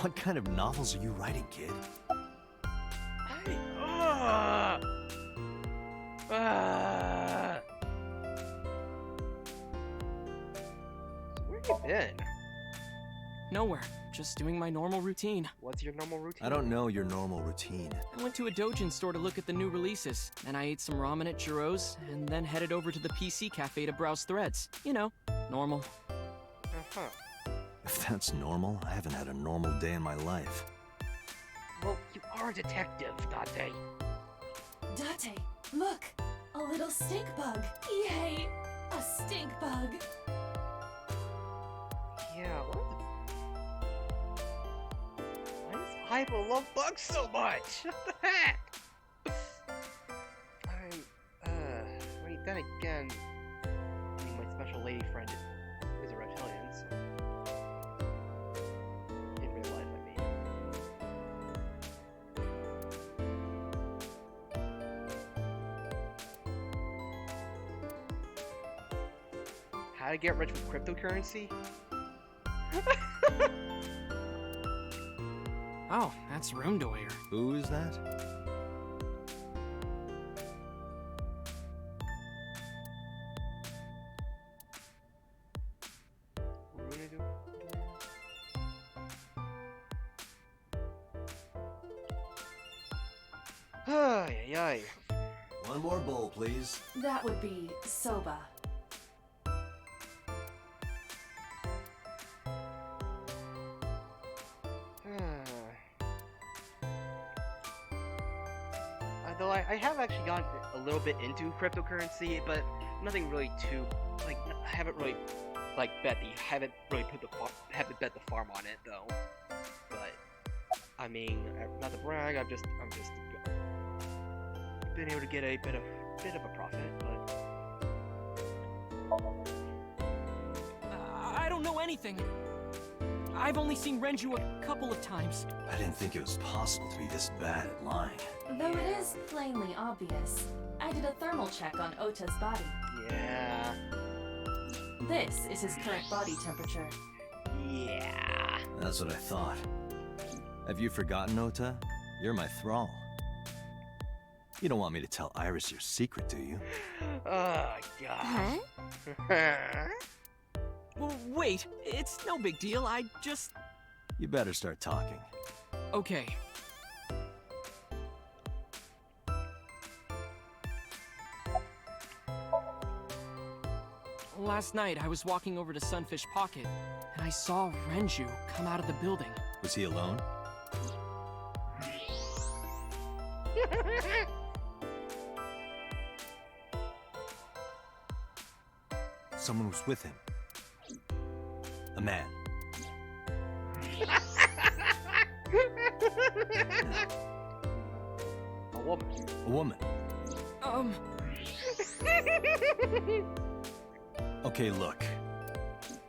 S3: What kind of novels are you writing, kid?
S1: Where have you been?
S16: Nowhere. Just doing my normal routine.
S1: What's your normal routine?
S3: I don't know your normal routine.
S16: I went to a Dojin store to look at the new releases, and I ate some ramen at Jiro's, and then headed over to the PC cafe to browse threads. You know, normal.
S3: If that's normal, I haven't had a normal day in my life.
S1: Well, you are a detective, Date.
S4: Date, look! A little stink bug. Yay! A stink bug.
S1: Yeah, what the... Why does Hypo love bugs so much? What the heck? I mean, then again, I mean, my special lady friend How to get rich with cryptocurrency?
S16: Oh, that's Runedoyer.
S3: Who is that?
S1: Ay, ay.
S3: One more bowl, please.
S4: That would be soba.
S1: Though I have actually gotten a little bit into cryptocurrency, but nothing really too, like, I haven't really, like, haven't really haven't bet the farm on it, though. But, I mean, not to brag, I'm just been able to get a bit of a profit, but...
S16: I don't know anything. I've only seen Renju a couple of times.
S3: I didn't think it was possible to be this bad at lying.
S4: Though it is plainly obvious, I did a thermal check on Ota's body.
S1: Yeah.
S4: This is his current body temperature.
S1: Yeah.
S3: That's what I thought. Have you forgotten, Ota? You're my thrall. You don't want me to tell Iris your secret, do you?
S1: Oh, God. Huh?
S16: Well, wait, it's no big deal, I just...
S3: You better start talking.
S16: Okay. Last night, I was walking over to Sunfish Pocket, and I saw Renju come out of the building.
S3: Was he alone? Someone was with him. A man.
S1: A woman.
S3: A woman. Okay, look.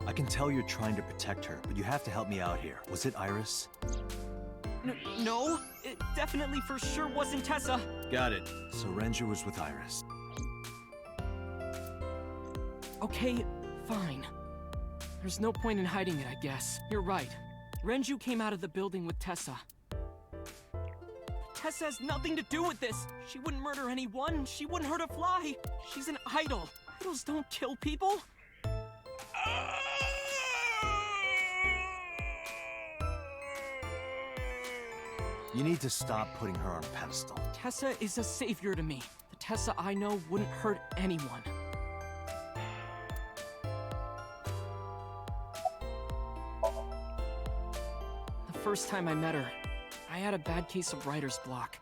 S3: I can tell you're trying to protect her, but you have to help me out here. Was it Iris?
S16: No, it definitely for sure wasn't Tessa.
S3: Got it. So Renju was with Iris.
S16: Okay, fine. There's no point in hiding it, I guess. You're right. Renju came out of the building with Tessa. Tessa has nothing to do with this. She wouldn't murder anyone. She wouldn't hurt a fly. She's an idol. Idols don't kill people.
S3: You need to stop putting her on a pedestal.
S16: Tessa is a savior to me. The Tessa I know wouldn't hurt anyone. The first time I met her, I had a bad case of writer's block.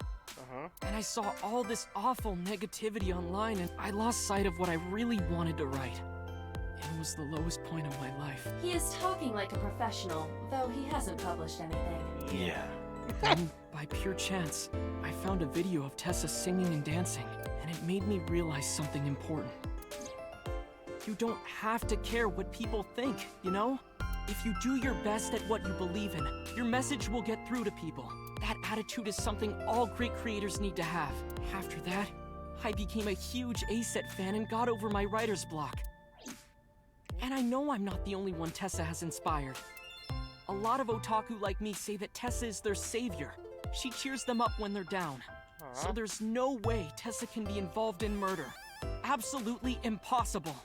S16: And I saw all this awful negativity online, and I lost sight of what I really wanted to write. It was the lowest point of my life.
S4: He is talking like a professional, though he hasn't published anything.
S3: Yeah.
S16: Then, by pure chance, I found a video of Tessa singing and dancing, and it made me realize something important. You don't have to care what people think, you know? If you do your best at what you believe in, your message will get through to people. That attitude is something all great creators need to have. After that, I became a huge ACET fan and got over my writer's block. And I know I'm not the only one Tessa has inspired. A lot of otaku like me say that Tessa is their savior. She cheers them up when they're down. So there's no way Tessa can be involved in murder. Absolutely impossible.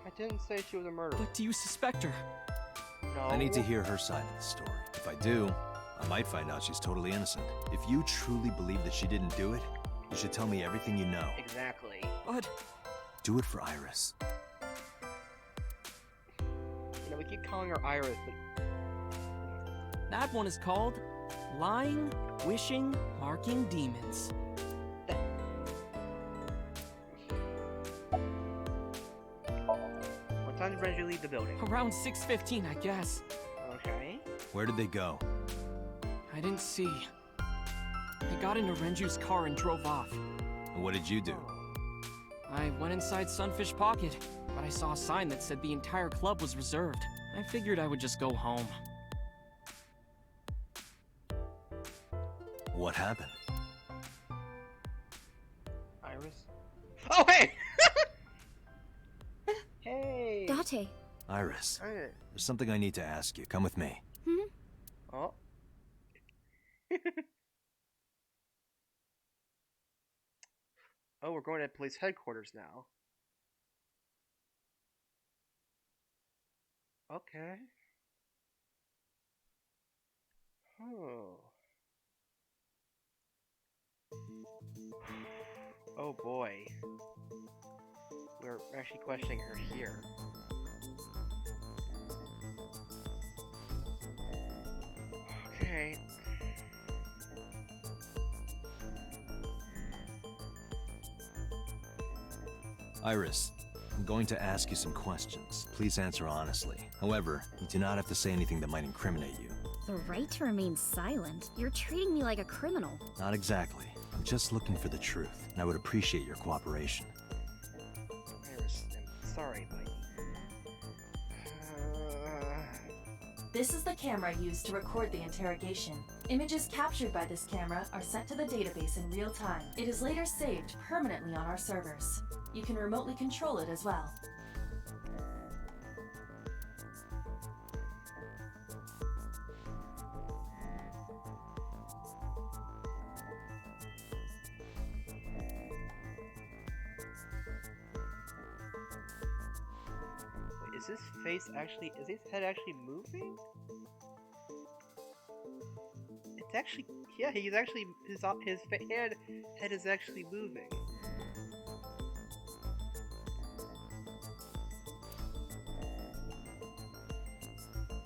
S1: I didn't say she was a murderer.
S16: But do you suspect her?
S1: No.
S3: I need to hear her side of the story. If I do, I might find out she's totally innocent. If you truly believe that she didn't do it, you should tell me everything you know.
S1: Exactly.
S16: But...
S3: Do it for Iris.
S1: You know, we keep calling her Iris, but...
S16: That one is called Lying, Wishing, Marking Demons.
S1: What time did Renju leave the building?
S16: Around 6:15, I guess.
S1: Okay.
S3: Where did they go?
S16: I didn't see. They got into Renju's car and drove off.
S3: And what did you do?
S16: I went inside Sunfish Pocket, but I saw a sign that said the entire club was reserved. I figured I would just go home.
S3: What happened?
S1: Oh, hey! Hey!
S6: Date.
S3: Iris,
S1: Hey.
S3: there's something I need to ask you. Come with me.
S1: Oh. Oh, we're going to police headquarters now. Okay. Oh. Oh boy. We're actually questioning her here. Okay.
S3: Iris, I'm going to ask you some questions. Please answer honestly. However, you do not have to say anything that might incriminate you.
S6: The right to remain silent? You're treating me like a criminal.
S3: Not exactly. I'm just looking for the truth, and I would appreciate your cooperation.
S1: Iris, I'm sorry, but...
S4: This is the camera used to record the interrogation. Images captured by this camera are sent to the database in real time. It is later saved permanently on our servers. You can remotely control it as well.
S1: Wait, is his face actually... is his head actually moving? It's actually... yeah, he's actually... his head is actually moving.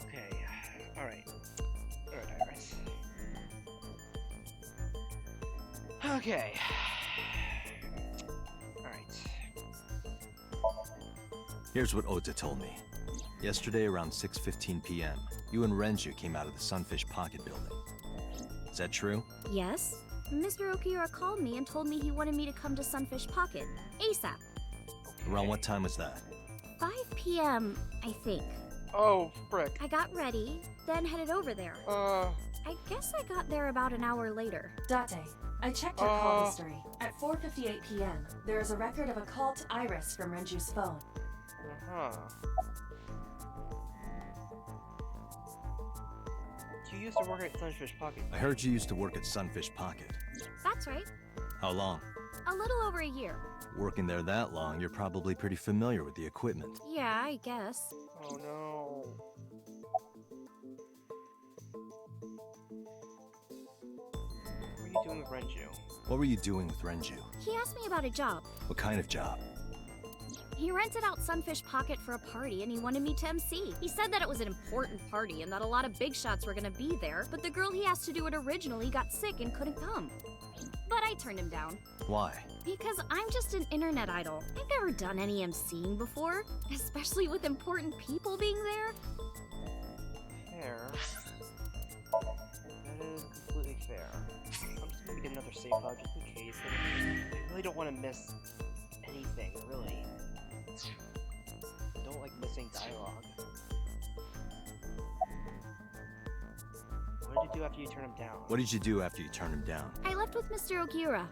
S1: Okay, alright. Alright, Iris. Okay. Alright.
S3: Here's what Ota told me. Yesterday around 6:15 p.m., you and Renju came out of the Sunfish Pocket building. Is that true?
S6: Yes? Mr. Okiura called me and told me he wanted me to come to Sunfish Pocket. ASAP.
S3: Around what time was that?
S6: 5 p.m., I think.
S1: Oh, frick.
S6: I got ready, then headed over there. I guess I got there about an hour later.
S4: Date, I checked your call history. At 4:58 p.m., there is a record of a call to Iris from Renju's phone.
S1: You used to work at Sunfish Pocket.
S3: I heard you used to work at Sunfish Pocket.
S6: That's right.
S3: How long?
S6: A little over a year.
S3: Working there that long, you're probably pretty familiar with the equipment.
S6: Yeah, I guess.
S1: Oh no. What are you doing with Renju?
S3: What were you doing with Renju?
S6: He asked me about a job.
S3: What kind of job?
S6: He rented out Sunfish Pocket for a party and he wanted me to MC. He said that it was an important party and that a lot of big shots were gonna be there, but the girl he asked to do it originally got sick and couldn't come. But I turned him down.
S3: Why?
S6: Because I'm just an internet idol. I've never done any MCing before, especially with important people being there.
S1: Fair. That is completely fair. I'm just gonna get another save file just in case. I really don't want to miss anything, really. I don't like missing dialogue. What did you do after you turned him down?
S3: What did you do after you turned him down?
S6: I left with Mr. Okiura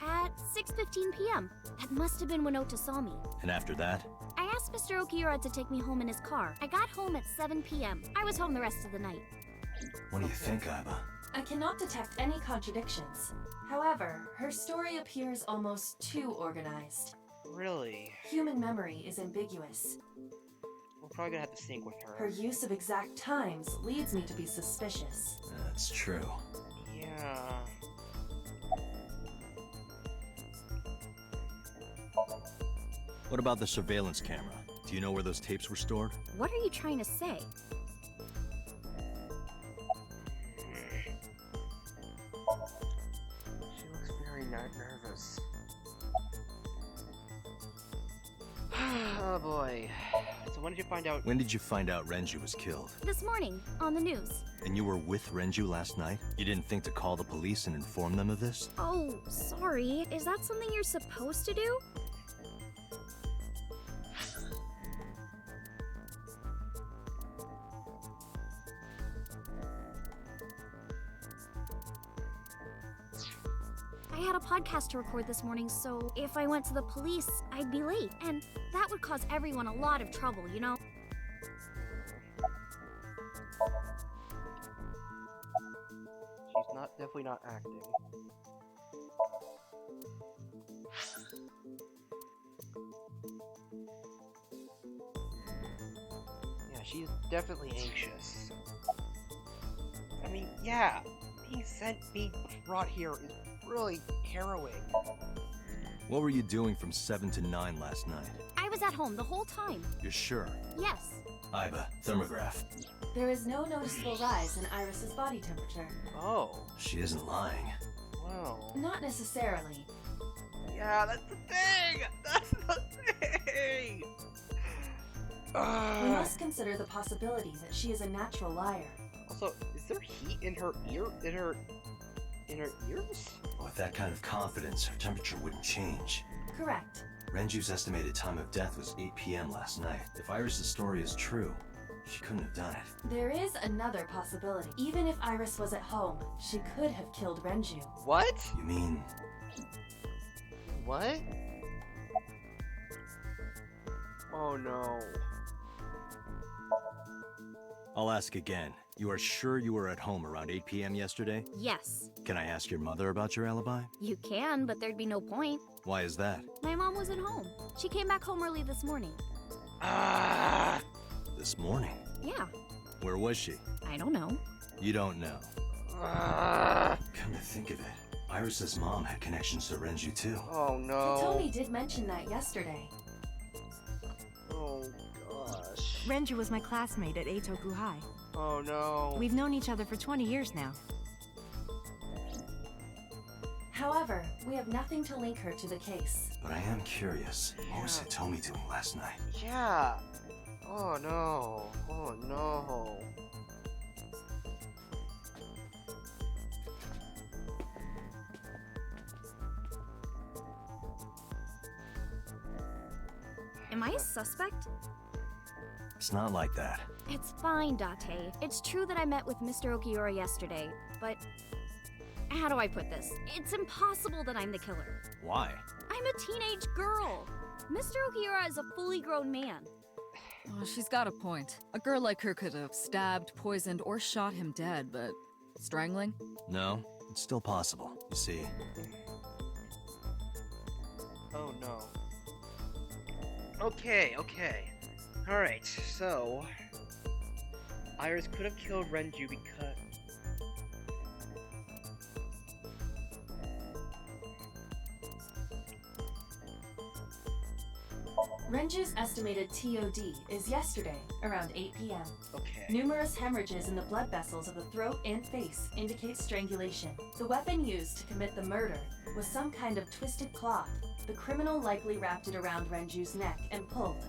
S6: at 6:15 p.m. That must have been when Ota saw me.
S3: And after that?
S6: I asked Mr. Okiura to take me home in his car. I got home at 7 p.m. I was home the rest of the night.
S3: What do you think, Iba?
S4: I cannot detect any contradictions. However, her story appears almost too organized.
S1: Really?
S4: Human memory is ambiguous.
S1: We're probably gonna have to sync with her.
S4: Her use of exact times leads me to be suspicious.
S3: That's true.
S1: Yeah.
S3: What about the surveillance camera? Do you know where those tapes were stored?
S6: What are you trying to say?
S1: She looks very nervous. Oh boy. So when did you find out?
S3: When did you find out Renju was killed?
S6: This morning, on the news.
S3: And you were with Renju last night? You didn't think to call the police and inform them of this?
S6: Oh, sorry. Is that something you're supposed to do? I I had a podcast to record this morning, so if I went to the police, I'd be late. And that would cause everyone a lot of trouble, you know?
S1: She's definitely not acting. Yeah, she's definitely anxious. I mean, yeah, being brought here is really harrowing.
S3: What were you doing from 7 to 9 last night?
S6: I was at home the whole time.
S3: You're sure?
S6: Yes.
S3: I have a thermograph.
S4: There is no noticeable rise in Iris's body temperature.
S1: Oh.
S3: She isn't lying.
S1: Wow.
S4: Not necessarily.
S1: Yeah, that's the thing! That's the thing!
S4: We must consider the possibility that she is a natural liar.
S1: Also, is there heat in her ears?
S3: With that kind of confidence, her temperature wouldn't change.
S4: Correct.
S3: Renju's estimated time of death was 8 p.m. last night. If Iris's story is true, she couldn't have done it.
S4: There is another possibility. Even if Iris was at home, she could have killed Renju.
S1: What?
S3: You mean...
S1: What? Oh no.
S3: I'll ask again. You are sure you were at home around 8 p.m. yesterday?
S6: Yes.
S3: Can I ask your mother about your alibi?
S6: You can, but there'd be no point.
S3: Why is that?
S6: My mom wasn't home. She came back home early this morning.
S3: This morning?
S6: Yeah.
S3: Where was she?
S6: I don't know.
S3: You don't know. Come to think of it, Iris's mom had connections to Renju too.
S1: Oh no.
S4: Hitomi did mention that yesterday.
S1: Oh gosh.
S17: Renju was my classmate at Eitoku High.
S1: Oh no.
S17: We've known each other for 20 years now.
S4: However, we have nothing to link her to the case.
S3: But I am curious. What was Hitomi doing last night?
S1: Yeah. Oh no. Oh no.
S6: Am I a suspect?
S3: It's not like that.
S6: It's fine, Date. It's true that I met with Mr. Okiura yesterday, but... How do I put this? It's impossible that I'm the killer.
S3: Why?
S6: I'm a teenage girl. Mr. Okiura is a fully grown man.
S7: Oh, she's got a point. A girl like her could have stabbed, poisoned, or shot him dead, but strangling?
S3: No, it's still possible. You see.
S1: Oh no. Okay. Alright, so... Iris could have killed Renju because...
S4: Renju's estimated TOD is yesterday, around 8 p.m.
S1: Okay.
S4: Numerous hemorrhages in the blood vessels of the throat and face indicate strangulation. The weapon used to commit the murder was some kind of twisted cloth. The criminal likely wrapped it around Renju's neck and pulled.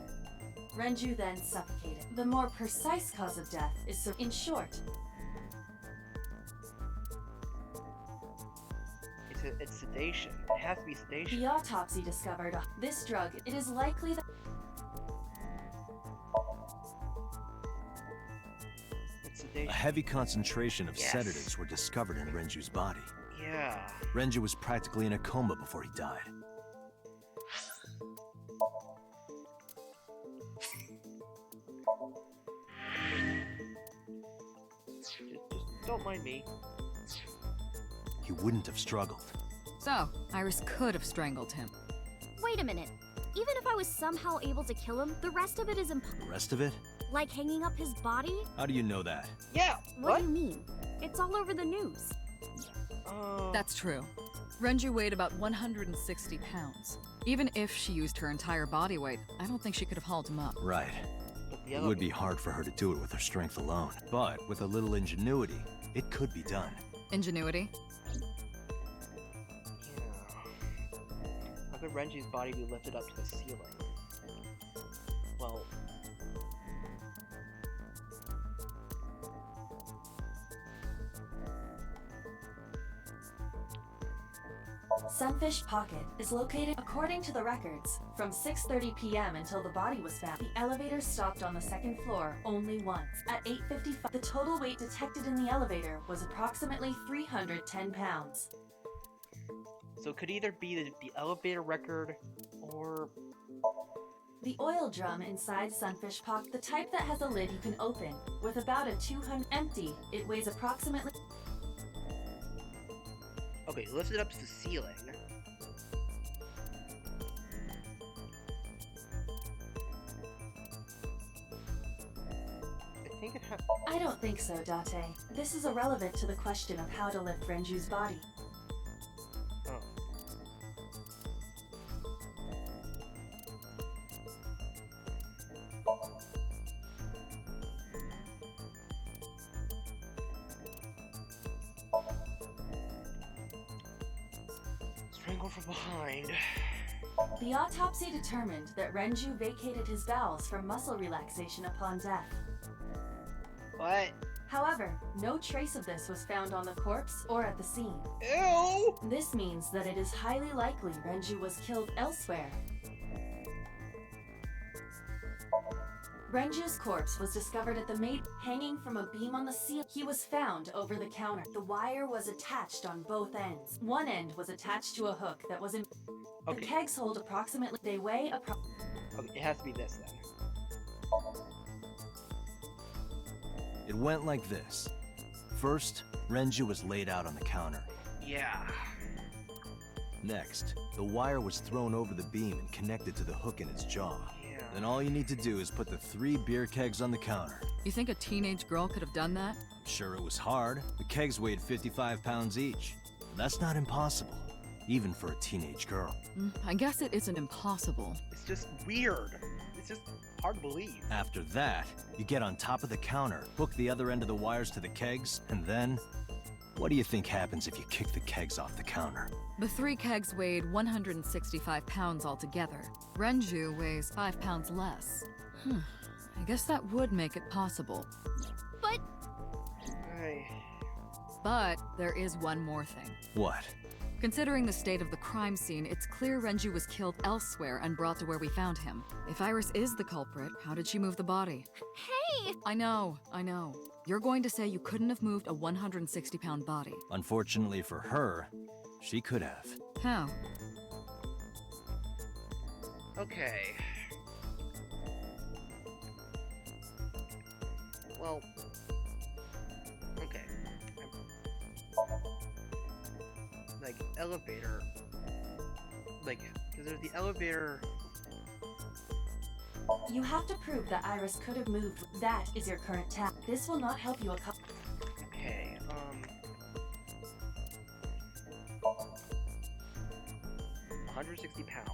S4: Renju then suffocated. The more precise cause of death is in short.
S1: It's sedation. It has to be sedation.
S4: The autopsy discovered this drug. It is likely that
S1: It's sedation.
S3: A heavy concentration of
S1: Yes.
S3: sedatives were discovered in Renju's body.
S1: Yeah.
S3: Renju was practically in a coma before he died.
S1: Just don't mind me.
S3: He wouldn't have struggled.
S7: So, Iris could have strangled him.
S6: Wait a minute. Even if I was somehow able to kill him, the rest of it is
S3: The rest of it?
S6: like hanging up his body?
S3: How do you know that?
S1: Yeah.
S6: What do you mean? It's all over the news.
S7: That's true. Renju weighed about 160 pounds. Even if she used her entire body weight, I don't think she could have hauled him up.
S3: Right. It would be hard for her to do it with her strength alone. But with a little ingenuity, it could be done.
S7: Ingenuity?
S1: How could Renji's body be lifted up to the ceiling? Well...
S4: Sunfish Pocket is located, according to the records, from 6:30 p.m. until the body was found. The elevator stopped on the second floor only once. At 8:55, the total weight detected in the elevator was approximately 310 pounds.
S1: So it could either be the elevator record or...
S4: The oil drum inside Sunfish Pocket, the type that has a lid you can open. With about a 200 empty, it weighs approximately...
S1: Okay, lift it up to the ceiling. I think it has...
S4: I don't think so, Date. This is irrelevant to the question of how to lift Renju's body.
S1: Oh. Strangled from behind.
S4: The autopsy determined that Renju vacated his bowels for muscle relaxation upon death.
S1: What?
S4: However, no trace of this was found on the corpse or at the scene.
S1: Ew!
S4: This means that it is highly likely Renju was killed elsewhere. Renju's corpse was discovered at the maid, hanging from a beam on the ceiling. He was found over the counter. The wire was attached on both ends. One end was attached to a hook that was in...
S1: Okay.
S4: The kegs hold approximately... They weigh
S1: Okay, it has to be this then.
S3: It went like this. First, Renju was laid out on the counter.
S1: Yeah.
S3: Next, the wire was thrown over the beam and connected to the hook in its jaw.
S1: Yeah.
S3: Then all you need to do is put the 3 beer kegs on the counter.
S7: You think a teenage girl could have done that?
S3: I'm sure it was hard. The kegs weighed 55 pounds each. That's not impossible, even for a teenage girl.
S7: I guess it isn't impossible.
S1: It's just weird. It's just hard to believe.
S3: After that, you get on top of the counter, hook the other end of the wires to the kegs, and then... What do you think happens if you kick the kegs off the counter?
S7: The 3 kegs weighed 165 pounds altogether. Renju weighs 5 pounds less. I guess that would make it possible.
S6: But...
S7: But there is one more thing.
S3: What?
S7: Considering the state of the crime scene, it's clear Renju was killed elsewhere and brought to where we found him. If Iris is the culprit, how did she move the body?
S6: Hey!
S7: I know. You're going to say you couldn't have moved a 160-pound body.
S3: Unfortunately for her, she could have.
S7: How?
S1: Okay. Well... Okay. Like, elevator... Like, because there's the elevator...
S4: You have to prove that Iris could have moved. That is your current task. This will not help you accomplish.
S1: Okay, 160 pounds.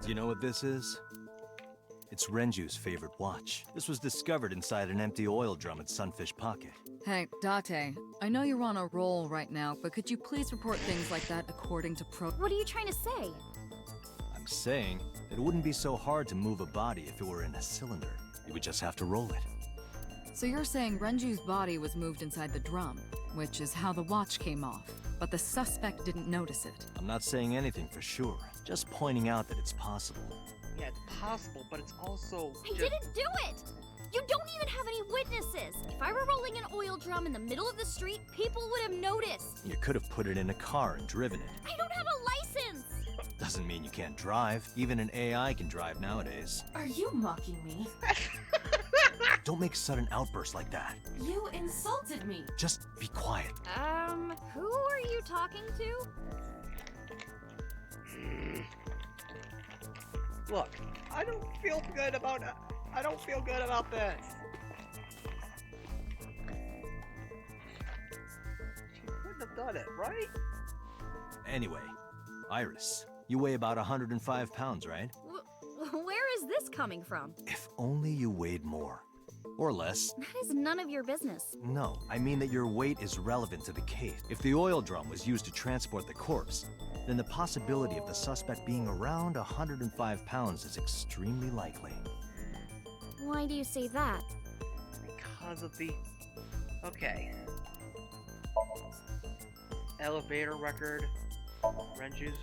S3: Do you know what this is? It's Renju's favorite watch. This was discovered inside an empty oil drum at Sunfish Pocket.
S7: Hey, Date, I know you're on a roll right now, but could you please report things like that according to
S6: What are you trying to say?
S3: I'm saying it wouldn't be so hard to move a body if it were in a cylinder. You would just have to roll it.
S7: So you're saying Renju's body was moved inside the drum, which is how the watch came off, but the suspect didn't notice it.
S3: I'm not saying anything for sure, just pointing out that it's possible.
S1: Yeah, it's possible, but it's also
S6: I didn't do it! You don't even have any witnesses! If I were rolling an oil drum in the middle of the street, people would have noticed!
S3: You could have put it in a car and driven it.
S6: I don't have a license!
S3: Doesn't mean you can't drive. Even an AI can drive nowadays.
S4: Are you mocking me?
S3: Don't make sudden outbursts like that.
S4: You insulted me!
S3: Just be quiet.
S6: Who are you talking to?
S1: Look, I don't feel good about it. I don't feel good about this. She couldn't have done it, right?
S3: Anyway, Iris, you weigh about 105 pounds, right?
S6: Where is this coming from?
S3: If only you weighed more. Or less.
S6: That is none of your business.
S3: No, I mean that your weight is relevant to the case. If the oil drum was used to transport the corpse, then the possibility of the suspect being around 105 pounds is extremely likely.
S6: Why do you say that?
S1: Because of the... Okay. Elevator record. Renju's.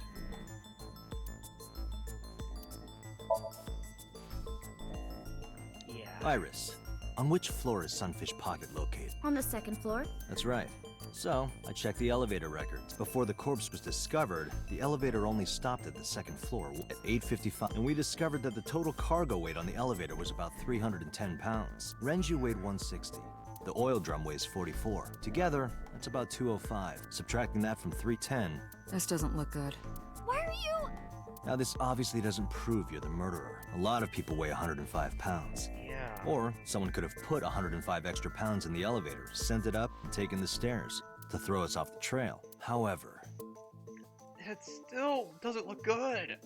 S1: Yeah.
S3: Iris, on which floor is Sunfish Pocket located?
S6: On the second floor?
S3: That's right. So, I checked the elevator records. Before the corpse was discovered, the elevator only stopped at the second floor at 8:55, and we discovered that the total cargo weight on the elevator was about 310 pounds. Renju weighed 160. The oil drum weighs 44. Together, that's about 205. Subtracting that from 310.
S7: This doesn't look good.
S6: Why are you...
S3: Now, this obviously doesn't prove you're the murderer. A lot of people weigh 105 pounds.
S1: Yeah.
S3: Or someone could have put 105 extra pounds in the elevator, sent it up, and taken the stairs to throw us off the trail. However,
S1: It still doesn't look good.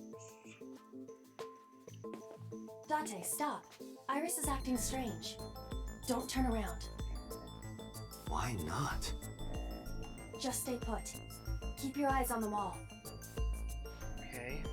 S4: Date, stop. Iris is acting strange. Don't turn around.
S3: why not?
S4: Just stay put. Keep your eyes on the wall.
S1: Okay.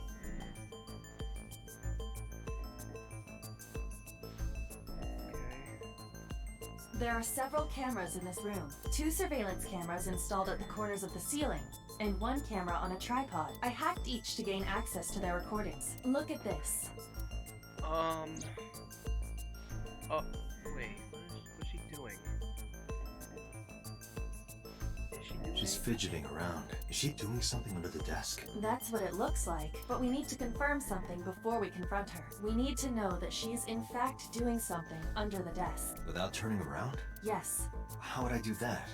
S4: There are several cameras in this room. 2 surveillance cameras installed at the corners of the ceiling, and 1 camera on a tripod. I hacked each to gain access to their recordings. Look at this.
S1: Oh, wait. What's she doing? Is she doing
S3: She's fidgeting around. Is she doing something under the desk?
S4: That's what it looks like, but we need to confirm something before we confront her. We need to know that she's in fact doing something under the desk.
S3: Without turning around?
S4: Yes.
S3: How would I do that?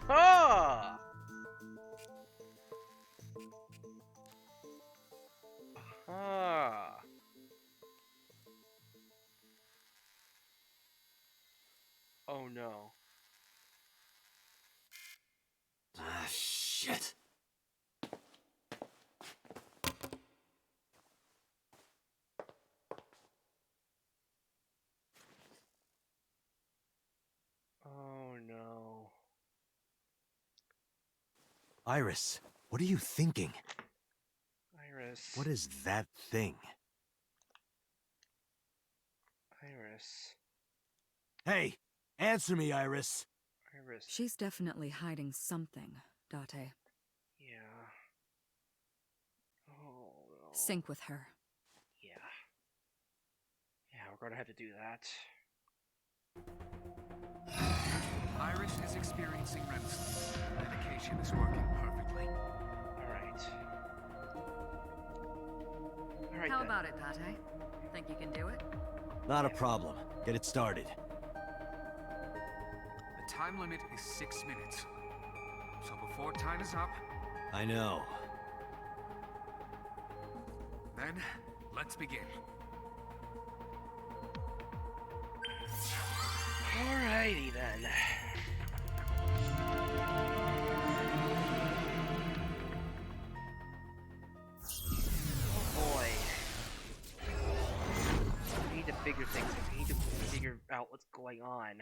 S1: Aha! Aha! Oh no.
S3: Ah, shit.
S1: Oh no.
S3: Iris, what are you thinking?
S1: Iris.
S3: What is that thing?
S1: Iris.
S12: Hey, answer me, Iris.
S1: Iris.
S7: She's definitely hiding something, Date.
S1: Yeah. Oh no.
S7: Sync with her.
S1: Yeah. Yeah, we're gonna have to do that.
S2: Iris is experiencing REM sleep. Medication is working perfectly.
S1: Alright. Alright
S7: How
S1: then.
S7: about it, Date? Think you can do it?
S3: Not a problem. Get it started.
S2: The time limit is 6 minutes. So before time is up,
S3: I know.
S2: then let's begin.
S1: Alrighty then. Oh boy. We need to figure things out. We need to figure out what's going on.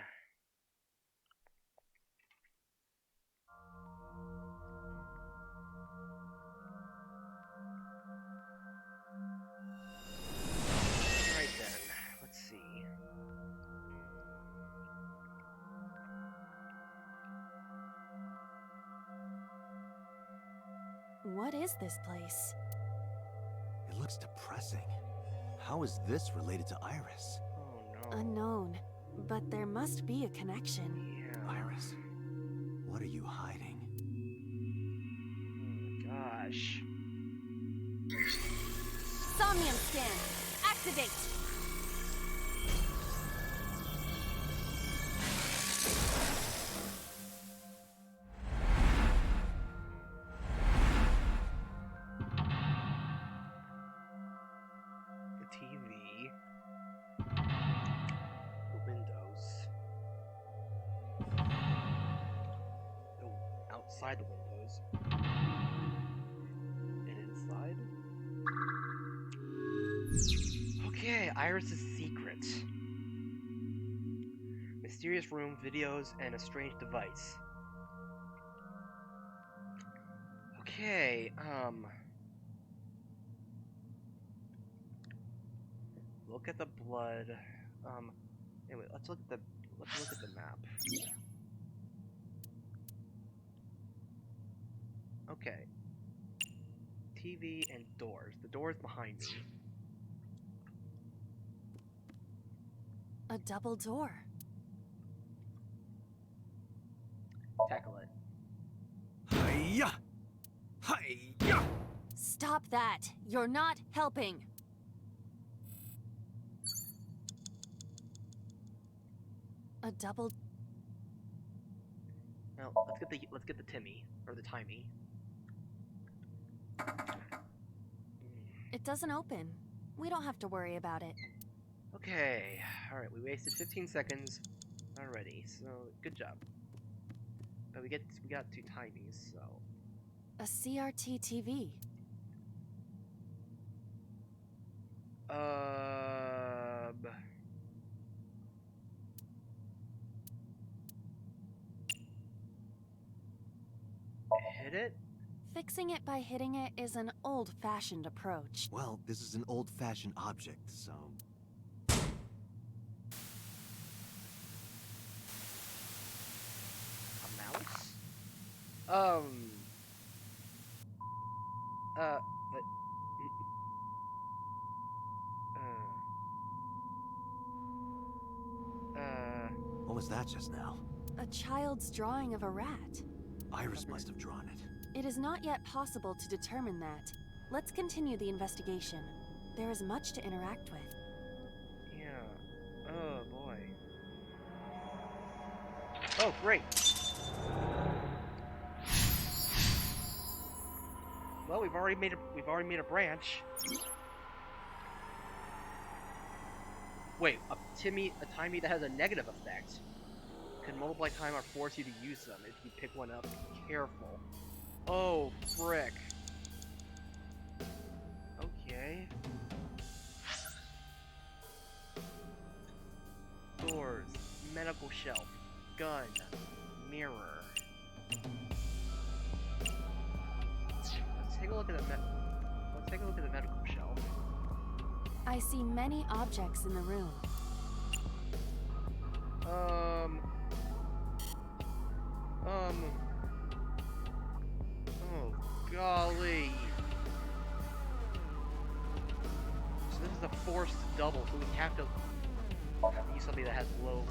S1: Alright then. Let's see.
S4: What is this place?
S3: It looks depressing. How is this related to Iris?
S1: Oh no.
S4: Unknown. But there must be a connection.
S1: Yeah.
S3: Iris, what are you hiding?
S1: Gosh.
S10: Somnium scan. Activate.
S1: The TV. The windows. The outside the windows. And inside? Okay, Iris's secret. Mysterious room, videos, and a strange device. Okay, look at the blood. Anyway, let's look at the map. Okay. TV and doors. The door's behind me.
S4: A double door.
S1: Tackle it.
S12: Hiya! Hiya!
S4: Stop that! You're not helping! A double...
S1: Now, let's get the Timmy. Or the Timey.
S4: It doesn't open. We don't have to worry about it.
S1: Okay. Alright, we wasted 15 seconds already, so good job. But we got 2 Timies, so...
S4: A CRT TV.
S1: Hit it?
S4: Fixing it by hitting it is an old-fashioned approach.
S3: Well, this is an old-fashioned object, so...
S1: A mouse? But...
S3: What was that just now?
S4: A child's drawing of a rat.
S3: Iris must have drawn it.
S4: It is not yet possible to determine that. Let's continue the investigation. There is much to interact with.
S1: Yeah. Oh, boy. Oh, great! Well, we've already made a branch. Wait, a Timey that has a negative effect. Can multiply time or force you to use them. If you pick one up, be careful. Oh, frick. Okay. Doors, medical shelf, gun, mirror. Let's take a look at the medical shelf.
S4: I see many objects in the room.
S1: Oh, golly. So this is a forced double, so we have to use something that has low...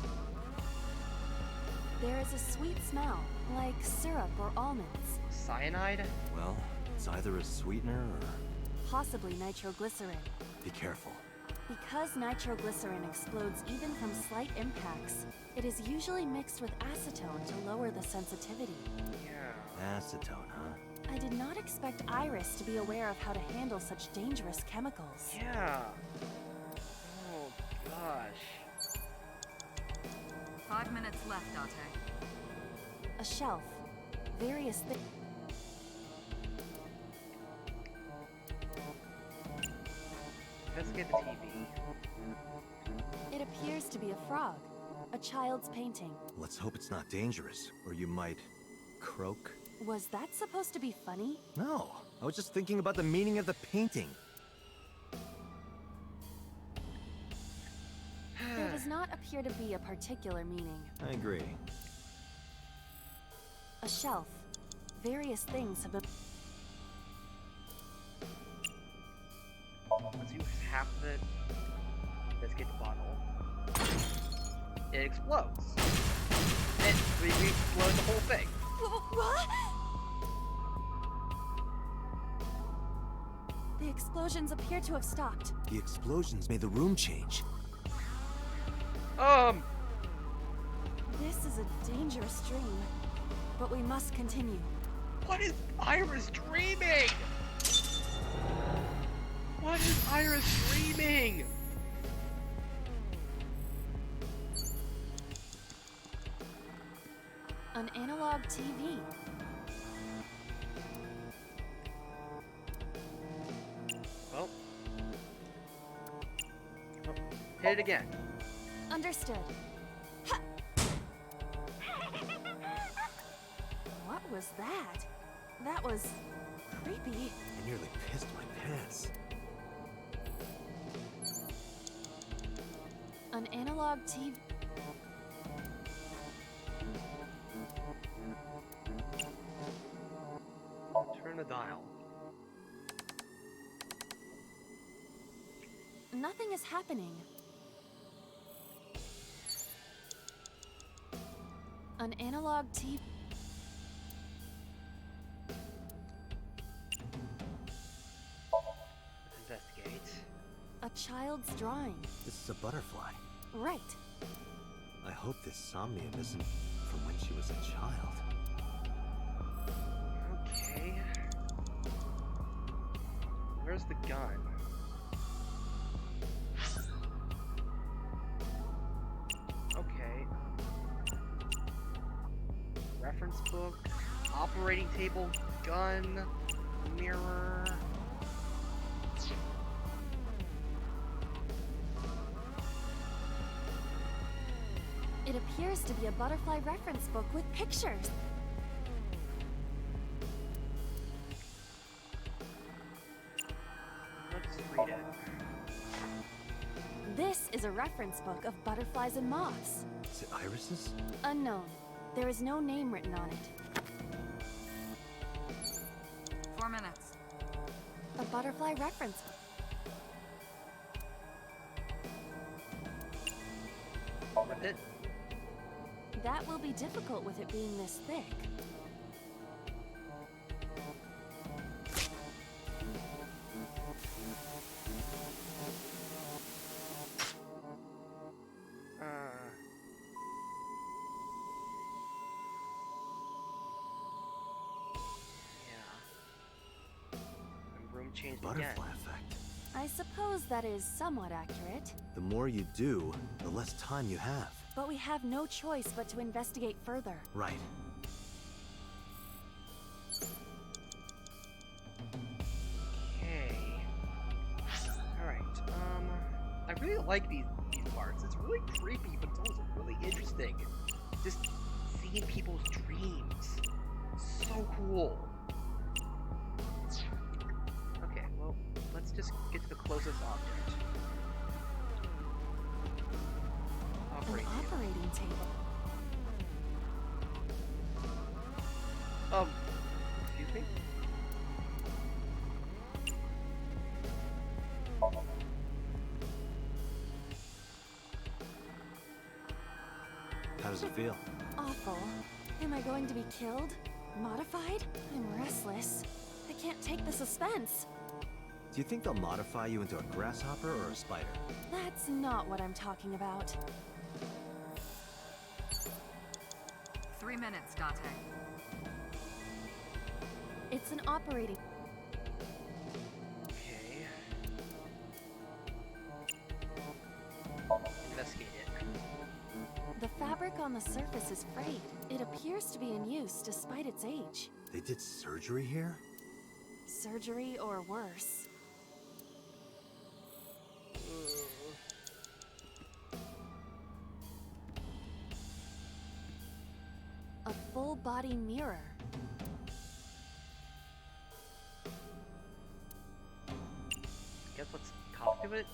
S4: There is a sweet smell, like syrup or almonds.
S1: Cyanide?
S3: Well, it's either a sweetener or...
S4: Possibly nitroglycerin.
S3: Be careful.
S4: Because nitroglycerin explodes even from slight impacts, it is usually mixed with acetone to lower the sensitivity.
S1: Yeah.
S3: Acetone, huh?
S4: I did not expect Iris to be aware of how to handle such dangerous chemicals.
S1: Yeah. Oh, gosh.
S5: 5 minutes left, Date.
S4: A shelf. Various things.
S1: Investigate the TV.
S4: It appears to be a frog. A child's painting.
S3: Let's hope it's not dangerous, or you might... croak?
S4: Was that supposed to be funny?
S3: No, I was just thinking about the meaning of the painting.
S4: There does not appear to be a particular meaning.
S3: I agree.
S4: A shelf. Various things have been...
S1: Let's use half of it. Let's get the bottle. It explodes. And we explode the whole thing.
S4: What? The explosions appear to have stopped.
S3: The explosions made the room change.
S4: This is a dangerous dream, but we must continue.
S1: What is Iris dreaming? What is Iris dreaming?
S4: An analog TV.
S1: it again.
S4: Understood. Ha! What was that? That was creepy.
S3: I nearly pissed my pants.
S4: An analog TV.
S1: Turn the dial.
S4: Nothing is happening. An analog TV.
S1: Investigate.
S4: A child's drawing.
S3: This is a butterfly.
S4: Right.
S3: I hope this Somnium isn't from when she was a child.
S1: Okay. Where's the gun? Okay. Reference book, operating table, gun, mirror.
S4: It appears to be a butterfly reference book with pictures.
S1: Let's read it.
S4: This is a reference book of butterflies and moths.
S3: Is it irises?
S4: Unknown. There is no name written on it.
S5: 4 minutes.
S4: A butterfly reference book.
S1: It.
S4: That will be difficult with it being this thick.
S1: Changed
S3: Butterfly
S1: again.
S3: effect.
S4: I suppose that is somewhat accurate.
S3: The more you do, the less time you have.
S4: But we have no choice but to investigate further.
S3: Right.
S1: Okay. Alright, I really like these parts. It's really creepy, but it's also really interesting. Just seeing people's dreams. So cool. Okay, well, let's just get to the closest object.
S4: An operating table.
S1: Excuse me?
S3: How does it feel?
S4: Awful. Am I going to be killed? Modified? I'm restless. I can't take the suspense.
S3: Do you think they'll modify you into a grasshopper or a spider?
S4: That's not what I'm talking about.
S5: 3 minutes, Dante.
S4: It's an operating...
S1: Okay. Investigate it.
S4: The fabric on the surface is frayed. It appears to be in use despite its age.
S3: They did surgery here?
S4: Surgery or worse. A full-body mirror.
S1: Guess let's talk to it?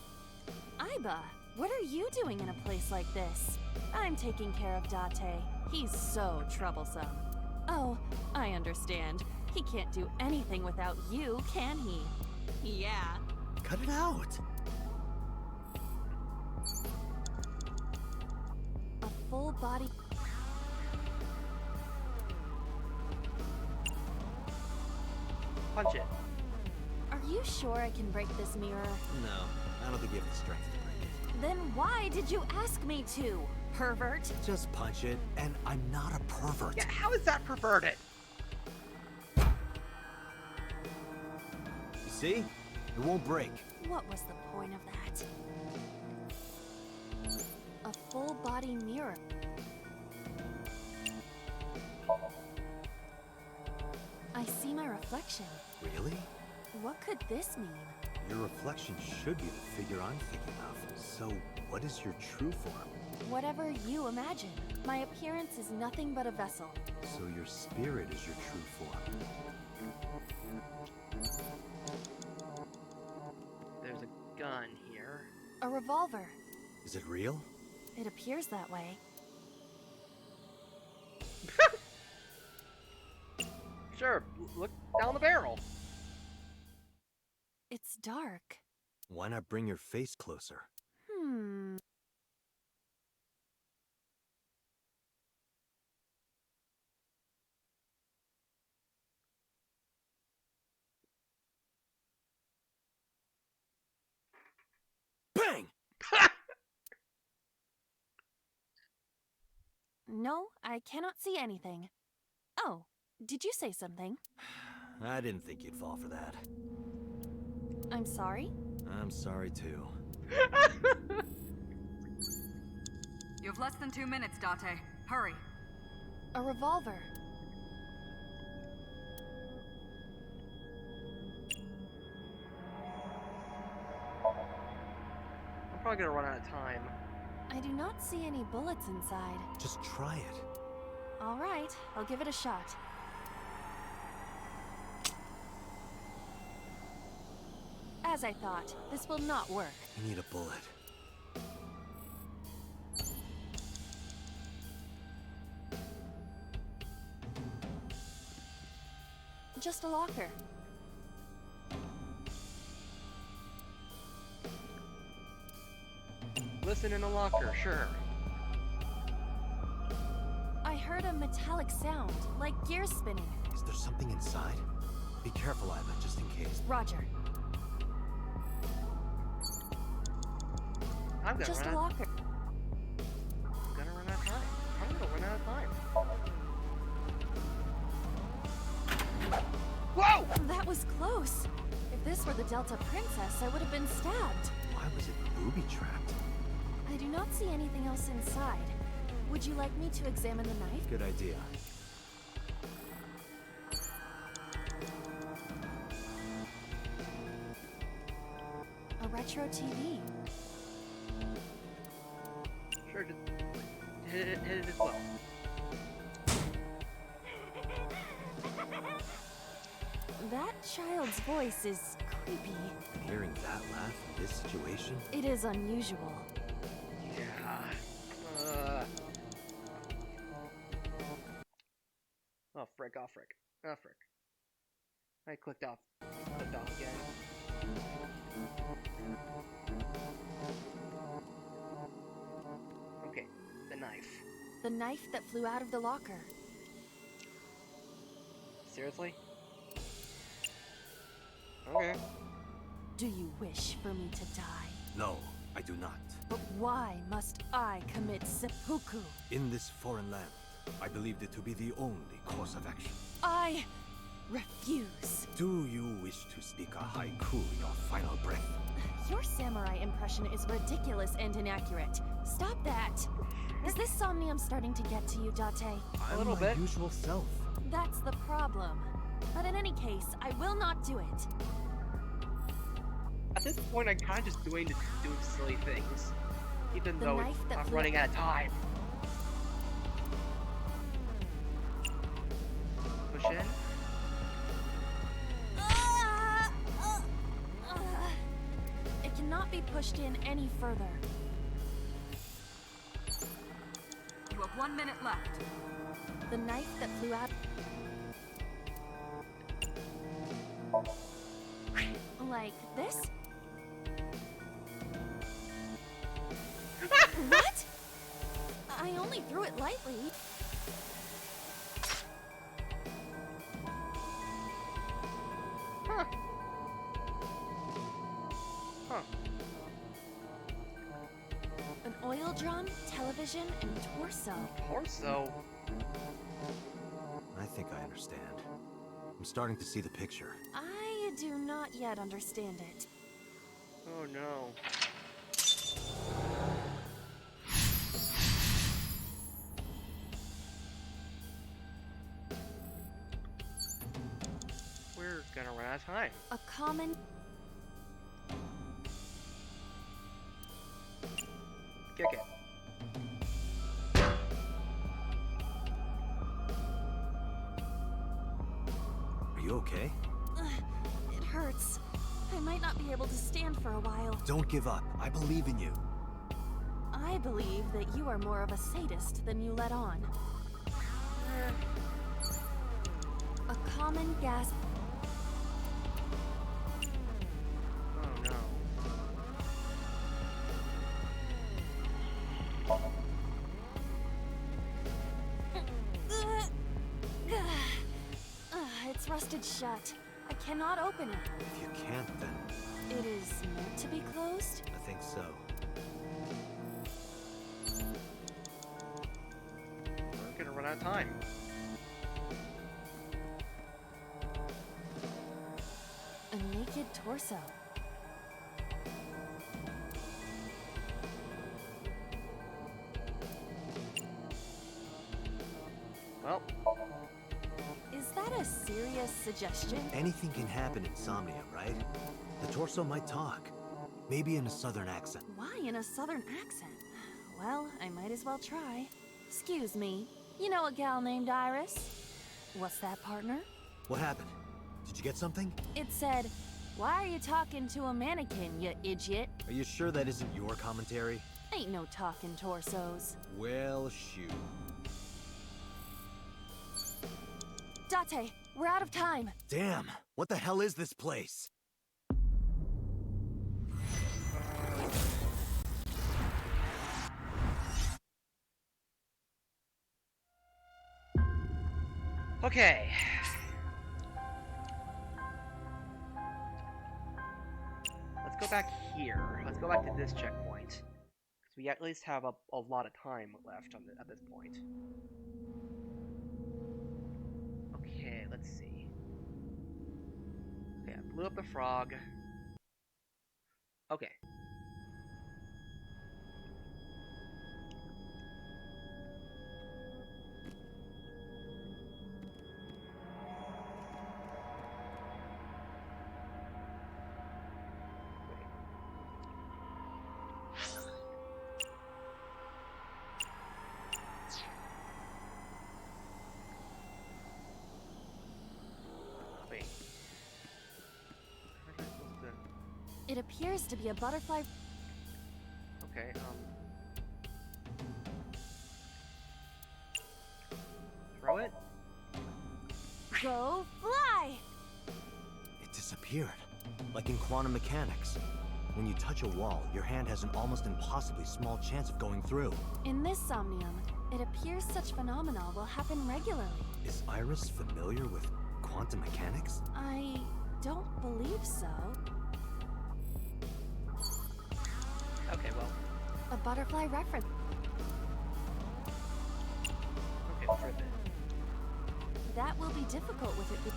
S4: Aiba, what are you doing in a place like this? I'm taking care of Date. He's so troublesome. Oh, I understand. He can't do anything without you, can he? Yeah.
S3: Cut it out!
S4: A full body...
S1: Punch it.
S4: Are you sure I can break this mirror?
S3: No, I don't think you have the strength to break it.
S4: Then why did you ask me to, pervert?
S3: Just punch it, and I'm not a pervert.
S1: Yeah, how is that perverted?
S3: You see? It won't break.
S4: What was the point of that? A full body mirror. I see my reflection.
S3: Really?
S17: What could this mean?
S3: Your reflection should be the figure I'm thinking of. So, what is your true form?
S17: Whatever you imagine. My appearance is nothing but a vessel.
S3: So your spirit is your true form.
S1: There's a gun here.
S17: A revolver.
S3: Is it real?
S17: It appears that way.
S1: Sure, look down the barrel.
S17: It's dark.
S3: Why not bring your face closer?
S8: Bang!
S17: No, I cannot see anything. Oh, did you say something?
S3: I didn't think you'd fall for that.
S17: I'm sorry?
S3: I'm sorry too.
S7: You have less than 2 minutes, Date. Hurry.
S17: A revolver.
S1: I'm probably gonna run out of time.
S17: I do not see any bullets inside.
S3: Just try it.
S17: All right, I'll give it a shot. As I thought, this will not work.
S3: You need a bullet.
S17: Just a locker.
S1: Listen in the locker, sure.
S17: I heard a metallic sound, like gears spinning.
S3: Is there something inside? Be careful, Iva, just in case.
S17: Roger.
S1: I'm gonna
S17: Just
S1: run
S17: a
S1: out.
S17: locker.
S1: I'm gonna run out of time. I'm gonna run out of time. Whoa!
S17: That was close. If this were the Delta Princess, I would have been stabbed.
S3: Why was it booby-trapped?
S17: I do not see anything else inside. Would you like me to examine the knife?
S3: Good idea.
S17: A retro TV.
S1: Sure, just hit it as well.
S17: That child's voice is creepy.
S3: Hearing that laugh in this situation?
S17: It is unusual.
S1: Yeah. Oh frick! Oh frick! Oh frick! I clicked off again. Okay, the knife.
S17: The knife that flew out of the locker.
S1: Seriously? Okay.
S17: Do you wish for me to die?
S3: No, I do not.
S17: But why must I commit seppuku?
S3: In this foreign land, I believed it to be the only course of action.
S17: I refuse.
S3: Do you wish to speak a haiku your final breath?
S17: Your samurai impression is ridiculous and inaccurate. Stop that. Is this Somnium starting to get to you, Date?
S1: A little bit.
S3: My usual self.
S17: That's the problem. But in any case, I will not do it.
S1: At this point, I'm kind of just doing silly things, even
S17: The
S1: though
S17: knife that
S1: I'm
S17: flew-
S1: running out of time. Push in.
S17: It cannot be pushed in any further.
S7: You have 1 minute left.
S17: The knife that flew out... Like this? What? I only threw it lightly.
S1: Huh. Huh.
S17: An oil drum, television, and torso.
S1: Torso?
S3: I think I understand. I'm starting to see the picture.
S17: I do not yet understand it.
S1: Oh no. We're gonna run out of time.
S17: A common...
S1: Kick it.
S3: Are you okay?
S17: It hurts. I might not be able to stand for a while.
S3: Don't give up. I believe in you.
S17: I believe that you are more of a sadist than you let on. A common gas...
S1: Oh no.
S17: It's rusted shut. I cannot open it.
S3: If you can't, then...
S17: It is meant to be closed?
S3: I think so.
S1: We're gonna run out of time.
S17: A naked torso.
S1: Well.
S17: Is that a serious suggestion?
S3: Anything can happen in Somnium, right? The torso might talk. Maybe in a southern accent.
S17: Why in a southern accent? Well, I might as well try. Excuse me. You know a gal named Iris? What's that, partner?
S3: What happened? Did you get something?
S17: It said, "Why are you talking to a mannequin, you idiot?"
S3: Are you sure that isn't your commentary?
S17: Ain't no talking torsos.
S3: Well, shoot.
S17: Date, we're out of time.
S3: Damn, what the hell is this place?
S1: Okay. Let's go back here. Let's go back to this checkpoint. Because we at least have a lot of time left on at this point. Okay, let's see. Okay, I blew up the frog. Okay. Wait. How am I supposed to...
S17: It appears to be a butterfly.
S1: Okay, throw it?
S17: Go fly!
S3: It disappeared. Like in quantum mechanics. When you touch a wall, your hand has an almost impossibly small chance of going through.
S17: In this Somnium, it appears such phenomena will happen regularly.
S3: Is Iris familiar with quantum mechanics?
S17: I don't believe so.
S1: Okay, well.
S17: A butterfly reference.
S1: Okay, let's rip it.
S17: That will be difficult with it.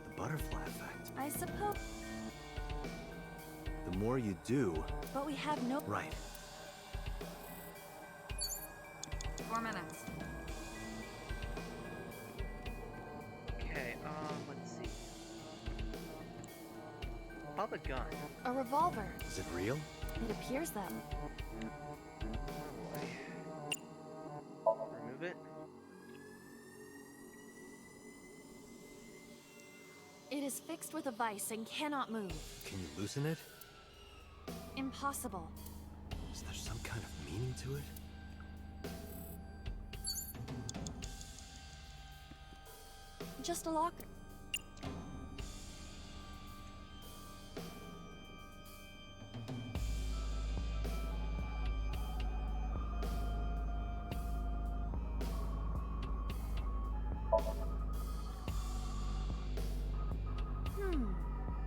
S3: The butterfly effect.
S17: I suppose.
S3: The more you do...
S17: But we have no...
S3: Right.
S5: 4 minutes.
S1: Okay, let's see. How about the gun?
S17: A revolver.
S3: Is it real?
S17: It appears that.
S1: Oh boy. Remove it.
S17: It is fixed with a vice and cannot move.
S3: Can you loosen it?
S17: Impossible.
S3: Is there some kind of meaning to it?
S17: Just a locker.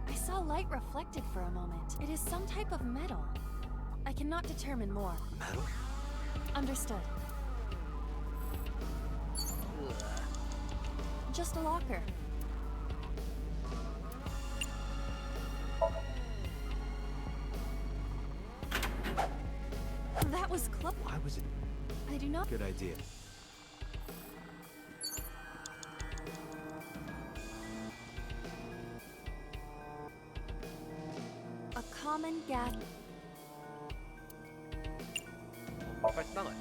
S17: I saw light reflected for a moment. It is some type of metal. I cannot determine more.
S3: Metal?
S17: Understood.
S1: Ugh.
S17: just a locker. That was close.
S3: Why was it?
S17: I do not.
S3: Good idea.
S17: A common gas.
S1: What if I smell it?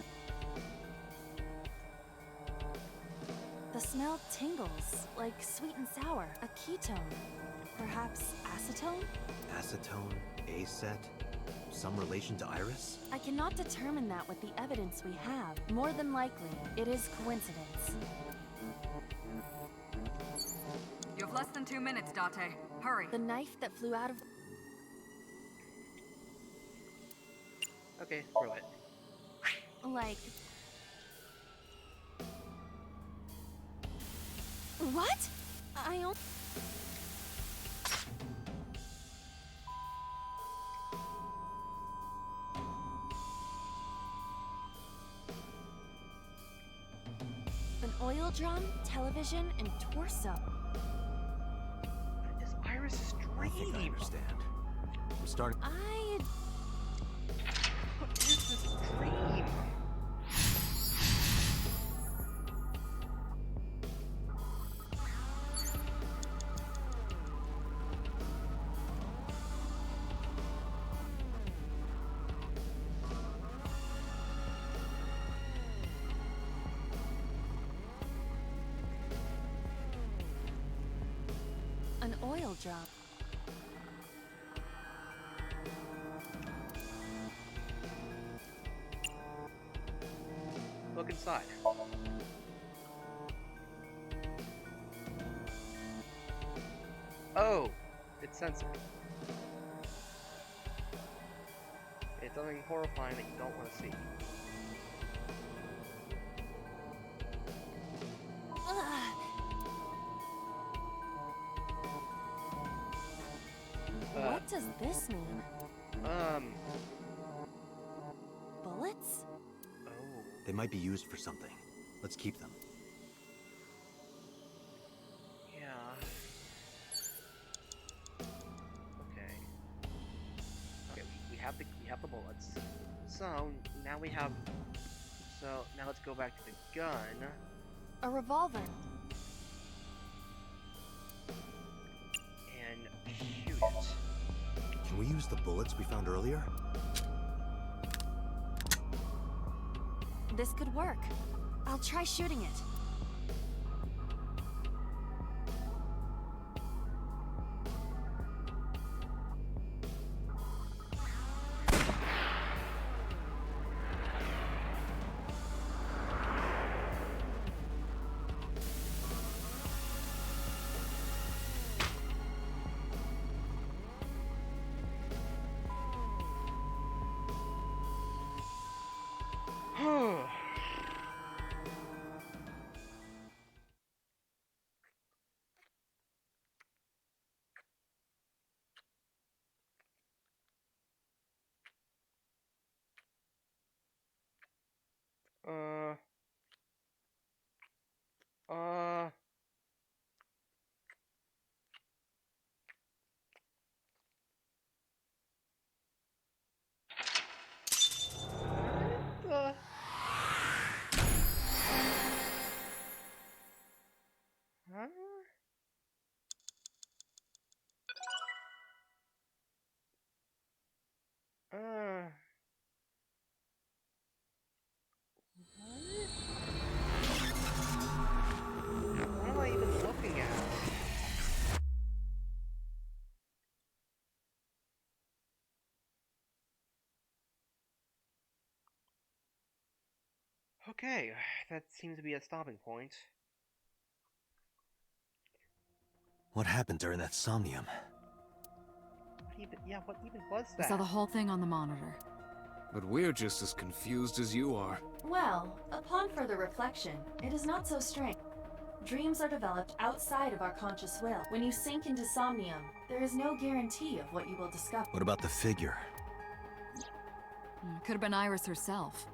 S17: The smell tingles, like sweet and sour. A ketone. Perhaps acetone?
S3: Acetone, acet, some relation to Iris?
S17: I cannot determine that with the evidence we have. More than likely, it is coincidence.
S18: You have less than 2 minutes, Date. Hurry.
S17: The knife that flew out of...
S1: Okay, throw it.
S17: Like... What? I don't... An oil drum, television, and torso.
S1: Is Iris
S3: I think I understand. I'm starting.
S1: What is this dream?
S17: An oil drum.
S1: Look inside. Oh, it's censored. It's something horrifying that you don't want to see.
S17: What does this mean? Bullets?
S1: Oh.
S3: They might be used for something. Let's keep them.
S1: Yeah. Okay. Okay, we have the bullets. So now we have. So now let's go back to the gun.
S17: A revolver.
S1: And shoot it.
S3: Can we use the bullets we found earlier?
S17: This could work. I'll try shooting it.
S1: Huh? What am I even looking at? Okay, that seems to be a stopping point.
S3: What happened during that Somnium?
S1: What even was
S7: I
S1: that?
S7: saw the whole thing on the monitor.
S2: But we're just as confused as you are.
S4: Well, upon further reflection, it is not so strange. Dreams are developed outside of our conscious will. When you sink into Somnium, there is no guarantee of what you will discover.
S3: What about the figure?
S7: Could have been Iris herself.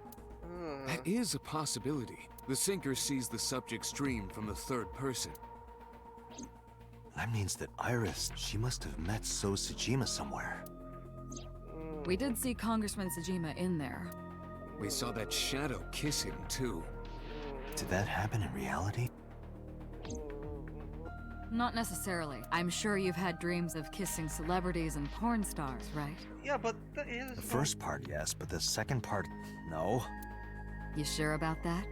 S2: That is a possibility. The sinker sees the subject's dream from the third person.
S3: That means that Iris, she must have met So Tsujima somewhere.
S7: We did see Congressman Tsujima in there.
S2: We saw that shadow kiss him, too.
S3: Did that happen in reality?
S7: Not necessarily. I'm sure you've had dreams of kissing celebrities and porn stars, right?
S1: Yeah, but
S3: The first part, yes, but the second part, no.
S7: You sure about that?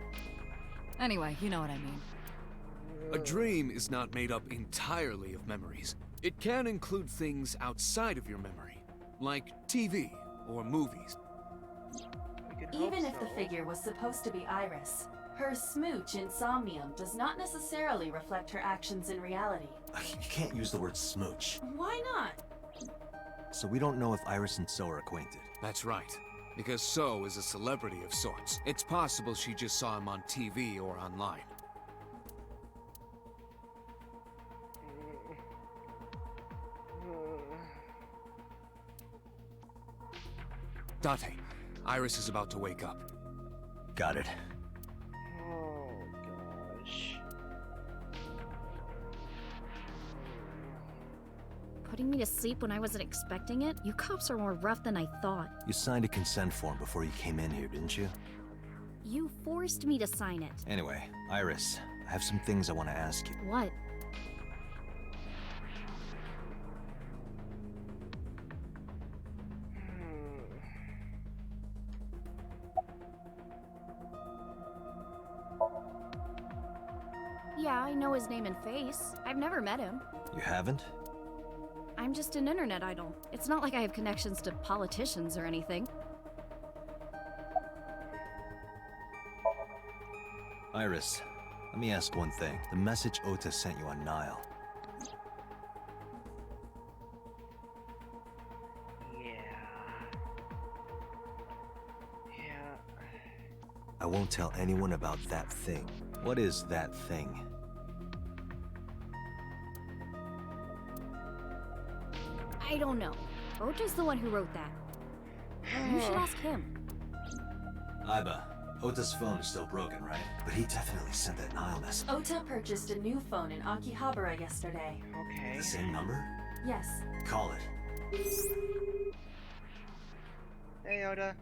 S7: Anyway, you know what I mean.
S2: A dream is not made up entirely of memories. It can include things outside of your memory, like TV or movies.
S4: Even if the figure was supposed to be Iris, her smooch in Somnium does not necessarily reflect her actions in reality.
S3: You can't use the word smooch.
S4: Why not?
S3: So we don't know if Iris and So are acquainted.
S2: That's right. Because So is a celebrity of sorts. It's possible she just saw him on TV or online. Date, Iris is about to wake up.
S3: Got it.
S1: Oh, gosh.
S19: Putting me to sleep when I wasn't expecting it? You cops are more rough than I thought.
S3: You signed a consent form before you came in here, didn't you?
S19: You forced me to sign it.
S3: Anyway, Iris, I have some things I want to ask you.
S19: What? Yeah, I know his name and face. I've never met him.
S3: You haven't?
S19: I'm just an internet idol. It's not like I have connections to politicians or anything.
S3: Iris, let me ask one thing. The message Ota sent you on Nile.
S1: Yeah.
S3: I won't tell anyone about that thing. What is that thing?
S19: I don't know. Ota's the one who wrote that. You should ask him.
S3: Iba, Ota's phone is still broken, right? But he definitely sent that Nile message.
S4: Ota purchased a new phone in Akihabara yesterday.
S1: Okay.
S3: The same number?
S4: Yes.
S3: Call it.
S1: Hey, Oda.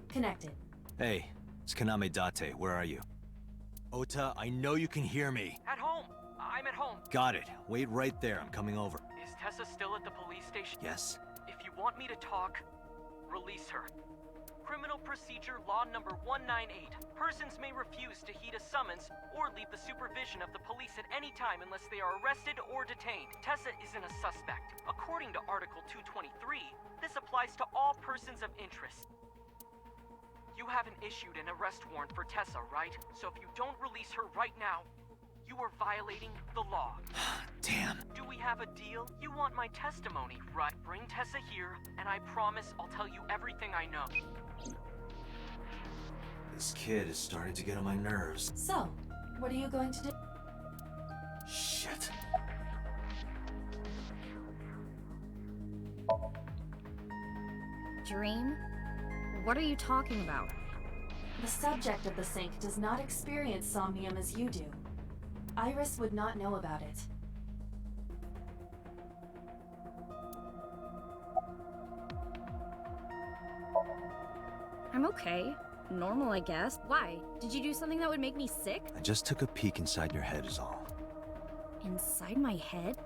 S4: Connected.
S3: Hey, it's Kaname Date. Where are you? Ota, I know you can hear me.
S16: At home. I'm at home.
S3: Got it. Wait right there. I'm coming over.
S16: Is Tessa still at the police station?
S3: Yes?
S16: If you want me to talk, release her. Criminal Procedure Law Number 198. Persons may refuse to heed a summons or leave the supervision of the police at any time unless they are arrested or detained. Tessa isn't a suspect. According to Article 223, this applies to all persons of interest. You haven't issued an arrest warrant for Tessa, right? So if you don't release her right now, you are violating the law.
S3: Damn.
S16: Do we have a deal? You want my testimony, right? Bring Tessa here, and I promise I'll tell you everything I know.
S3: This kid is starting to get on my nerves.
S4: So, what are you going to do?
S3: Shit.
S19: Dream? What are you talking about?
S4: The subject of the sync does not experience Somnium as you do. Iris would not know about it.
S19: I'm okay. Normal, I guess. Why? Did you do something that would make me sick?
S3: I just took a peek inside your head is all.
S19: Inside my head?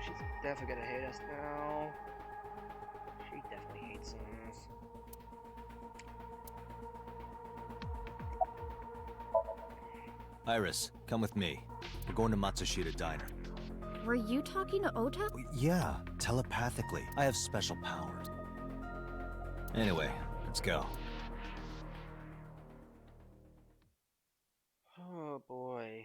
S1: She's definitely gonna hate us now. She definitely hates us.
S3: Iris, come with me. We're going to Matsushita Diner.
S19: Were you talking to Ota?
S3: Yeah, telepathically. I have special powers. Anyway, let's go.
S1: Oh boy.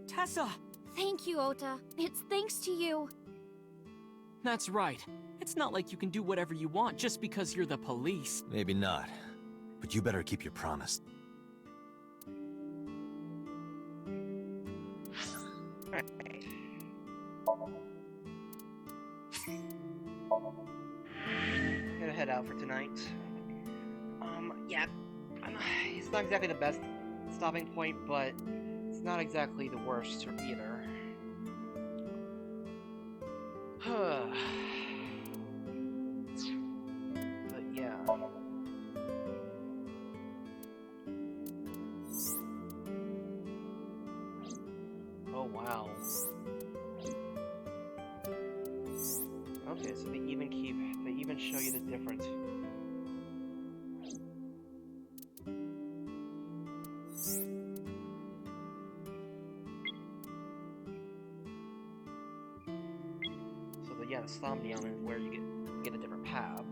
S16: Tessa!
S19: Thank you, Ota. It's thanks to you.
S16: That's right. It's not like you can do whatever you want just because you're the police.
S3: Maybe not. But you better keep your promise.
S1: Gonna head out for tonight. Yeah, it's not exactly the best stopping point, but it's not exactly the worst either. But yeah. Oh wow. Okay, so they even show you the difference. So yeah, the Somnium is where you get a different path.